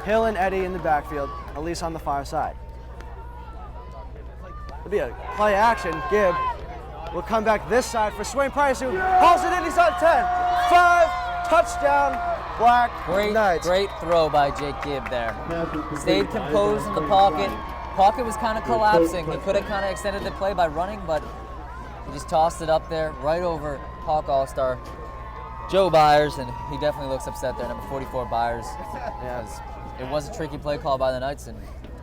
Hill and Eddie in the backfield, Elise on the far side. It'll be a play action. Gibb will come back this side for Swain Price, who hauls it in. He's on 10. 5, touchdown, Black Knights. Great throw by Jake Gibb there. Stayed composed in the pocket. Pocket was kind of collapsing. He could have kind of extended the play by running, but he just tossed it up there right over Hawk All-Star Joe Byers, and he definitely looks upset there, number 44 Byers. It was a tricky play call by the Knights, and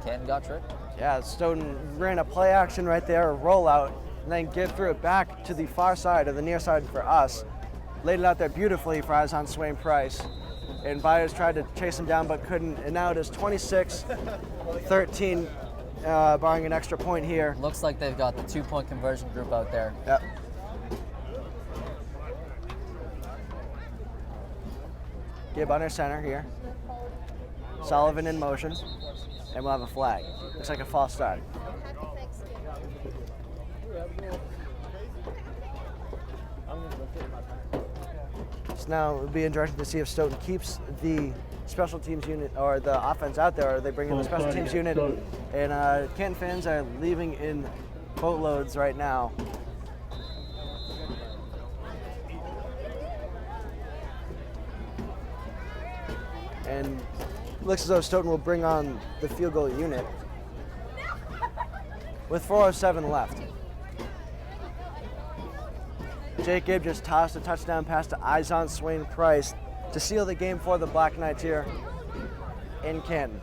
Canton got tricked. Yeah, Stoughton ran a play action right there, a rollout, and then Gibb threw it back to the far side, or the near side for us. Laid it out there beautifully for eyes on Swain Price. And Byers tried to chase him down but couldn't, and now it is 26-13, barring an extra point here. Looks like they've got the 2-point conversion group out there. Yep. Gibb under center here. Sullivan in motion, and we'll have a flag. Looks like a false start. So now it'll be interesting to see if Stoughton keeps the special teams unit or the offense out there, or they bring in the special teams unit. And Canton fans are leaving in boatloads right now. And looks as though Stoughton will bring on the field goal unit with 4:07 left. Jake Gibb just tossed a touchdown pass to Izon Swain Price to seal the game for the Black Knights here in Canton.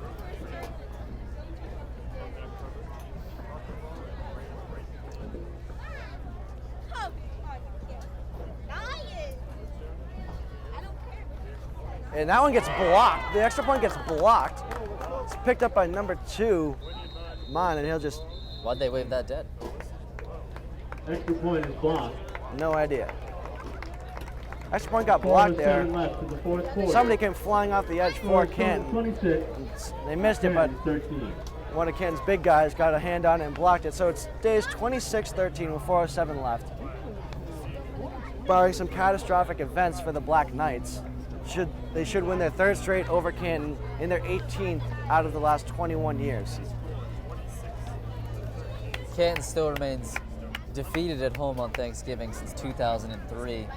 And that one gets blocked. The extra point gets blocked. It's picked up by number 2, Mon, and he'll just... Why'd they wave that dead? Extra point is blocked. No idea. Extra point got blocked there. Somebody came flying off the edge for Canton. They missed it, but one of Canton's big guys got a hand on it and blocked it. So it stays 26-13 with 4:07 left. Barring some catastrophic events for the Black Knights, they should win their 3rd straight over Canton in their 18th out of the last 21 years. Canton still remains defeated at home on Thanksgiving since 2003.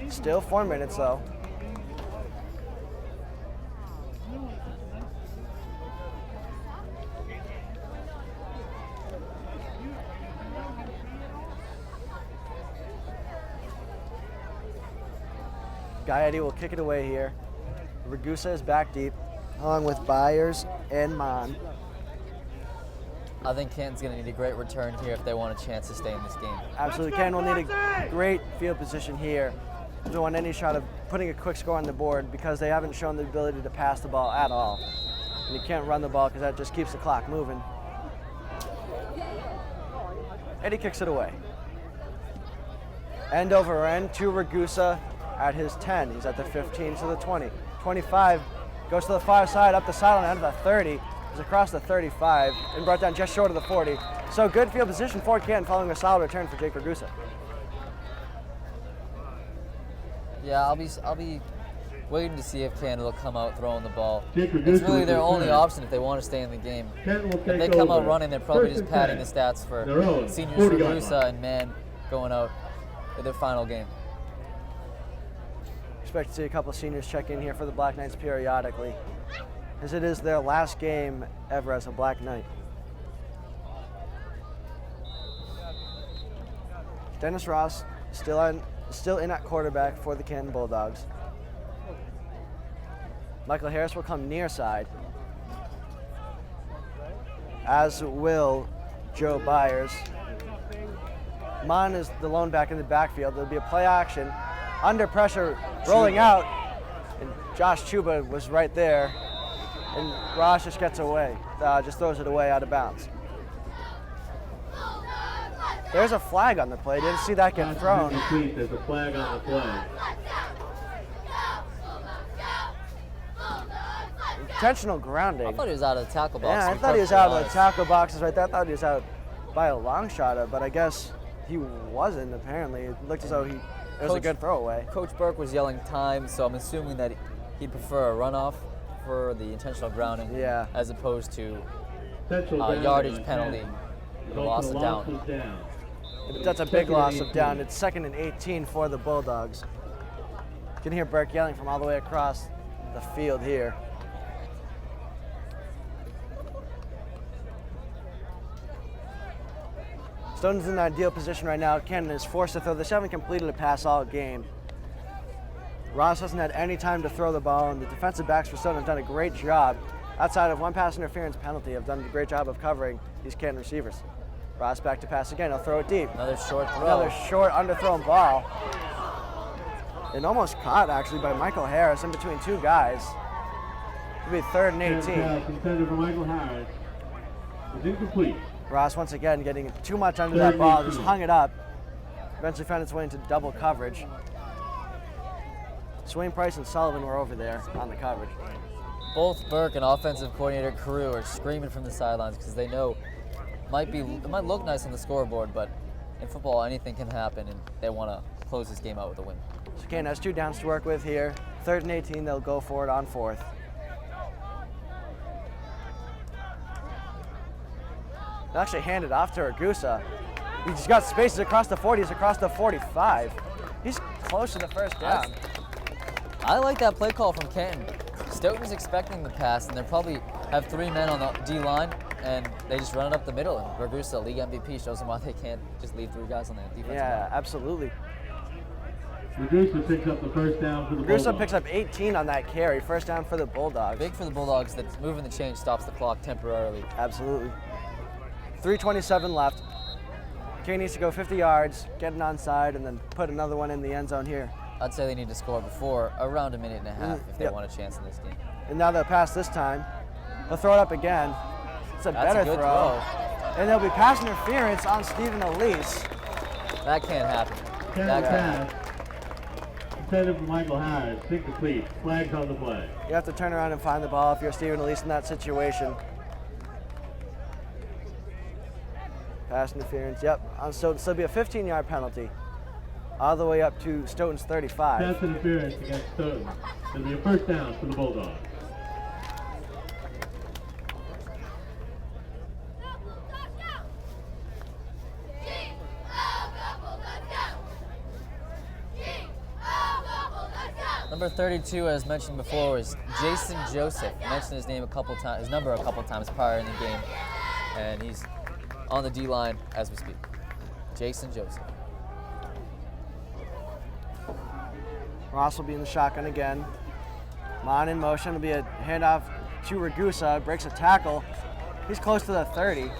Still 4 minutes though. Gaetti will kick it away here. Ragusa is back deep, along with Byers and Mon. I think Canton's going to need a great return here if they want a chance to stay in this game. Absolutely, Canton will need a great field position here if they want any shot of putting a quick score on the board, because they haven't shown the ability to pass the ball at all. And you can't run the ball because that just keeps the clock moving. Eddie kicks it away. End over end to Ragusa at his 10. He's at the 15 to the 20. 25 goes to the far side, up the sideline, out of the 30. He's across the 35 and brought down just short of the 40. So good field position for Canton following a solid return for Jake Ragusa. Yeah, I'll be waiting to see if Canton will come out throwing the ball. It's really their only option if they want to stay in the game. If they come out running, they're probably just padding the stats for seniors Ragusa and Mann going out in their final game. Expect to see a couple of seniors check in here for the Black Knights periodically, as it is their last game ever as a Black Knight. Dennis Ross still in at quarterback for the Canton Bulldogs. Michael Harris will come near side, as will Joe Byers. Mon is the lone back in the backfield. There'll be a play action. Under pressure, rolling out, and Josh Chuba was right there, and Ross just gets away, just throws it away out of bounds. There's a flag on the play. Didn't see that get thrown. There's a flag on the play. Intentional grounding. I thought he was out of the tackle box. Yeah, I thought he was out of the tackle boxes right there. I thought he was out by a long shot, but I guess he wasn't, apparently. It looked as though it was a good throwaway. Coach Burke was yelling time, so I'm assuming that he'd prefer a runoff for the intentional grounding as opposed to a yardage penalty, the loss of down. That's a big loss of down. It's 2nd and 18 for the Bulldogs. You can hear Burke yelling from all the way across the field here. Stoughton's in an ideal position right now. Canton is forced to throw. They haven't completed a pass all game. Ross hasn't had any time to throw the ball, and the defensive backs for Stoughton have done a great job. Outside of one pass interference penalty, have done a great job of covering these Canton receivers. Ross back to pass again. He'll throw it deep. Another short throw. Another short, underthrown ball. And almost caught, actually, by Michael Harris in between two guys. It'll be 3rd and 18. Intended for Michael Harris. It's incomplete. Ross once again getting too much under that ball, just hung it up. Eventually found its way into double coverage. Swain Price and Sullivan were over there on the coverage. Both Burke and offensive coordinator Carew are screaming from the sidelines because they know it might look nice on the scoreboard, but in football anything can happen, and they want to close this game out with a win. So Canton has 2 downs to work with here. 3rd and 18, they'll go for it on 4th. They'll actually hand it off to Ragusa. He's got spaces across the 40, he's across the 45. He's close to the first down. I like that play call from Canton. Stoughton's expecting the pass, and they probably have 3 men on the D-line, and they just run it up the middle. And Ragusa, league MVP, shows them why they can't just leave 3 guys on the defense. Yeah, absolutely. Ragusa picks up the first down for the Bulldogs. Ragusa picks up 18 on that carry. First down for the Bulldogs. Big for the Bulldogs that moving the chain stops the clock temporarily. Absolutely. 3:27 left. Kane needs to go 50 yards, get an onside, and then put another one in the end zone here. I'd say they need to score before around a minute and a half if they want a chance in this game. And now they'll pass this time. They'll throw it up again. It's a better good throw. And there'll be pass interference on Stephen Elise. That can't happen. That can't. Intended for Michael Harris, incomplete. Flags on the play. You have to turn around and find the ball if you're Stephen Elise in that situation. Pass interference, yep. So it'll be a 15-yard penalty, all the way up to Stoughton's 35. Pass interference against Stoughton. It'll be a first down for the Bulldogs. Number 32, as mentioned before, is Jason Joseph. I mentioned his name his number a couple times prior in the game, and he's on the D-line as we speak. Jason Joseph. Ross will be in the shotgun again. Mullin in motion. Will be a handoff to Ragusa. Breaks a tackle. He's close to the 30.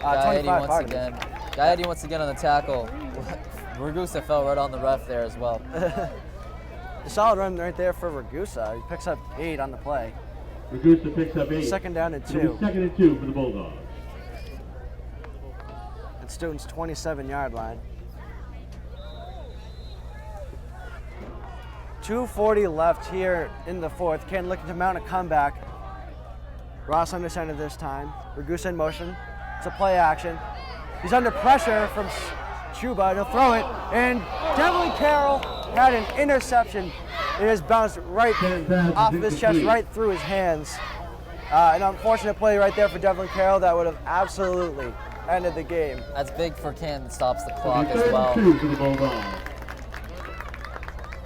25. Gaetti once again on the tackle. Ragusa fell right on the ref there as well. A solid run right there for Ragusa. He picks up 8 on the play. Ragusa picks up 8. 2nd down and 2. 2nd and 2 for the Bulldogs. At Stoughton's 27-yard line. 2:40 left here in the 4th. Canton looking to mount a comeback. Ross under center this time. Ragusa in motion. It's a play action. He's under pressure from Chuba. He'll throw it, and Devlin Carroll had an interception. It has bounced right off of his chest, right through his hands. An unfortunate play right there for Devlin Carroll that would have absolutely ended the game. That's big for Canton. Stops the clock as well.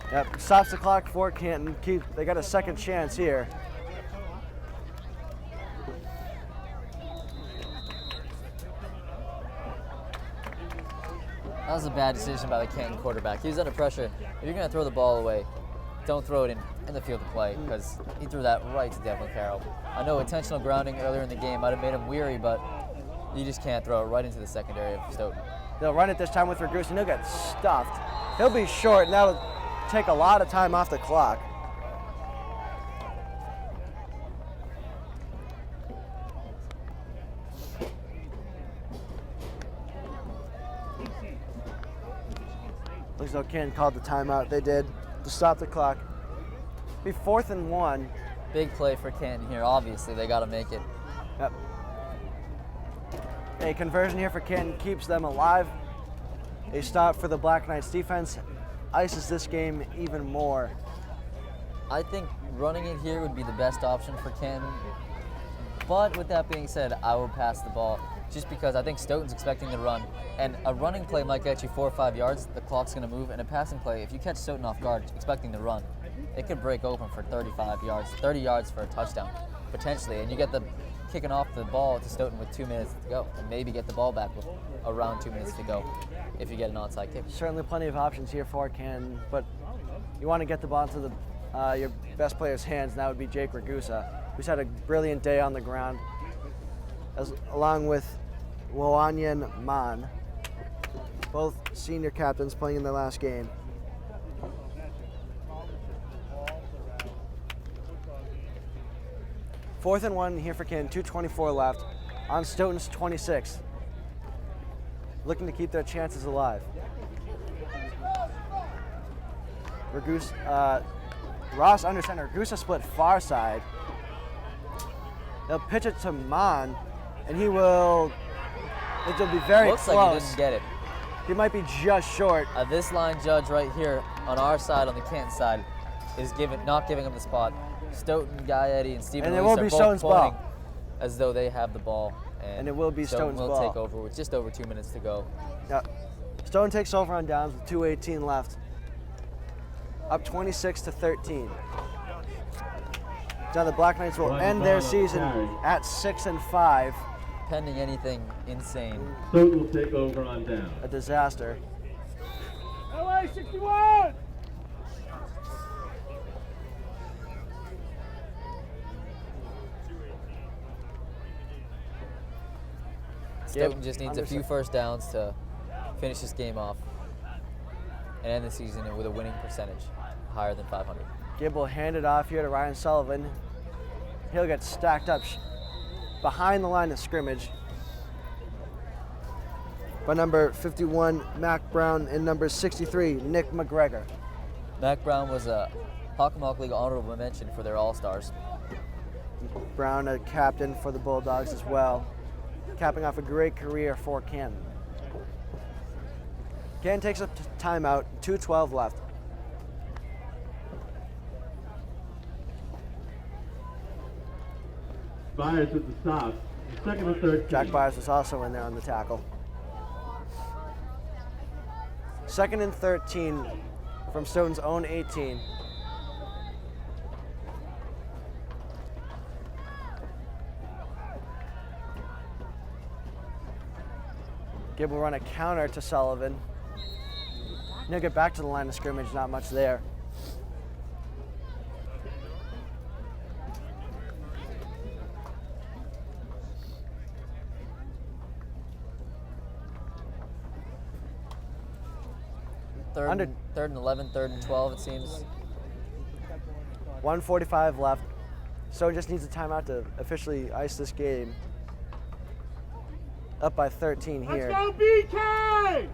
Yep, stops the clock for Canton. They got a second chance here. That was a bad decision by the Canton quarterback. He was under pressure. If you're going to throw the ball away, don't throw it in the field of play, because he threw that right to Devlin Carroll. I know intentional grounding earlier in the game might have made him weary, but you just can't throw it right into the secondary of Stoughton. They'll run it this time with Ragusa, and he'll get stuffed. He'll be short, and that'll take a lot of time off the clock. though Canton called the timeout. They did to stop the clock. Be 4th and 1. Big play for Canton here. Obviously, they got to make it. Yep. A conversion here for Canton keeps them alive. A stop for the Black Knights defense ices this game even more. I think running it here would be the best option for Canton. But with that being said, I will pass the ball just because I think Stoughton's expecting the run. And a running play might get you 4 or 5 yards. The clock's going to move. And a passing play, if you catch Stoughton off guard expecting the run, it could break open for 35 yards, 30 yards for a touchdown, potentially. And you get the kicking off the ball to Stoughton with 2 minutes to go. And maybe get the ball back with around 2 minutes to go if you get an onside kick. Certainly plenty of options here for Canton, but you want to get the ball into your best player's hands, and that would be Jake Ragusa, who's had a brilliant day on the ground, along with Woanyan Man, both senior captains playing in their last game. Fourth and 1 here for Canton, 2:24 left on Stoughton's 26. Looking to keep their chances alive. Ross under center. Ragusa split far side. They'll pitch it to Man, and it'll be very Looks close. like he didn't get it. He might be just short. This line judge right here on our side, on the Canton side, is not giving him the spot. Stoughton, Guy Eddie, and Stephen And it Lewis will are be both Stoughton's pointing ball. as though they have the ball. And it will be Stoughton's will ball. take over with just over 2 minutes to go. Yep. Stoughton takes over on downs with 2:18 left. Up 26-13. Now the Black Knights will end their season at 6-5. Pending anything insane. Stoughton will take over on down. A disaster. LA 61! Stoughton just needs a few first downs to finish this game off and end the season with a winning percentage higher than 500. Gibb will hand it off here to Ryan Sullivan. He'll get stacked up behind the line of scrimmage by number 51, Mac Brown, and number 63, Nick McGregor. Mac Brown was a Hockomock League honorable mention for their All-Stars. Brown, a captain for the Bulldogs as well, capping off a great career for Canton. Canton takes a timeout, 2:12 left. Byers with the stop. Second and 13. Jack Byers was also in there on the tackle. 2nd and 13 from Stoughton's own 18. Gibb will run a counter to Sullivan. He'll get back to the line of scrimmage, not much there. Third and 11, 3rd and 12, it seems. 1:45 left. So just needs a timeout to officially ice this game. Up by 13 here. Let's go, BK!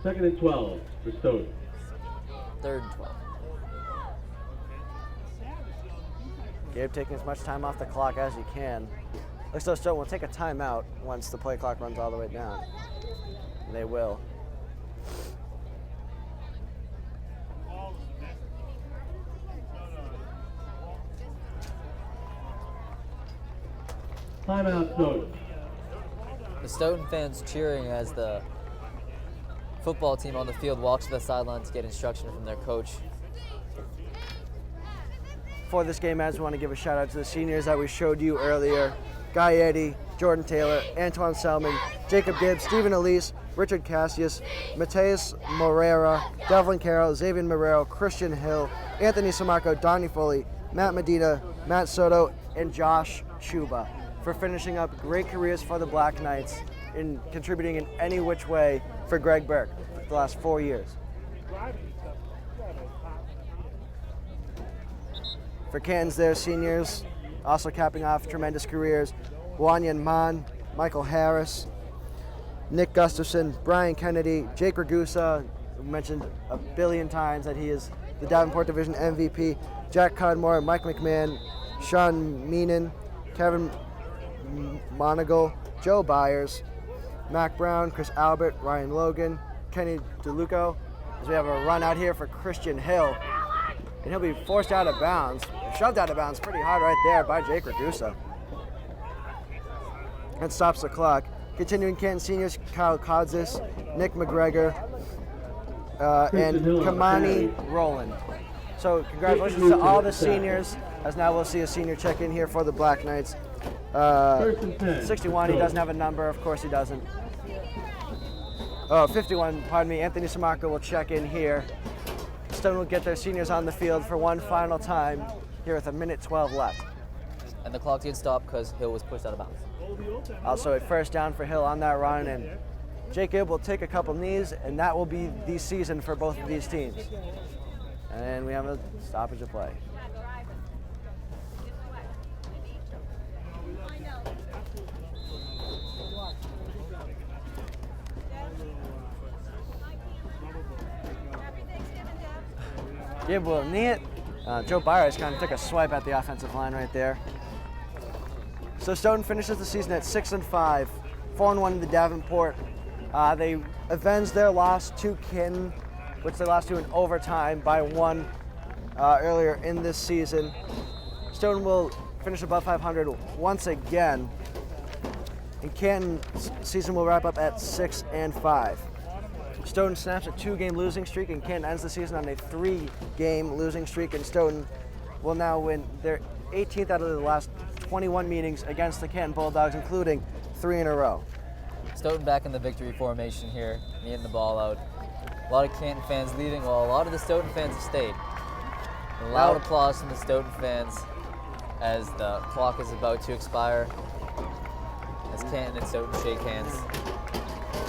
2nd and 12 for Stoughton. 3rd and 12. Gabe taking as much time off the clock as he can. Looks though Stoughton will take a timeout once the play clock runs all the way down. And they will. Timeout Stoughton. The Stoughton fans cheering as the football team on the field walks to the sideline to get instruction from their coach. For this game, as we want to give a shout out to the seniors that we showed you earlier. Guy Eddy, Jordan Taylor, Antoine Selman, Jacob Gibbs, Stephen Elise, Richard Cassius, Mateus Morera, Devlin Carroll, Xavier Marrero, Christian Hill, Anthony Samarco, Donnie Foley, Matt Medina, Matt Soto, and Josh Chuba for finishing up great careers for the Black Knights and contributing in any which way for Greg Burke for the last 4 years. For Canton's their seniors, also capping off tremendous careers, Wanyan Man, Michael Harris, Nick Gustafson, Brian Kennedy, Jake Ragusa, mentioned a billion times that he is the Davenport Division MVP, Jack Cudmore, Mike McMahon, Sean Meenan, Kevin Monagle, Joe Byers, Mac Brown, Chris Albert, Ryan Logan, Kenny DeLuco, as we have a run out here for Christian Hill. And he'll be forced out of bounds, shoved out of bounds pretty hard right there by Jake Ragusa. That stops the clock. Continuing Canton seniors, Kyle Kodzis, Nick McGregor, and Kamani Rowland. So congratulations to all the seniors, as now we'll see a senior check in here for the Black Knights. 61, he doesn't have a number, of course he doesn't. 51, pardon me, Anthony Samarco will check in here. Stoughton will get their seniors on the field for one final time here with 1:12 left. And the clock did stop because Hill was pushed out of bounds. Also a first down for Hill on that run, and Jake Gibb will take a couple knees, and that will be the season for both of these teams. And we have a stoppage of play. Gibb will knee it. Joe Byers kind of took a swipe at the offensive line right there. So Stoughton finishes the season at 6-5, 4-1 in the Davenport. They avenged their loss to Canton, which they lost to in overtime by 1 earlier in this season. Stoughton will finish above 500 once again, and Canton's season will wrap up at 6-5. Stoughton snaps a 2-game losing streak, and Canton ends the season on a 3-game losing streak, and Stoughton will now win their 18th out of the last 21 meetings against the Canton Bulldogs, including 3 in a row. Stoughton back in the victory formation here, getting the ball out. A lot of Canton fans leaving, well, a lot of the Stoughton fans have stayed. A loud applause from the Stoughton fans as the clock is about to expire, as Canton and Stoughton shake hands.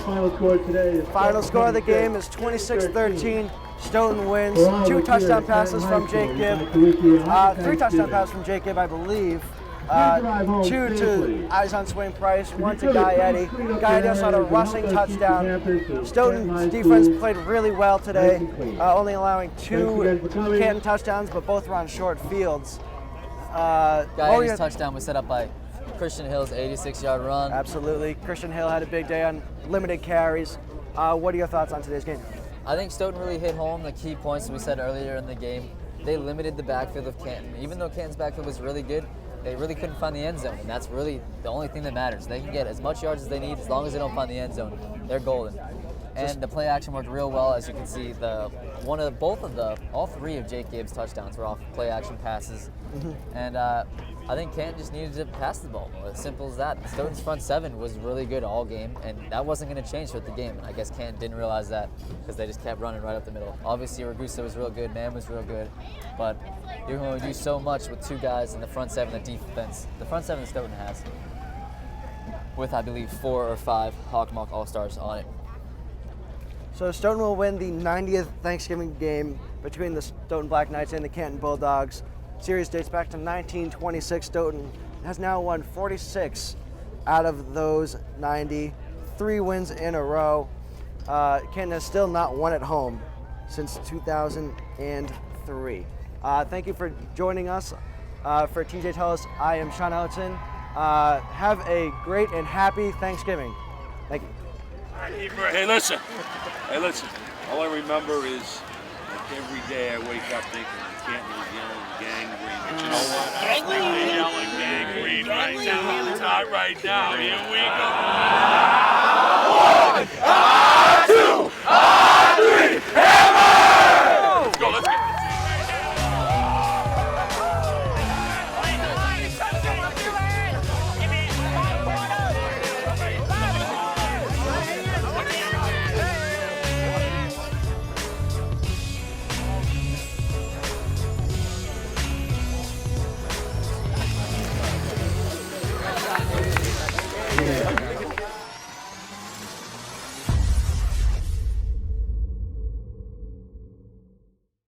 Final score today is Final score of the game is 26-13. Stoughton wins. 2 touchdown passes from Jake Gibb. 3 touchdown passes from Jake Gibb, I believe. 2 to Eyes on Swain Price, 1 to Guy Eddy. Guy Eddy also had a rushing touchdown. Stoughton's defense played really well today, only allowing 2 Canton touchdowns, but both were on short fields. Guy Eddy's touchdown was set up by Christian Hill's 86-yard run. Absolutely. Christian Hill had a big day on limited carries. What are your thoughts on today's game? I think Stoughton really hit home the key points we said earlier in the game. They limited the backfield of Canton. Even though Canton's backfield was really good, they really couldn't find the end zone, and that's really the only thing that matters. They can get as much yards as they need as long as they don't find the end zone. They're golden. And the play action worked real well, as you can see. All 3 of Jake Gibb's touchdowns were off play action passes. And I think Canton just needed to pass the ball. As simple as that. Stoughton's front 7 was really good all game, and that wasn't going to change throughout the game. And I guess Canton didn't realize that because they just kept running right up the middle. Obviously, Ragusa was real good, Mann was real good, but you're going to do so much with 2 guys in the front 7 of defense. The front 7 that Stoughton has, with I believe 4 or 5 Hawkmock All-Stars on it. So Stoughton will win the 90th Thanksgiving game between the Stoughton Black Knights and the Canton Bulldogs. Series dates back to 1926. Stoughton has now won 46 out of those 90, 3 wins in a row. Canton has still not won at home since 2003. Thank you for joining us. For TJ Tullis, I am Sean Ellertson. Have a great and happy Thanksgiving. Thank you. Hey, listen. All I remember is like every day I wake up thinking Canton was yelling gangrene. But you know what? They're yelling gangrene right now. Not right now. Here we go. 1, 2.